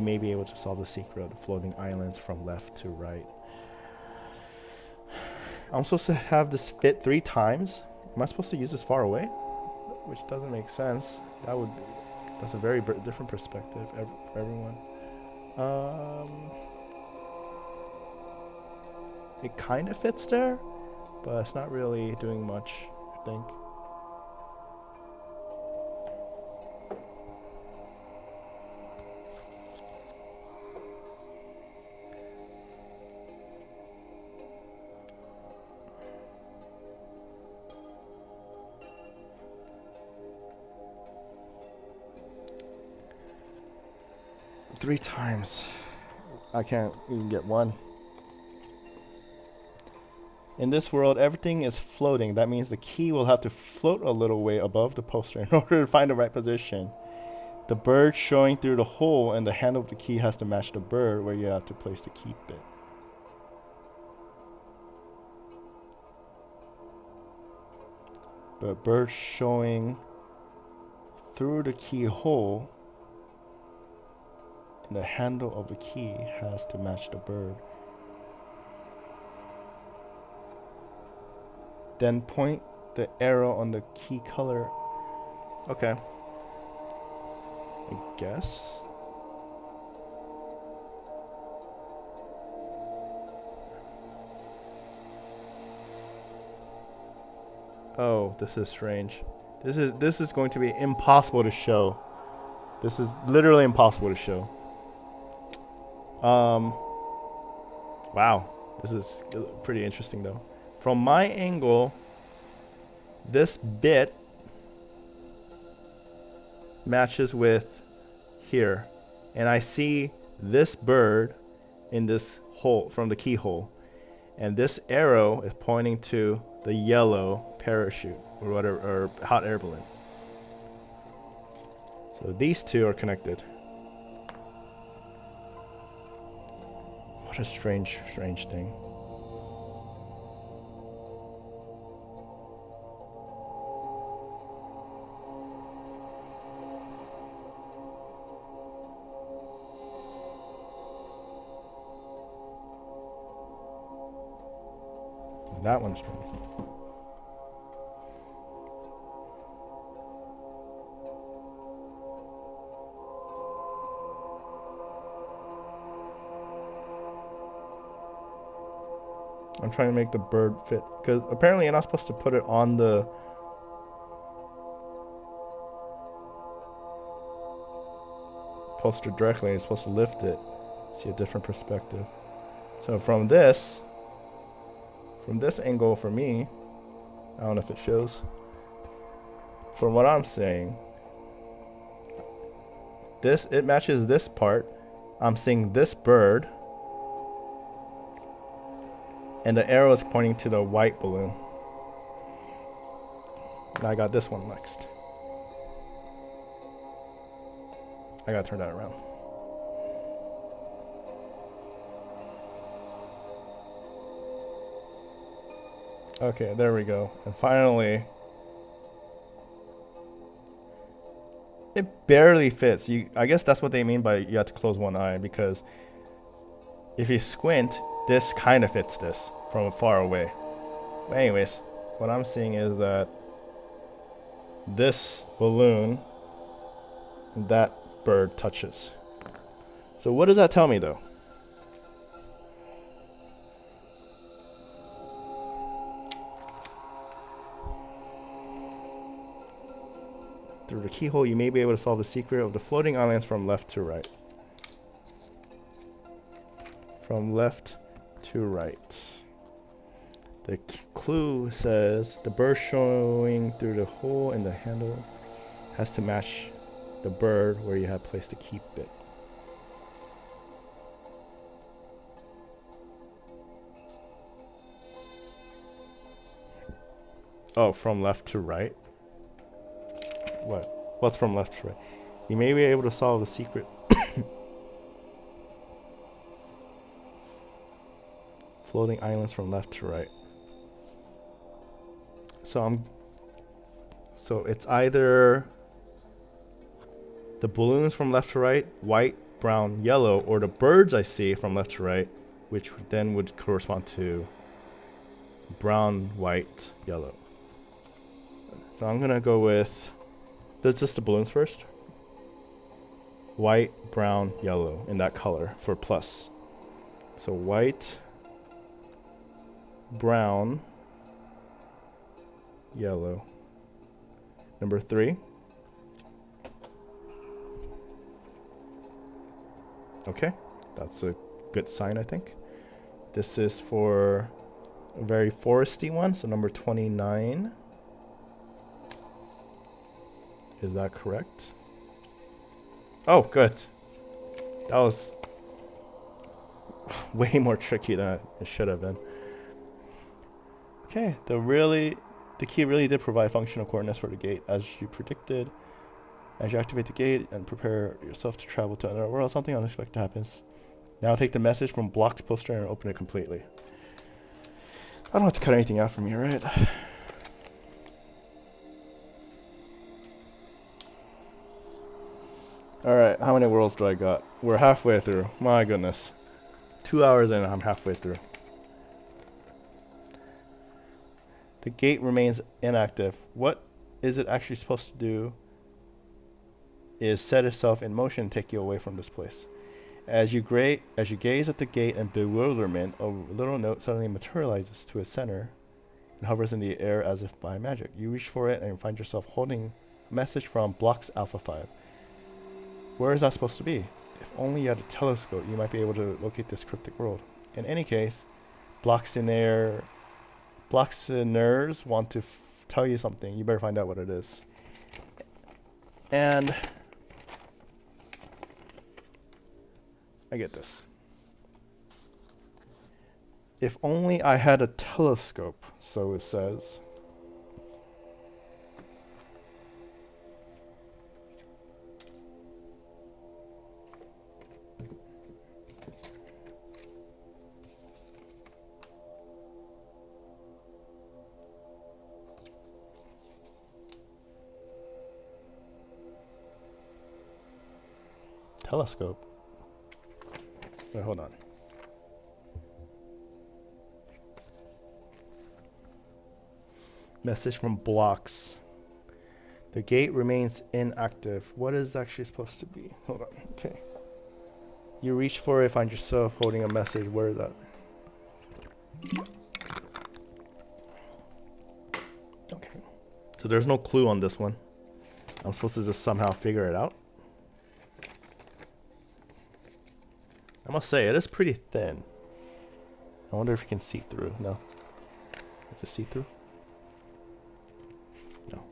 may be able to solve the secret of the floating islands from left to right. I'm supposed to have this fit 3 times. Am I supposed to use this far away? Which doesn't make sense. That's a very different perspective for everyone. It kind of fits there, but it's not really doing much, I think. Three times. I can't even get one. In this world, everything is floating. That means the key will have to float a little way above the poster in order to find the right position. The bird showing through the hole and the handle of the key has to match the bird where you have to place the key bit. but bird showing through the keyhole and the handle of the key has to match the bird. Then point the arrow on the key color. Okay. I guess. Oh, this is strange. This is going to be impossible to show. This is literally impossible to show. Wow. This is pretty interesting though. From my angle, this bit matches with here. And I see this bird in this hole from the keyhole. And this arrow is pointing to the yellow parachute or whatever, or hot air balloon. So these two are connected. What a strange thing. That one's strange. I'm trying to make the bird fit, because apparently you're not supposed to put it on the poster directly. You're supposed to lift it, see a different perspective. So from this angle for me, I don't know if it shows. From what I'm saying, it matches this part. I'm seeing this bird, and the arrow is pointing to the white balloon. Now I got this one next. I gotta turn that around. Okay, there we go. And finally, it barely fits. I guess that's what they mean by you have to close one eye, because if you squint, this kind of fits this from far away. But anyways, what I'm seeing is that this balloon, that bird touches. So what does that tell me though? Through the keyhole, you may be able to solve the secret of the floating islands from left to right. From left to right. The clue says the bird showing through the hole in the handle has to match the bird where you have placed the key bit. Oh, from left to right? What's from left to right? You may be able to solve the secret. Floating islands from left to right. So it's either the balloons from left to right, white, brown, yellow, or the birds I see from left to right, which then would correspond to brown, white, yellow. So I'm gonna go with, that's just the balloons first. White, brown, yellow in that color for plus. So white, brown, yellow. Number 3. Okay, that's a good sign, I think. This is for a very foresty one, so number 29. Is that correct? Oh, good. That was way more tricky than it should have been. Okay, the key really did provide functional coordinates for the gate as you predicted. As you activate the gate and prepare yourself to travel to another world, something unexpected happens. Now take the message from blocked poster and open it completely. I don't have to cut anything out from here, right? Alright, how many worlds do I got? We're halfway through. My goodness. 2 hours in, I'm halfway through. The gate remains inactive. What is it actually supposed to do is set itself in motion and take you away from this place. As you gaze at the gate in bewilderment, a little note suddenly materializes to its center and hovers in the air as if by magic. You reach for it and you find yourself holding a message from Blocks Alpha 5. Where is that supposed to be? If only you had a telescope, you might be able to locate this cryptic world. In any case, Blocksiners want to tell you something. You better find out what it is. And I get this. If only I had a telescope, so it says. Telescope. Wait, hold on. Message from Blocks. The gate remains inactive. What is actually supposed to be? Hold on. Okay. You reach for it, find yourself holding a message. Where is that? Okay. So there's no clue on this one. I'm supposed to just somehow figure it out. I must say, it is pretty thin. I wonder if you can see through. No. Is it see through? No.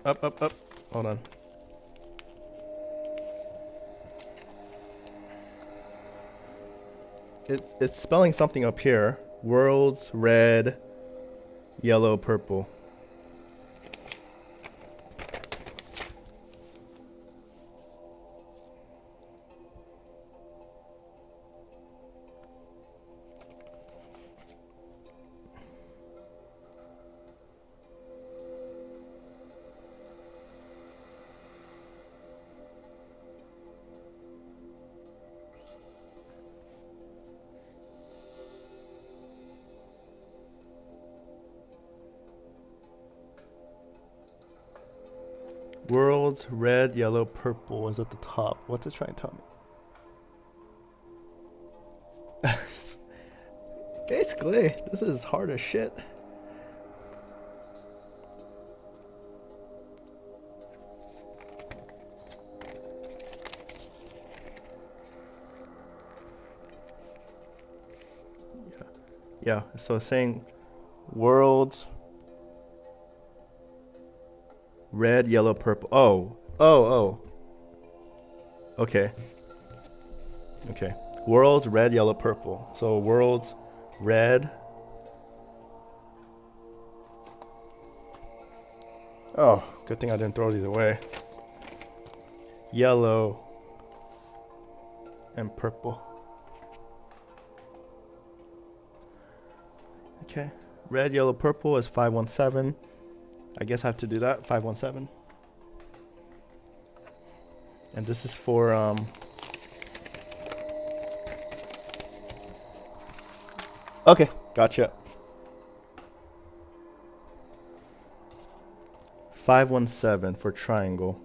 Up. Hold on. It's spelling something up here. Worlds, red, yellow, purple. Worlds, red, yellow, purple is at the top. What's it trying to tell me? Basically, this is hard as shit. Yeah, so it's saying worlds, red, yellow, purple. Oh. Okay. Worlds, red, yellow, purple. So worlds, red. Oh, good thing I didn't throw these away. Yellow and purple. Okay. Red, yellow, purple is 517. I guess I have to do that. 517. And this is for okay, gotcha. 517 for triangle.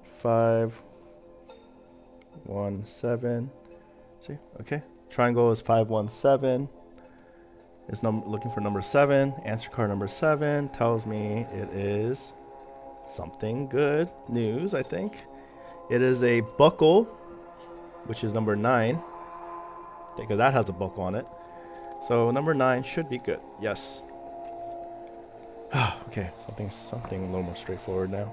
517. See? Okay. Triangle is 517. Is looking for number 7. Answer card number 7 tells me it is something good news, I think. It is a buckle, which is number 9, because that has a buckle on it. So number 9 should be good. Yes. Okay, something a little more straightforward now.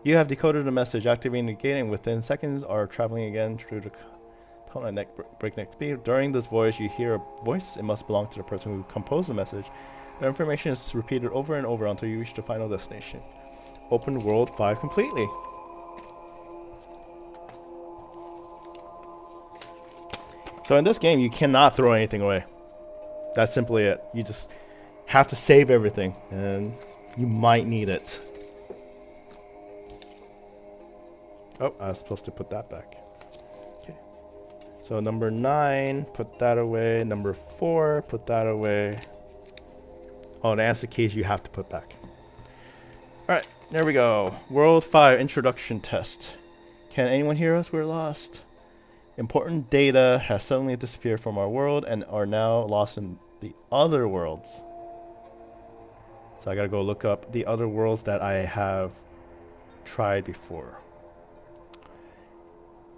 You have decoded a message, activating the gate, and within seconds are traveling again through the tunnel at breakneck speed. During this voyage, you hear a voice. It must belong to the person who composed the message. The information is repeated over and over until you reach the final destination. Open World 5 completely. So in this game, you cannot throw anything away. That's simply it. You just have to save everything, and you might need it. Oh, I was supposed to put that back. Okay. So number 9, put that away. Number 4, put that away. Oh, the answer keys you have to put back. Alright, there we go. World 5 introduction test. Can anyone hear us? We're lost. Important data has suddenly disappeared from our world and are now lost in the other worlds. So I gotta go look up the other worlds that I have tried before.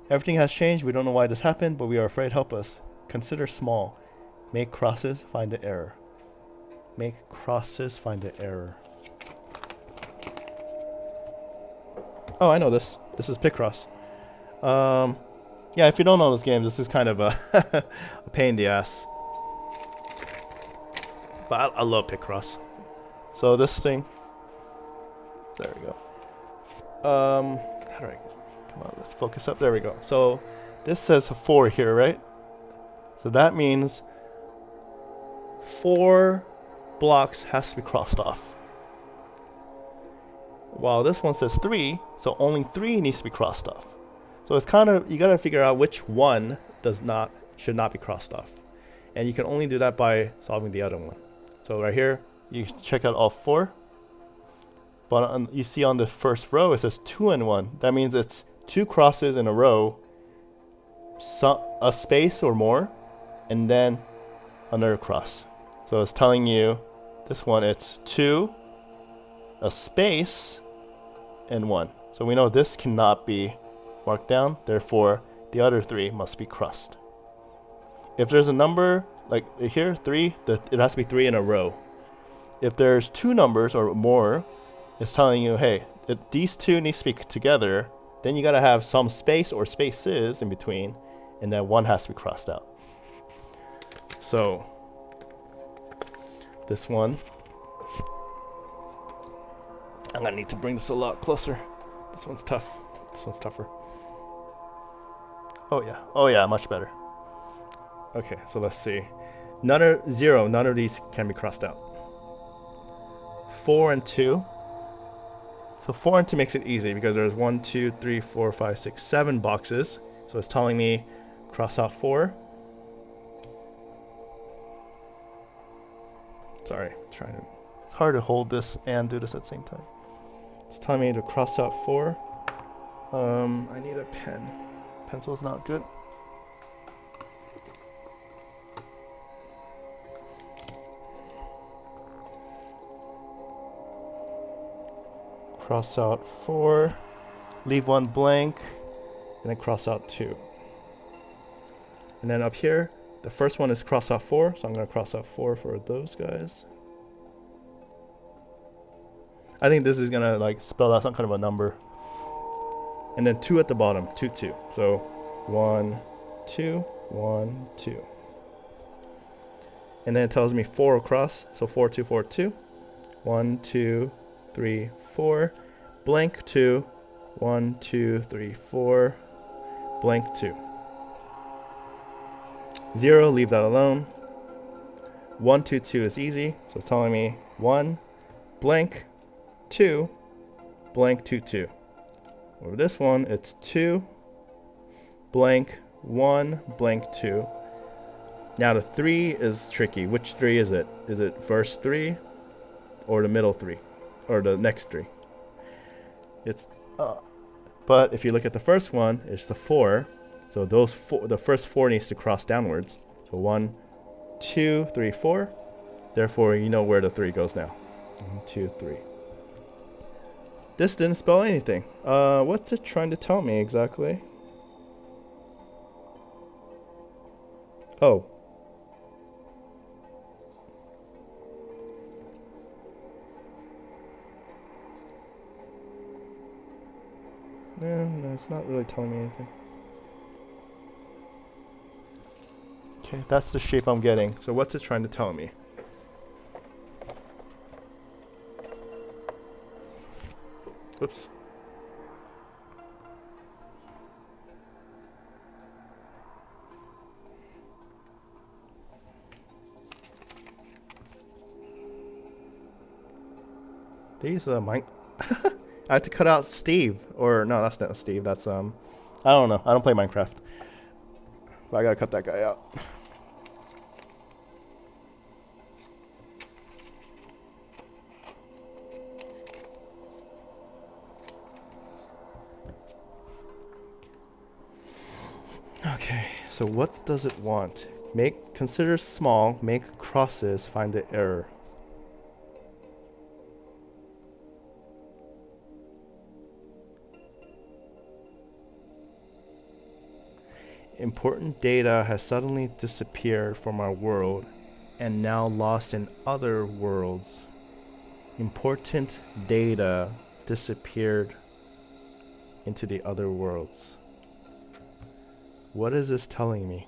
Everything has changed. We don't know why this happened, but we are afraid. Help us. Consider small. Make crosses, find the error. Make crosses, find the error. Oh, I know this. This is Picross. Yeah, if you don't know this game, this is kind of a, a pain in the ass. But I love Picross. So this thing. There we go. How do I... Come on, let's focus up. There we go. So this says 4 here, right? So that means 4 blocks has to be crossed off. While this one says 3, so only 3 needs to be crossed off. So it's kind of, you gotta figure out which one should not be crossed off. And you can only do that by solving the other one. So right here, you check out all 4. But you see on the first row, it says 2 and 1. That means it's 2 crosses in a row, a space or more, and then another cross. So it's telling you, this one, it's 2, a space, and 1. So we know this cannot be marked down, therefore the other 3 must be crossed. If there's a number, like here, 3, it has to be 3 in a row. If there's 2 numbers or more, it's telling you, hey, if these 2 need to be together, then you gotta have some space or spaces in between, and then 1 has to be crossed out. So this one, I'm gonna need to bring this a lot closer. This one's tough. This one's tougher. Oh yeah, much better. Okay, so let's see. None of these can be crossed out. 4 and 2. So 4 and 2 makes it easy because there's 1, 2, 3, 4, 5, 6, 7 boxes. So it's telling me cross out 4. Sorry, it's hard to hold this and do this at the same time. It's telling me to cross out 4. I need a pen. Pencil is not good. Cross out 4, leave 1 blank, and then cross out 2. And then up here, the first one is cross out 4, so I'm going to cross out 4 for those guys. I think this is going to like spell out some kind of a number. And then 2 at the bottom, 2, 2. So 1, 2, 1, 2. And then it tells me 4 across, so 4, 2, 4, 2. 1, 2, 3, 4, blank 2, 1, 2, 3, 4, blank 2. 0, leave that alone. 1, 2, 2 is easy, so it's telling me 1, blank, 2, blank, 2, 2. Over this one, it's 2, blank, 1, blank, 2. Now the 3 is tricky. Which 3 is it? Is it first 3 or the middle 3? Or the next 3? It's but if you look at the first one, it's the 4. So the first 4 needs to cross downwards. So 1, 2, 3, 4. Therefore, you know where the 3 goes now. 1, 2, 3. This didn't spell anything. What's it trying to tell me exactly? Oh. No, it's not really telling me anything. Okay, that's the shape I'm getting. So what's it trying to tell me? Oops. They use mine. I have to cut out Steve, or no, that's not Steve. That's I don't know. I don't play Minecraft, but I gotta cut that guy out. Okay, so what does it want? Consider small, make crosses, find the error. Important data has suddenly disappeared from our world and now lost in other worlds. Important data disappeared into the other worlds. What is this telling me?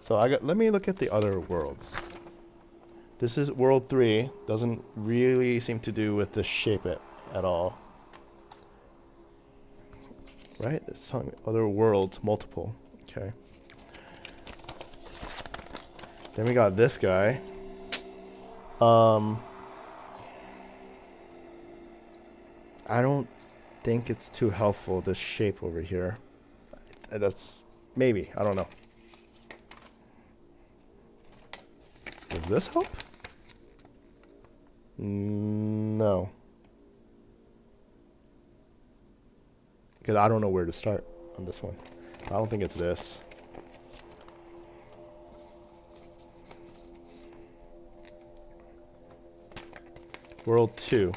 So let me look at the other worlds. This is world 3. Doesn't really seem to do with the shape at all. Right? It's telling me other worlds, multiple. Okay. Then we got this guy. I don't think it's too helpful, this shape over here. That's maybe, I don't know. Does this help? No. Because I don't know where to start on this one. I don't think it's this. World 2.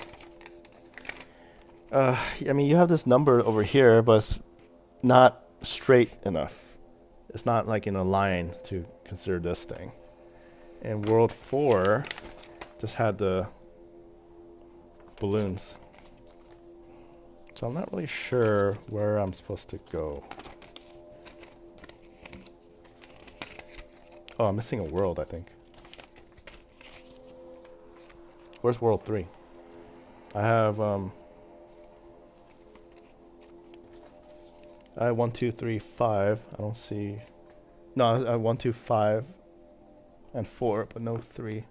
I mean, you have this number over here, but it's not straight enough. It's not like in a line to consider this thing. And world 4 just had the balloons. So I'm not really sure where I'm supposed to go. Oh, I'm missing a world, I think. Where's world 3? I have 1, 2, 3, 5. I don't see. No, I have 1, 2, 5, and 4, but no 3.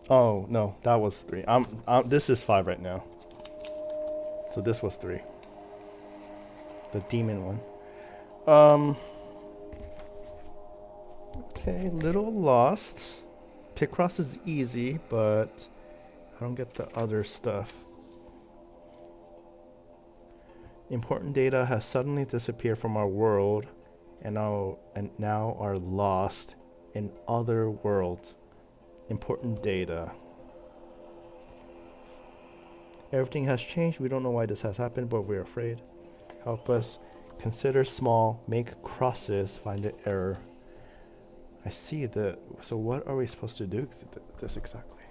Oh no, that was 3. This is 5 right now. So this was 3. The demon one. Okay, little lost. Picross is easy, but I don't get the other stuff. Important data has suddenly disappeared from our world and now are lost in other worlds. Important data. Everything has changed. We don't know why this has happened, but we're afraid. Help us. Consider small. Make crosses. Find the error. I see the. So what are we supposed to do? This exactly.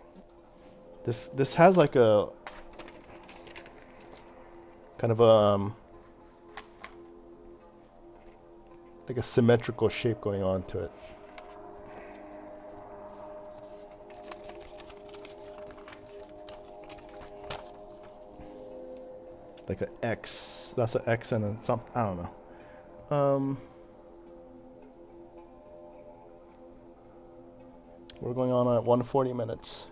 This has like a kind of like a symmetrical shape going on to it. Like an X. That's an X and a something. I don't know. We're going on at 140 minutes.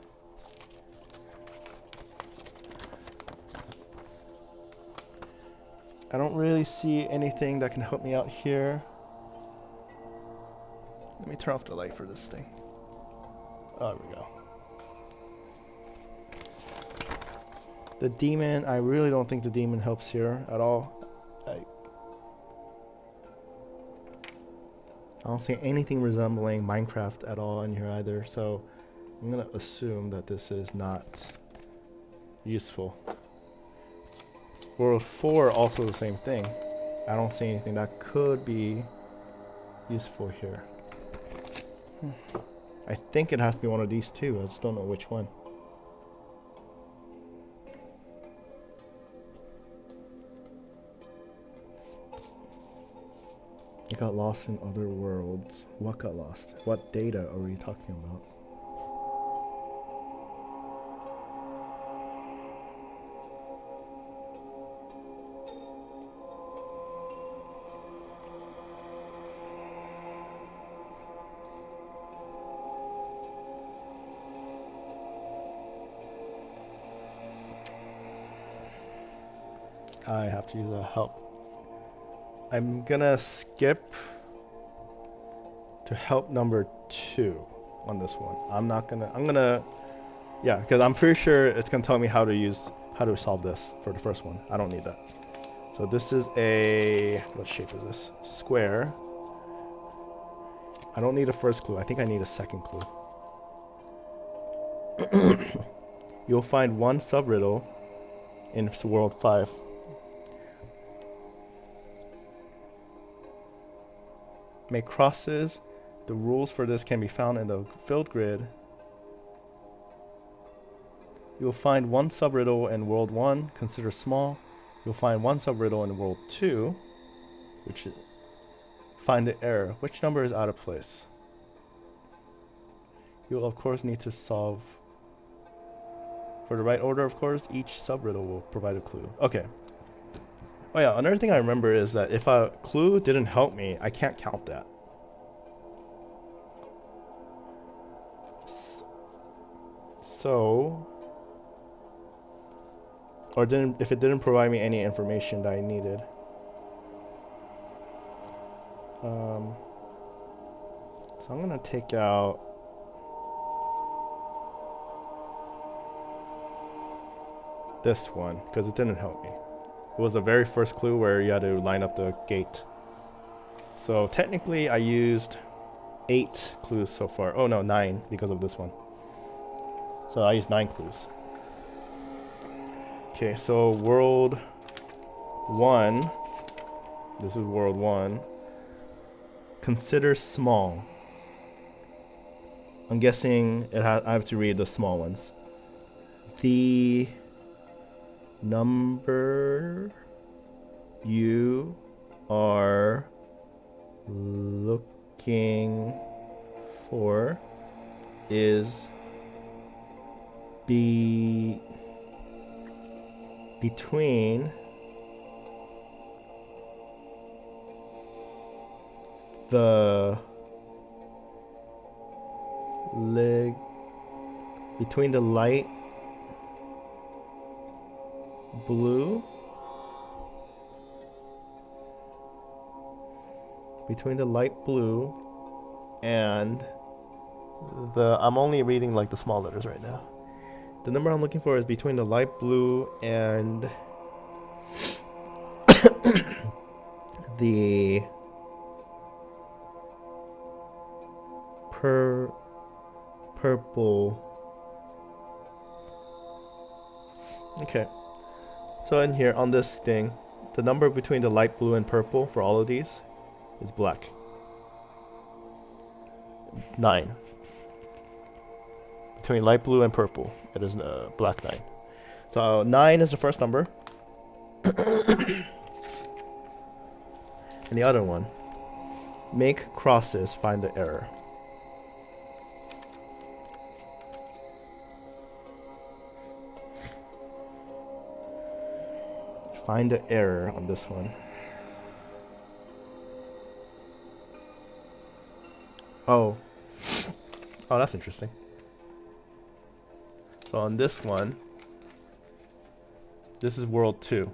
I don't really see anything that can help me out here. Let me turn off the light for this thing. Oh, there we go. The demon, I really don't think the demon helps here at all. I don't see anything resembling Minecraft at all in here either, so I'm gonna assume that this is not useful. World 4, also the same thing. I don't see anything that could be useful here. I think it has to be one of these two, I just don't know which one. It got lost in other worlds. What got lost? What data are we talking about? I have to use a help. I'm gonna skip to help number 2 on this one. I'm gonna, yeah, because I'm pretty sure it's gonna tell me how to solve this for the first one. I don't need that. So this is what shape is this? Square. I don't need a first clue. I think I need a second clue. You'll find one sub-riddle in World 5. Make crosses. The rules for this can be found in the filled grid. You'll find one sub-riddle in World 1, consider small. You'll find one sub-riddle in World 2, which is find the error. Which number is out of place? You'll of course need to solve for the right order, of course. Each sub-riddle will provide a clue. Okay. Oh yeah, another thing I remember is that if a clue didn't help me, I can't count that. So, or if it didn't provide me any information that I needed. So I'm gonna take out this one because it didn't help me. It was the very first clue where you had to line up the gate. So technically I used 8 clues so far. Oh no, 9 because of this one. So I used 9 clues. Okay, so World 1. This is World 1. Consider small. I'm guessing I have to read the small ones. The number you are looking for is between the light blue and I'm only reading like the small letters right now. The number I'm looking for is between the light blue and the purple. Okay. So in here on this thing, the number between the light blue and purple for all of these is black. 9. Between light blue and purple, it is black 9. So 9 is the first number. And the other one, make crosses, find the error. Find the error on this one. Oh, that's interesting. So on this one, this is World 2.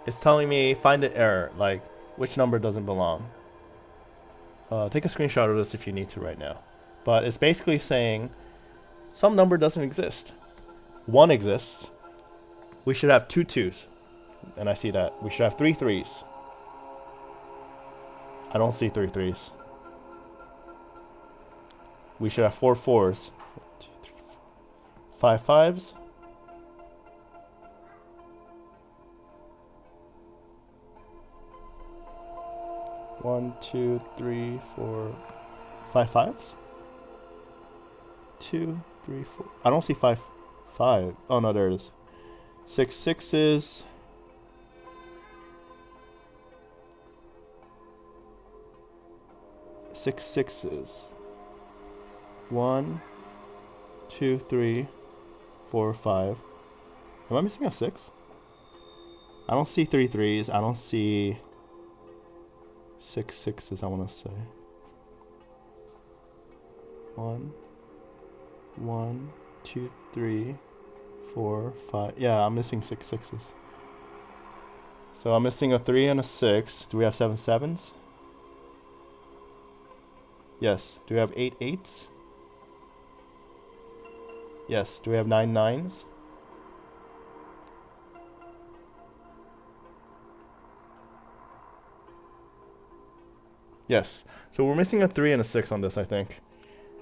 It's telling me find the error, like which number doesn't belong. Take a screenshot of this if you need to right now. But it's basically saying some number doesn't exist. 1 exists. We should have 2 2s. And I see that. We should have 3 3s. I don't see 3 3s. We should have 4 4s. 1, 2, 3, 4. 5 5s. One, 2, 3, 4, 5 5s. 2, 3, 4. I don't see 5 5. Oh no, there it is. 6 6s. 6 6s. 1, 2, 3, 4, 5. Am I missing a 6? I don't see 3 3s. I don't see 6 6s, I want to say. 1, 2, 3, 4, 5. Yeah, I'm missing 6 sixes. So I'm missing a 3 and a 6. Do we have 7 sevens? Yes. Do we have 8 eights? Yes. Do we have 9 nines? Yes. So we're missing a 3 and a 6 on this, I think.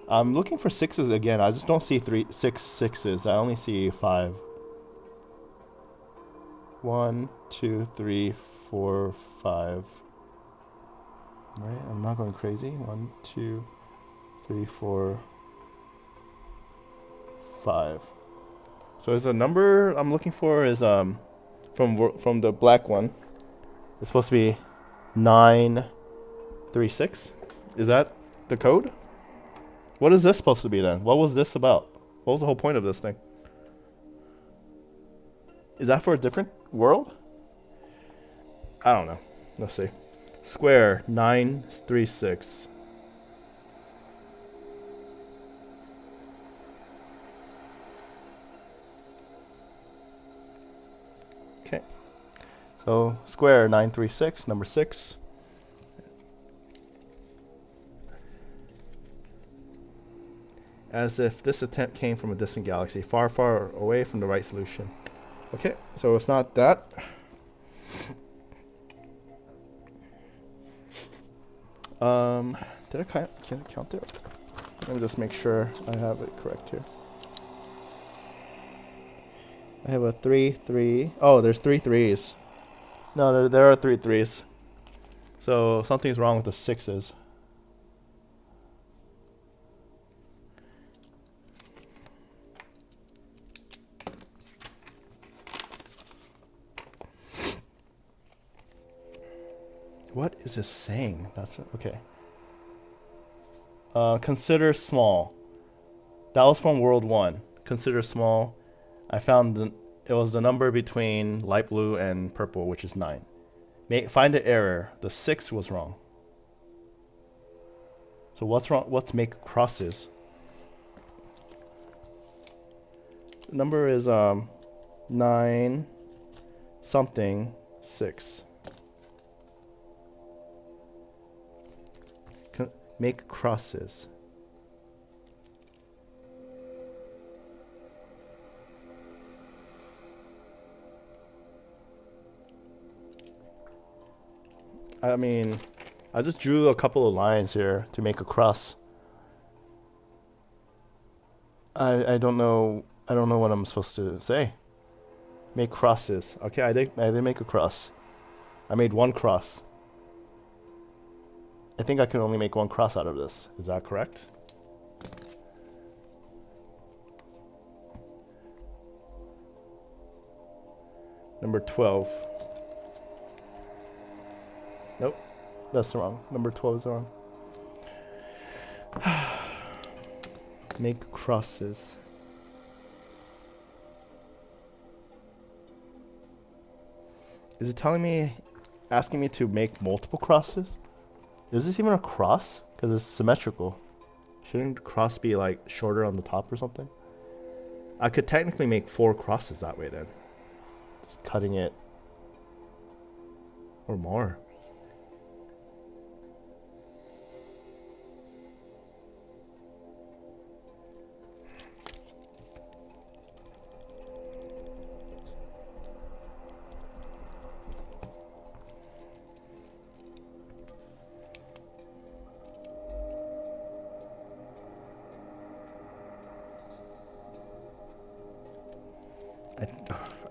I'm looking for 6s again. I just don't see 6 sixes. I only see 5. 1, 2, 3, 4, 5. Right? I'm not going crazy. 1, 2, 3, 4, 5. So is the number I'm looking for is from the black one. It's supposed to be 936. Is that the code? What is this supposed to be then? What was this about? What was the whole point of this thing? Is that for a different world? I don't know. Let's see. Square 936. Okay. So square 936, number 6. As if this attempt came from a distant galaxy, far, far away from the right solution. Okay, so it's not that. Did I can I count it? Let me just make sure I have it correct here. I have a 3, 3. Oh, there's 3 threes. No, there are 3 threes. So something's wrong with the 6s. What is this saying? That's okay. Consider small. That was from World 1. Consider small. I found it was the number between light blue and purple, which is 9. Find the error. The 6 was wrong. So what's wrong? What's make crosses? The number is 9 something 6. Make crosses. I mean, I just drew a couple of lines here to make a cross. I don't know what I'm supposed to say. Make crosses. Okay, I did make a cross. I made one cross. I think I can only make one cross out of this. Is that correct? Number 12. Nope, that's wrong. Number 12 is wrong. Make crosses. Is it telling me, asking me to make multiple crosses? Is this even a cross? Because it's symmetrical. Shouldn't cross be like shorter on the top or something? I could technically make 4 crosses that way then. Just cutting it. Or more.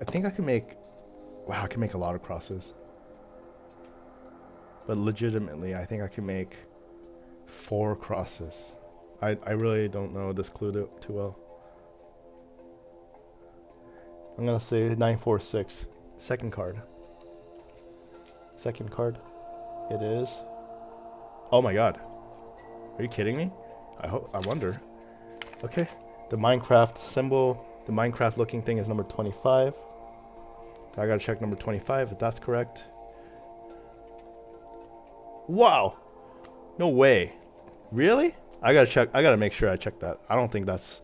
I think I can make, wow, I can make a lot of crosses. But legitimately, I think I can make 4 crosses. I really don't know this clue too well. I'm gonna say 946. Second card. Second card. It is. Oh my god. Are you kidding me? I wonder. Okay. The Minecraft symbol, the Minecraft looking thing is number 25. So I gotta check number 25 if that's correct. Wow. No way. Really? I gotta check. I gotta make sure I check that. I don't think that's...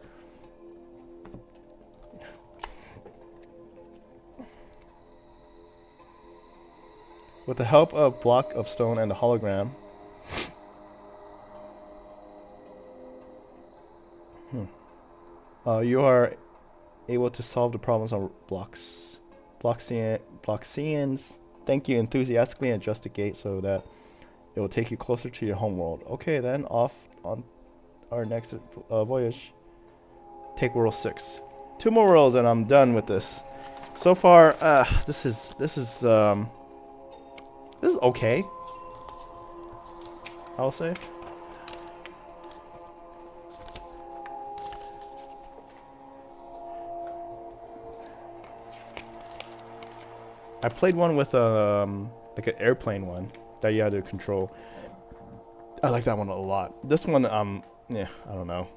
With the help of block of stone and the hologram. You are able to solve the problems on blocks. Bloxians thank you enthusiastically and adjust the gate so that it will take you closer to your homeworld. Okay, then off on our next voyage. Take world 6. 2 more worlds and I'm done with this. So far, this is okay, I'll say. I played one with like an airplane one that you had to control. I like that one a lot. This one, yeah, I don't know.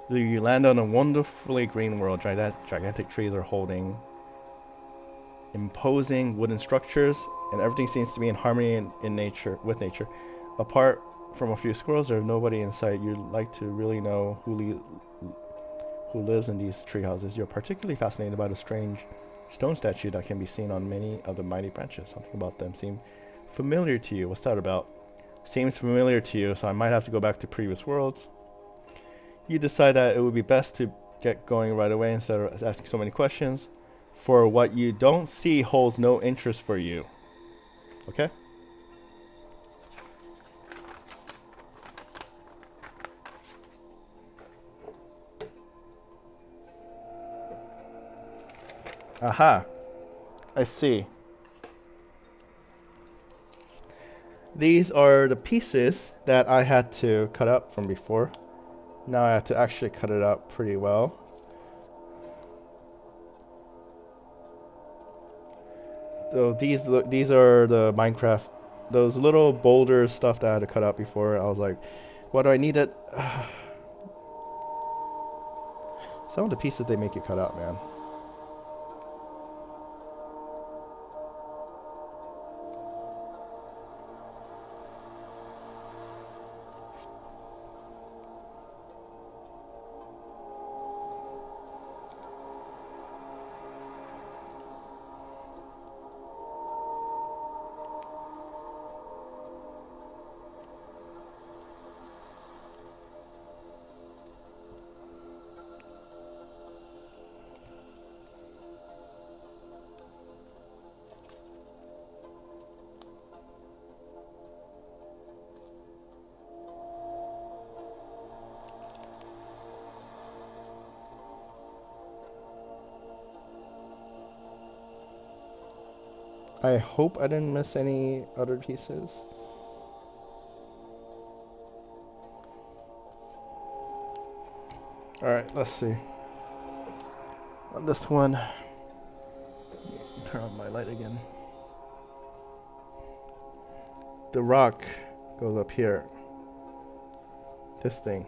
You land on a wonderfully green world. Gigantic trees are holding imposing wooden structures, and everything seems to be in harmony with nature. Apart from a few squirrels, there's nobody in sight. You'd like to really know who lives in these tree houses. You're particularly fascinated by the strange stone statue that can be seen on many of the mighty branches. Something about them seem familiar to you. What's that about? Seems familiar to you, so I might have to go back to previous worlds. You decide that it would be best to get going right away instead of asking so many questions. For what you don't see holds no interest for you. Okay? Aha. I see. These are the pieces that I had to cut up from before. Now I have to actually cut it up pretty well. So these are the Minecraft, those little boulder stuff that I had to cut up before. I was like, what do I need it? Some of the pieces they make you cut out, man. I hope I didn't miss any other pieces. Alright, let's see. On this one, turn on my light again. The rock goes up here. This thing.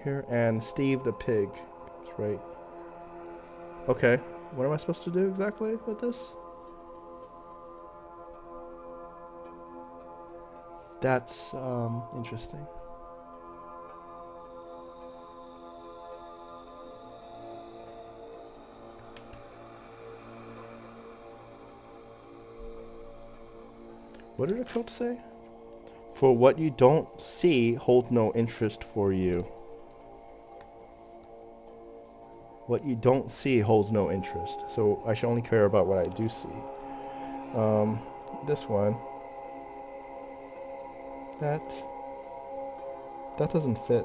Here, and Steve the pig. That's right. Okay, what am I supposed to do exactly with this? That's interesting. What did the quote say? For what you don't see holds no interest for you. What you don't see holds no interest. So I should only care about what I do see. This one. That doesn't fit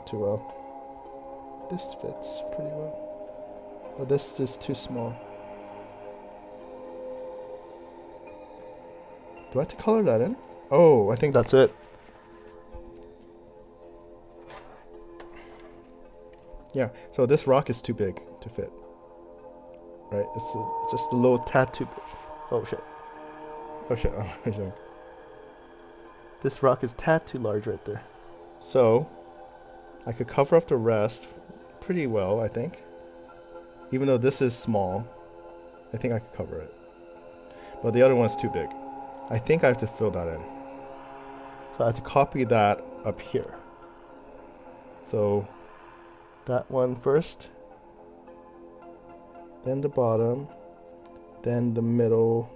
too well. This fits pretty well. But this is too small. Do I have to color that in? Oh, I think that's it. Yeah, so this rock is too big to fit. Right, it's just a little tad too big. Oh shit. Oh shit, oh shit. This rock is tad too large right there. So, I could cover up the rest pretty well, I think. Even though this is small, I think I could cover it. But the other one's too big. I think I have to fill that in. So I have to copy that up here. So, that one first. then the bottom, then the middle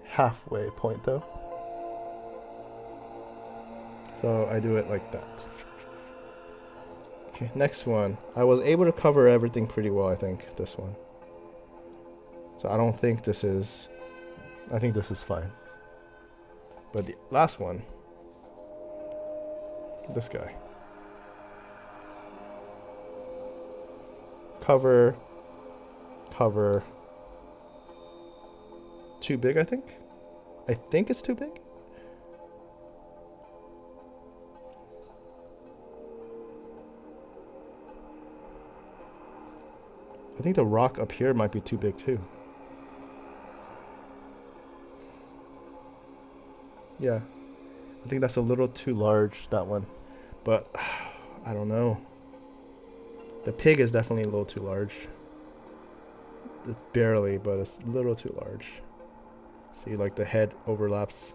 halfway point though. So I do it like that. Okay, next one. I was able to cover everything pretty well, I think, this one. So I don't think this is, I think this is fine. But the last one, this guy. Cover, cover. Too big, I think? I think it's too big? I think the rock up here might be too big too. Yeah. I think that's a little too large, that one. But, I don't know. The pig is definitely a little too large. Barely, but it's a little too large. See, like the head overlaps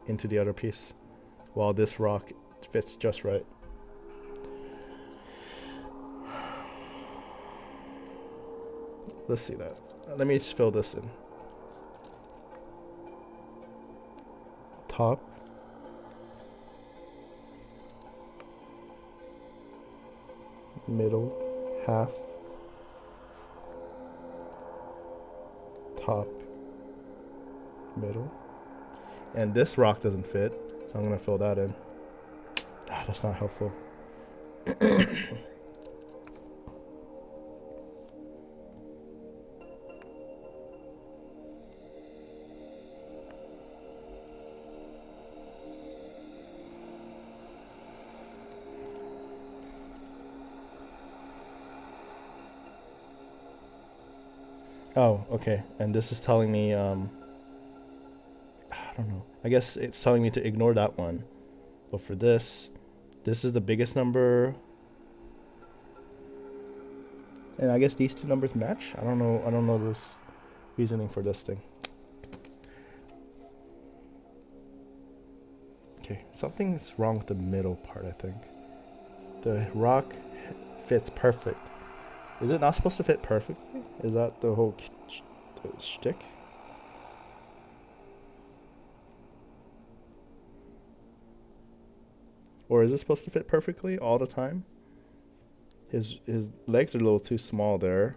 into the other piece, while this rock fits just right. Let's see that. Let me just fill this in. Top. Middle. Half. Top. Middle. And this rock doesn't fit, so I'm gonna fill that in. Ah, that's not helpful. Oh, okay. And this is telling me, I don't know. I guess it's telling me to ignore that one. But for this is the biggest number. And I guess these two numbers match? I don't know this reasoning for this thing. Okay, something's wrong with the middle part, I think. The rock fits perfect. Is it not supposed to fit perfectly? Is that the whole shtick? Or is it supposed to fit perfectly all the time? His legs are a little too small there.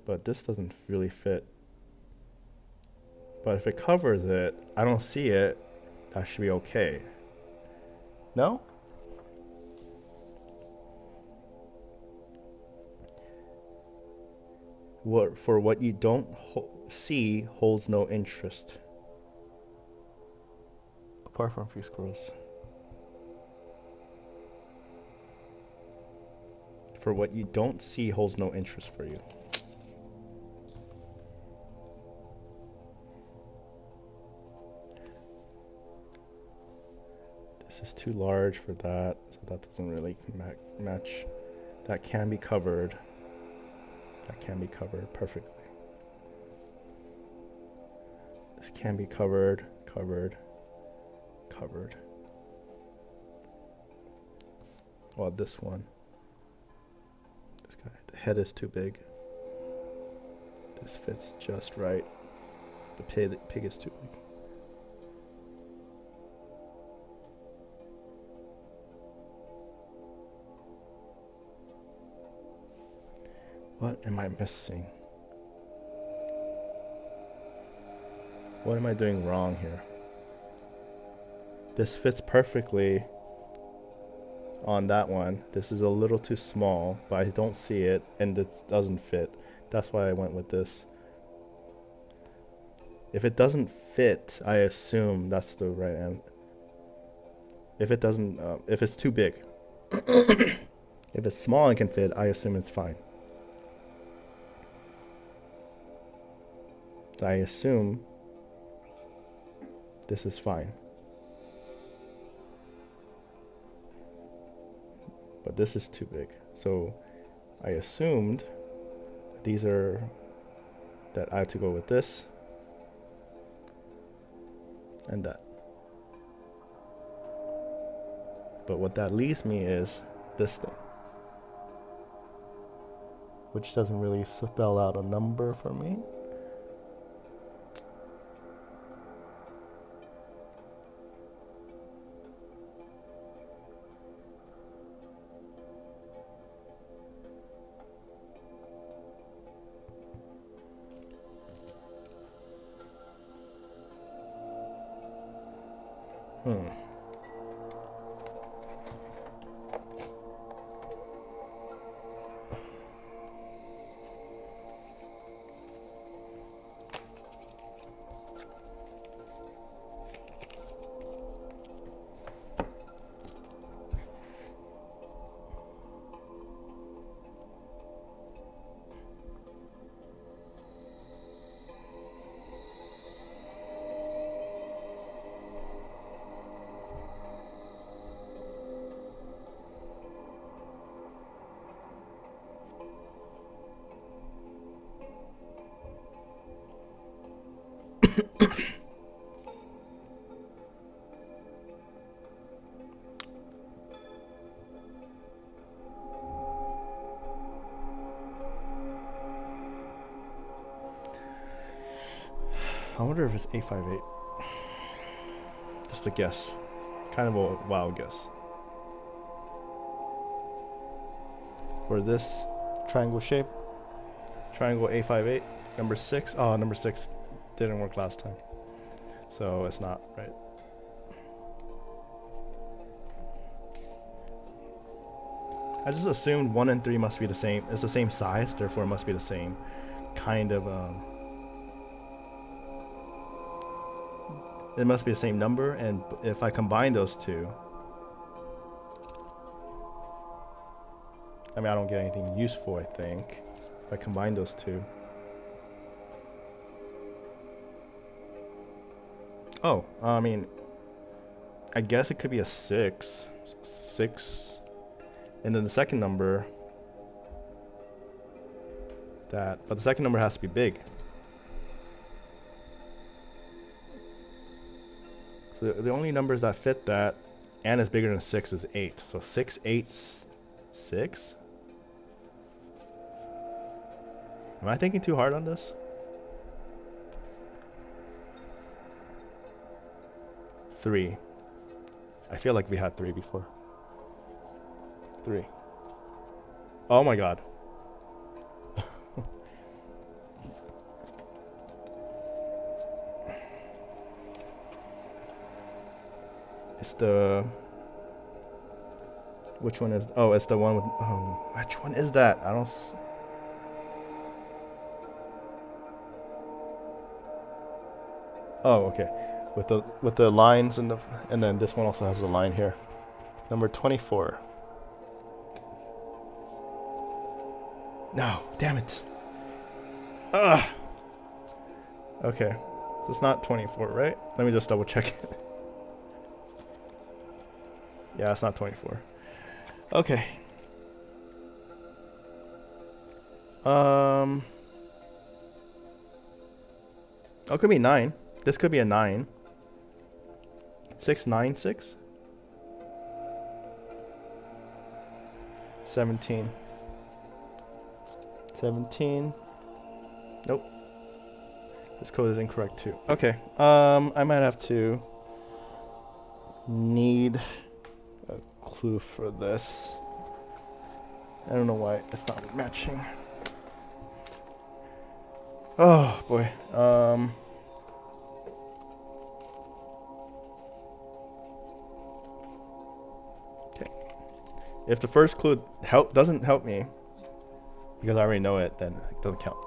But this doesn't really fit. But if it covers it, I don't see it, that should be okay. No? For what you don't see holds no interest. Apart from a few squirrels. For what you don't see holds no interest for you. This is too large for that, so that doesn't really match. That can be covered. That can be covered perfectly. This can be covered. Well, this one. This guy. The head is too big. This fits just right. The pig is too big. What am I missing? What am I doing wrong here? This fits perfectly on that one. This is a little too small, but I don't see it, and it doesn't fit. That's why I went with this. If it doesn't fit, I assume that's the right end. If it doesn't, if it's too big. If it's small and can fit, I assume it's fine. I assume this is fine. But this is too big. So I assumed these are, that I have to go with this and that. But what that leaves me is this thing. which doesn't really spell out a number for me. I wonder if it's 858. Just a guess. Kind of a wild guess. For this triangle shape, triangle 858, number 6. Oh, number 6 didn't work last time. So it's not right. I just assumed 1 and 3 must be the same. It's the same size, therefore it must be the same kind of it must be the same number, and if I combine those two, I mean, I don't get anything useful, I think, if I combine those two. Oh, I mean, I guess it could be a 6. 6. And then the second number, but the second number has to be big. So the only numbers that fit that and is bigger than 6 is 8. So 6, 8, 6? Am I thinking too hard on this? 3. I feel like we had 3 before. 3. Oh my god. It's the... Which one is... Oh, it's the one with... Oh, which one is that? I don't... Oh, okay. With the lines and then this one also has a line here. Number 24. No, damn it. Ugh. Okay. So it's not 24, right? Let me just double check it. Yeah, it's not 24. Okay. Oh, it could be 9. This could be a 9. 6, 9, 6. 17. 17. Nope. This code is incorrect too. Okay. I might have to need a clue for this. I don't know why it's not matching. Oh boy. Okay. If the first clue doesn't help me, because I already know it, then it doesn't count.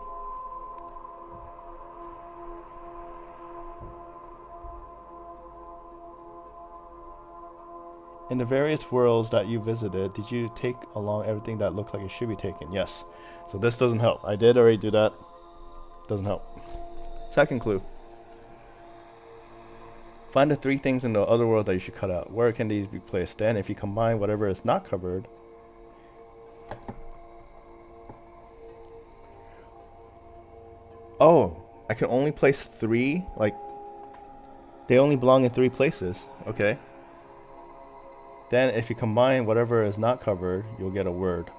In the various worlds that you visited, did you take along everything that looked like it should be taken? Yes. So this doesn't help. I did already do that. Doesn't help. Second clue. Find the 3 things in the other world that you should cut out. Where can these be placed? Then if you combine whatever is not covered, oh, I can only place 3, like, they only belong in 3 places. Okay. Then if you combine whatever is not covered, you'll get a word.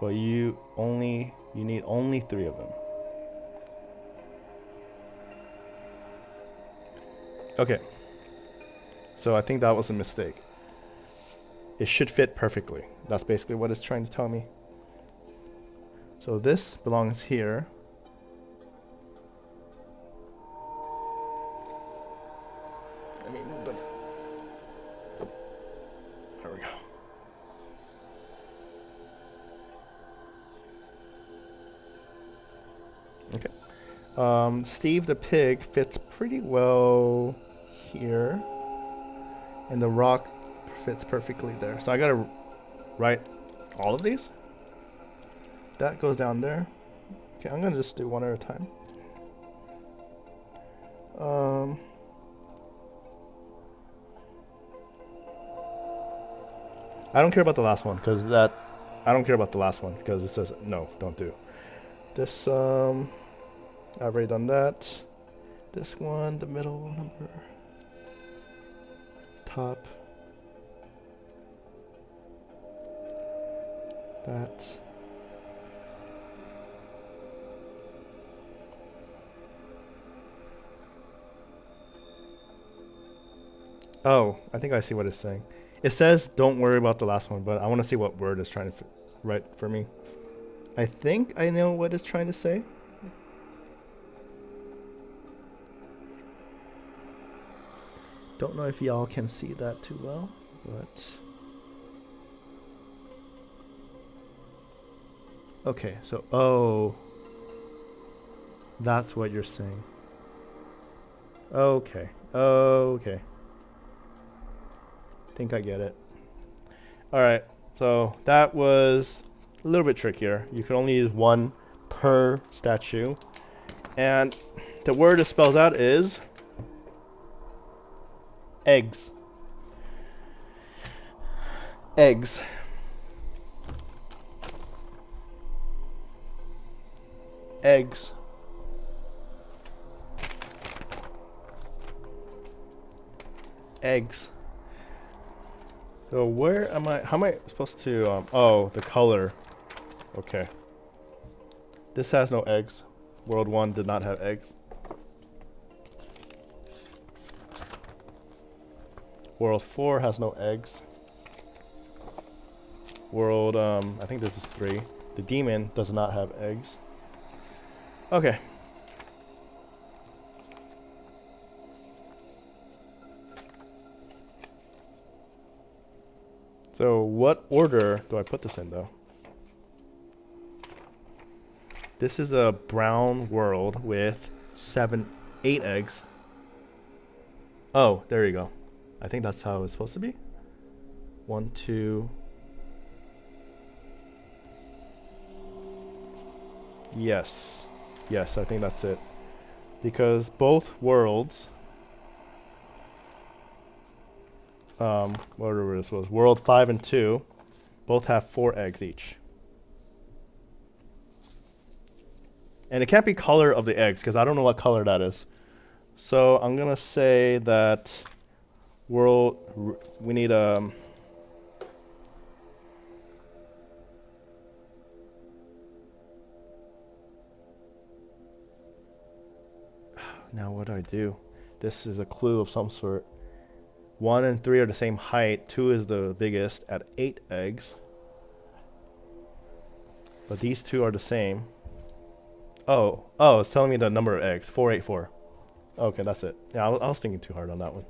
but you need only 3 of them. Okay. So I think that was a mistake. It should fit perfectly. That's basically what it's trying to tell me. So this belongs here. Let me move them. There we go. Okay. Steve the pig fits pretty well here. And the rock fits perfectly there. So I gotta write all of these. That goes down there. Okay, I'm gonna just do one at a time. I don't care about the last one because I don't care about the last one because it says no, don't do. This I've already done that. This one, the middle number, top, that. Oh, I think I see what it's saying. It says don't worry about the last one, but I want to see what word it's trying to write for me. I think I know what it's trying to say. Don't know if y'all can see that too well, but... Okay, so, oh. That's what you're saying. Okay, okay. Think I get it. Alright, so that was a little bit trickier. You can only use one per statue. And the word it spells out is eggs. Eggs. Eggs. Eggs. So where am I? How am I supposed to? Oh, the color. Okay. This has no eggs. World 1 did not have eggs. World 4 has no eggs. World, I think this is 3. The demon does not have eggs. Okay. So what order do I put this in though? This is a brown world with 8 eggs. Oh, there you go. I think that's how it's supposed to be. 1, 2. Yes. Yes, I think that's it. Because both worlds, whatever this was, world 5 and 2, both have 4 eggs each. And it can't be color of the eggs because I don't know what color that is. So I'm gonna say that world, we need now what do I do? This is a clue of some sort. 1 and 3 are the same height. 2 is the biggest at 8 eggs. But these two are the same. Oh, it's telling me the number of eggs. 484. Okay, that's it. Yeah, I was thinking too hard on that one.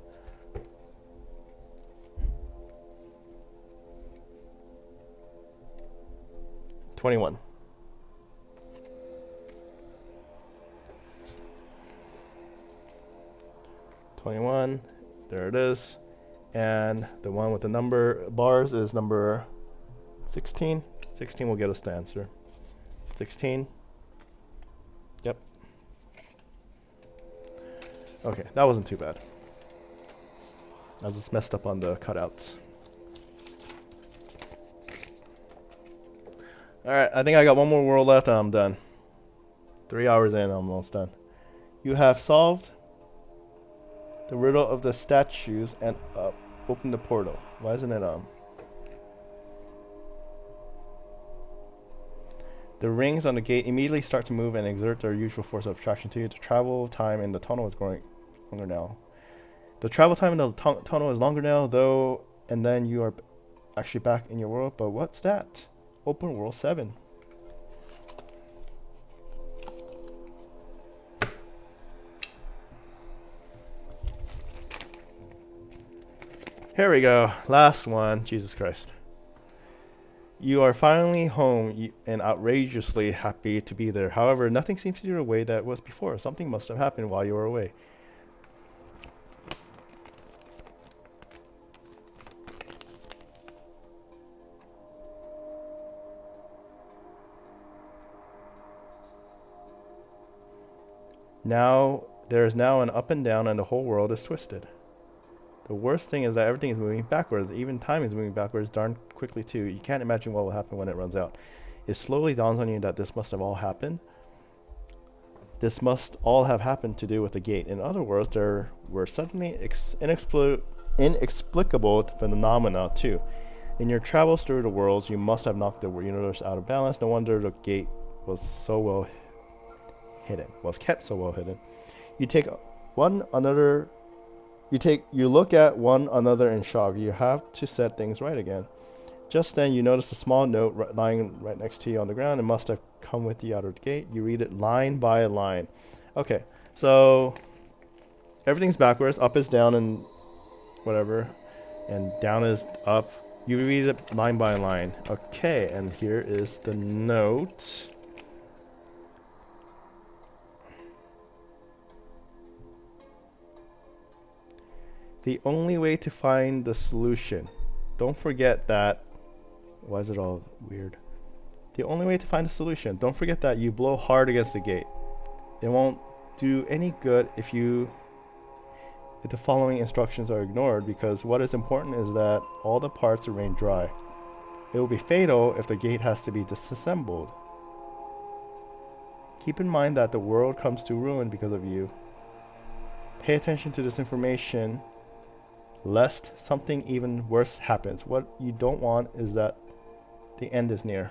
$21. There it is. And the one with the number bars is number 16. 16 will get us the answer. 16. Yep. Okay, that wasn't too bad. I was just messed up on the cutouts. Alright, I think I got one more world left and I'm done. 3 hours in, I'm almost done. You have solved the riddle of the statues and open the portal. Why isn't it The rings on the gate immediately start to move and exert their usual force of attraction to you. The travel time in the tunnel is growing longer now. The travel time in the tunnel is longer now, though, and then you are actually back in your world. But what's that? Open World 7. Here we go. Last one. Jesus Christ. You are finally home and outrageously happy to be there. However, nothing seems to be the way that was before. Something must have happened while you were away. Now, there is now an up and down and the whole world is twisted. The worst thing is that everything is moving backwards. Even time is moving backwards darn quickly too. You can't imagine what will happen when it runs out. It slowly dawns on you that this must have all happened. This must all have happened to do with the gate. In other words, there were suddenly inexplicable phenomena too. In your travels through the worlds, you must have knocked the universe out of balance. No wonder the gate was so well hidden. Was kept so well hidden. You look at one another in shock. You have to set things right again. Just then, you notice a small note lying right next to you on the ground. It must have come with you out of the gate. You read it line by line. Okay, so everything's backwards. Up is down and whatever, and down is up. You read it line by line. Okay, and here is the note. The only way to find the solution. Don't forget that. Why is it all weird? The only way to find the solution. Don't forget that you blow hard against the gate. It won't do any good if the following instructions are ignored, because what is important is that all the parts remain dry. It will be fatal if the gate has to be disassembled. Keep in mind that the world comes to ruin because of you. Pay attention to this information, lest something even worse happens. What you don't want is that the end is near.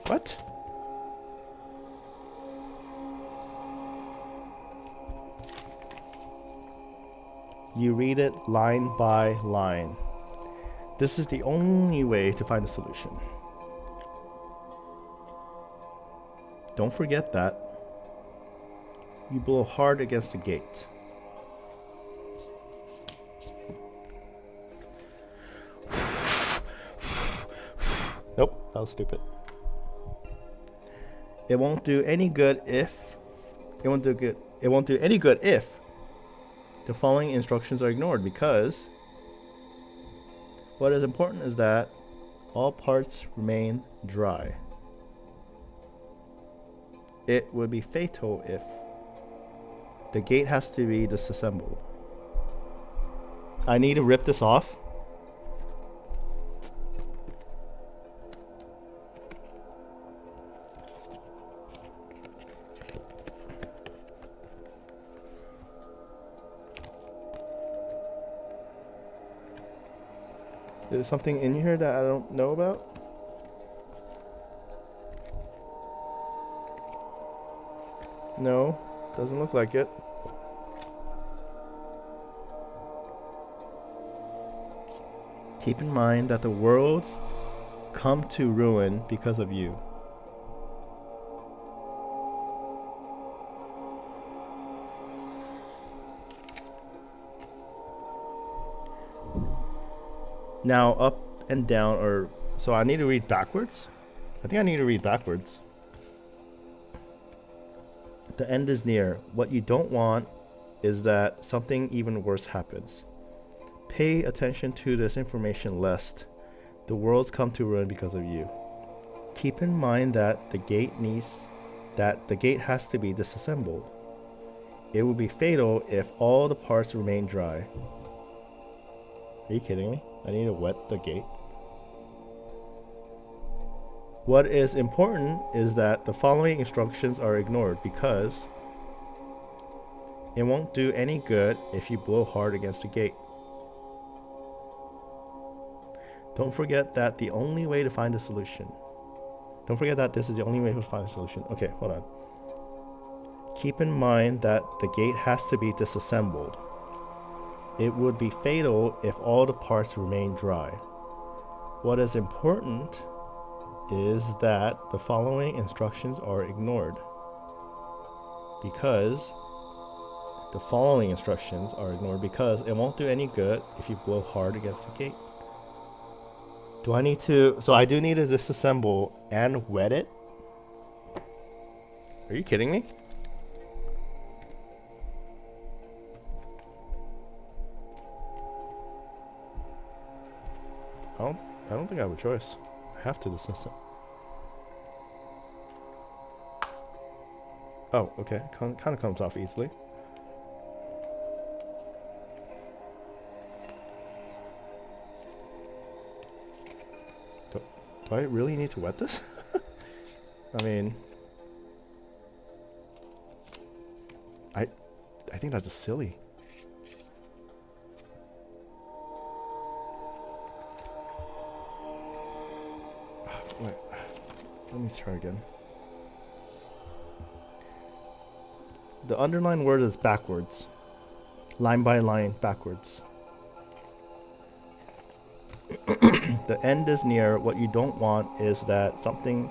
What? You read it line by line. This is the only way to find a solution. Don't forget that. You blow hard against the gate. Nope, that was stupid. It won't do any good if the following instructions are ignored, because what is important is that all parts remain dry. It would be fatal if the gate has to be disassembled. I need to rip this off. There's something in here that I don't know about. No, doesn't look like it. Keep in mind that the worlds come to ruin because of you. Now up and down, or so I need to read backwards. I think I need to read backwards. The end is near. What you don't want is that something even worse happens. Pay attention to this information, lest the worlds come to ruin because of you. Keep in mind that the gate has to be disassembled. It will be fatal if all the parts remain dry. Are you kidding me? I need to wet the gate. What is important is that the following instructions are ignored, because it won't do any good if you blow hard against the gate. Don't forget that the only way to find a solution. Don't forget that this is the only way to find a solution. Okay, hold on. Keep in mind that the gate has to be disassembled. It would be fatal if all the parts remain dry. What is important is that the following instructions are ignored. Because the following instructions are ignored because it won't do any good if you blow hard against the gate. Do I need to... So I do need to disassemble and wet it? Are you kidding me? I don't think I have a choice. I have to disassemble. Oh, okay. Kind of comes off easily. Do I really need to wet this? I mean... I think that's just silly. Wait. Let me try again. The underlined word is backwards. Line by line, backwards. The end is near. What you don't want is that something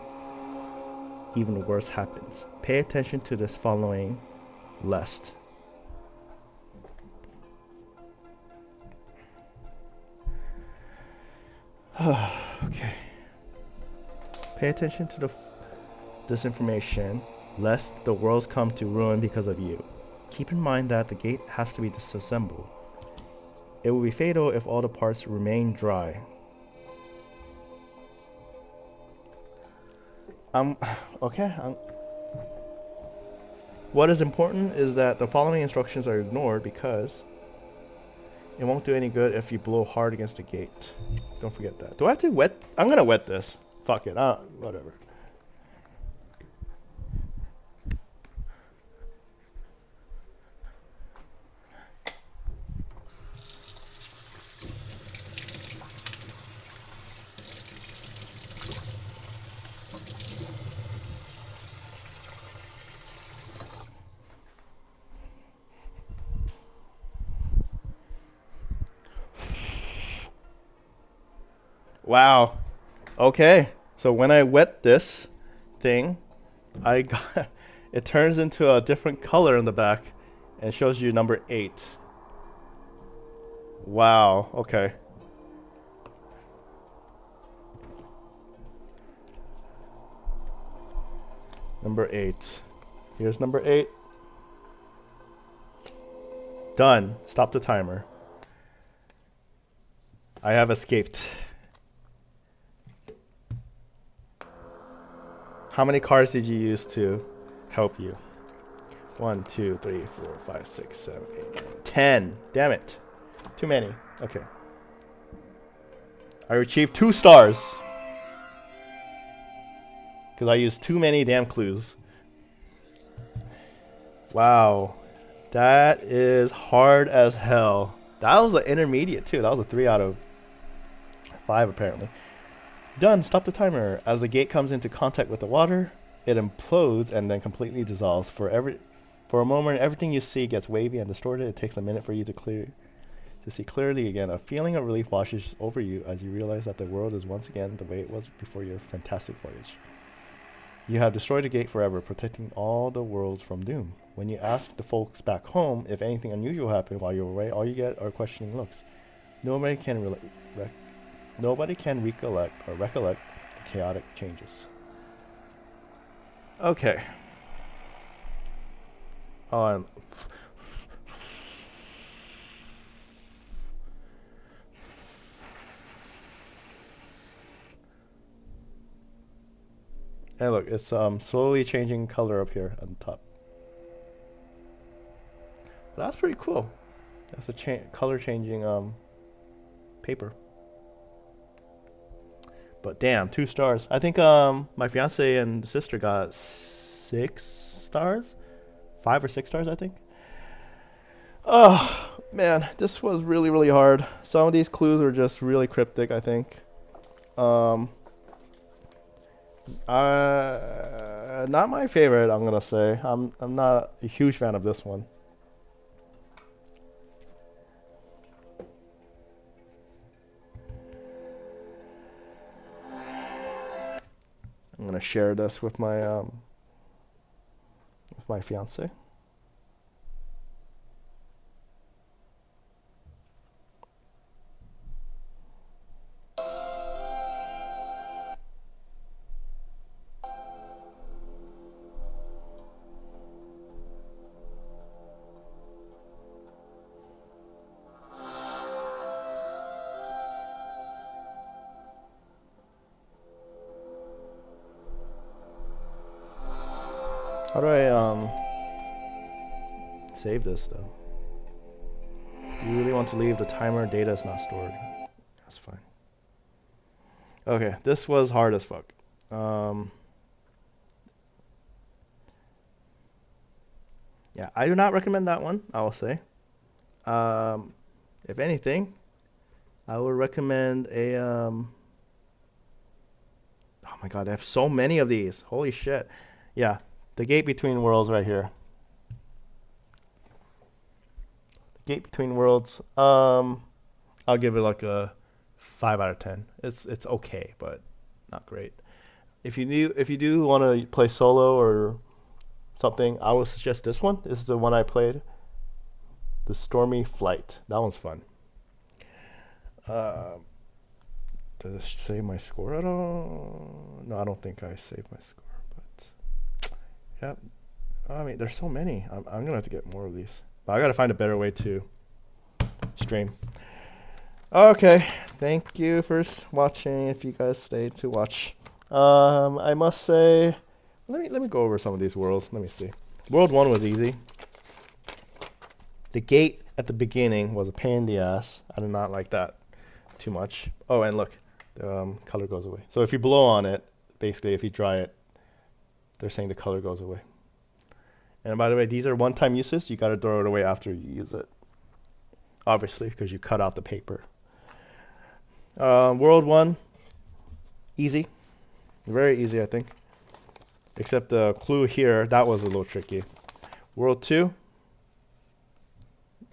even worse happens. Pay attention to this following lest. Okay. Pay attention to this information, lest the worlds come to ruin because of you. Keep in mind that the gate has to be disassembled. It will be fatal if all the parts remain dry. Okay. What is important is that the following instructions are ignored because it won't do any good if you blow hard against the gate. Don't forget that. Do I have to wet? I'm gonna wet this. Fuck it. Whatever. Wow. Okay. So when I wet this thing, I got it turns into a different color in the back and shows you number 8. Wow. Okay. Number 8. Here's number 8. Done. Stop the timer. I have escaped. How many cards did you use to help you? 1, 2, 3, 4, 5, 6, 7, 8, 9, 10. Damn it. Too many. Okay. I achieved 2 stars. Because I used too many damn clues. Wow. That is hard as hell. That was an intermediate too. That was a 3 out of 5 apparently. Done. Stop the timer. As the gate comes into contact with the water, it implodes and then completely dissolves. For a moment, everything you see gets wavy and distorted. It takes a minute for you to see clearly again. A feeling of relief washes over you as you realize that the world is once again the way it was before your fantastic voyage. You have destroyed the gate forever, protecting all the worlds from doom. When you ask the folks back home if anything unusual happened while you were away, all you get are questioning looks. Nobody can recollect the chaotic changes. Okay. On. Hey, look, it's slowly changing color up here on the top. But that's pretty cool. That's a color changing paper. But damn, 2 stars. I think my fiance and sister got 6 stars, 5 or 6 stars, I think. Oh man, this was really, really hard. Some of these clues are just really cryptic, I think. Not my favorite. I'm gonna say I'm not a huge fan of this one. I'm gonna share this with my fiance. How do I save this though? Do you really want to leave the timer? Data is not stored. That's fine. Okay, this was hard as fuck. Yeah, I do not recommend that one, I will say. If anything, I would recommend a oh my god, I have so many of these. Holy shit. Yeah, The Gate Between Worlds right here. The Gate Between Worlds. I'll give it like a 5 out of 10. It's okay, but not great. If you do want to play solo or something, I would suggest this one. This is the one I played. The Stormy Flight. That one's fun. Did it save my score at all? No, I don't think I saved my score. But yeah, I mean, there's so many. I'm gonna have to get more of these. But I gotta find a better way to stream. Okay, thank you for watching. If you guys stayed to watch, I must say, let me go over some of these worlds. Let me see. World 1 was easy. The gate at the beginning was a pain in the ass. I did not like that too much. Oh, and look, the color goes away. So if you blow on it, basically, if you dry it, they're saying the color goes away. And by the way, these are one-time uses. You got to throw it away after you use it, obviously, because you cut out the paper. World 1, easy, very easy, I think. Except the clue here, that was a little tricky. World 2,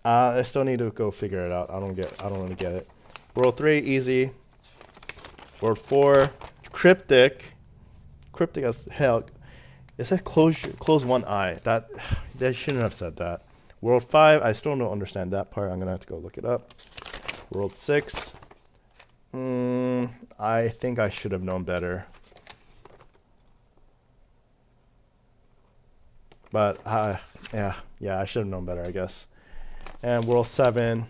I still need to go figure it out. I don't really get it. World 3, easy. World 4, cryptic as hell. It said close one eye. They shouldn't have said that. World 5, I still don't understand that part. I'm gonna have to go look it up. World 6, I think I should have known better. But yeah, I should have known better, I guess. And World 7,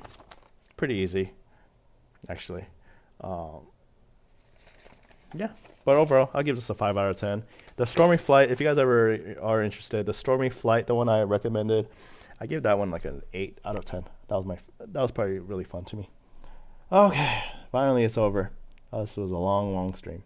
pretty easy, actually. Yeah, but overall, I'll give this a 5 out of 10. The Stormy Flight, if you guys ever are interested, the Stormy Flight, the one I recommended, I give that one like an 8 out of 10. That was probably really fun to me. Okay, finally it's over. This was a long stream.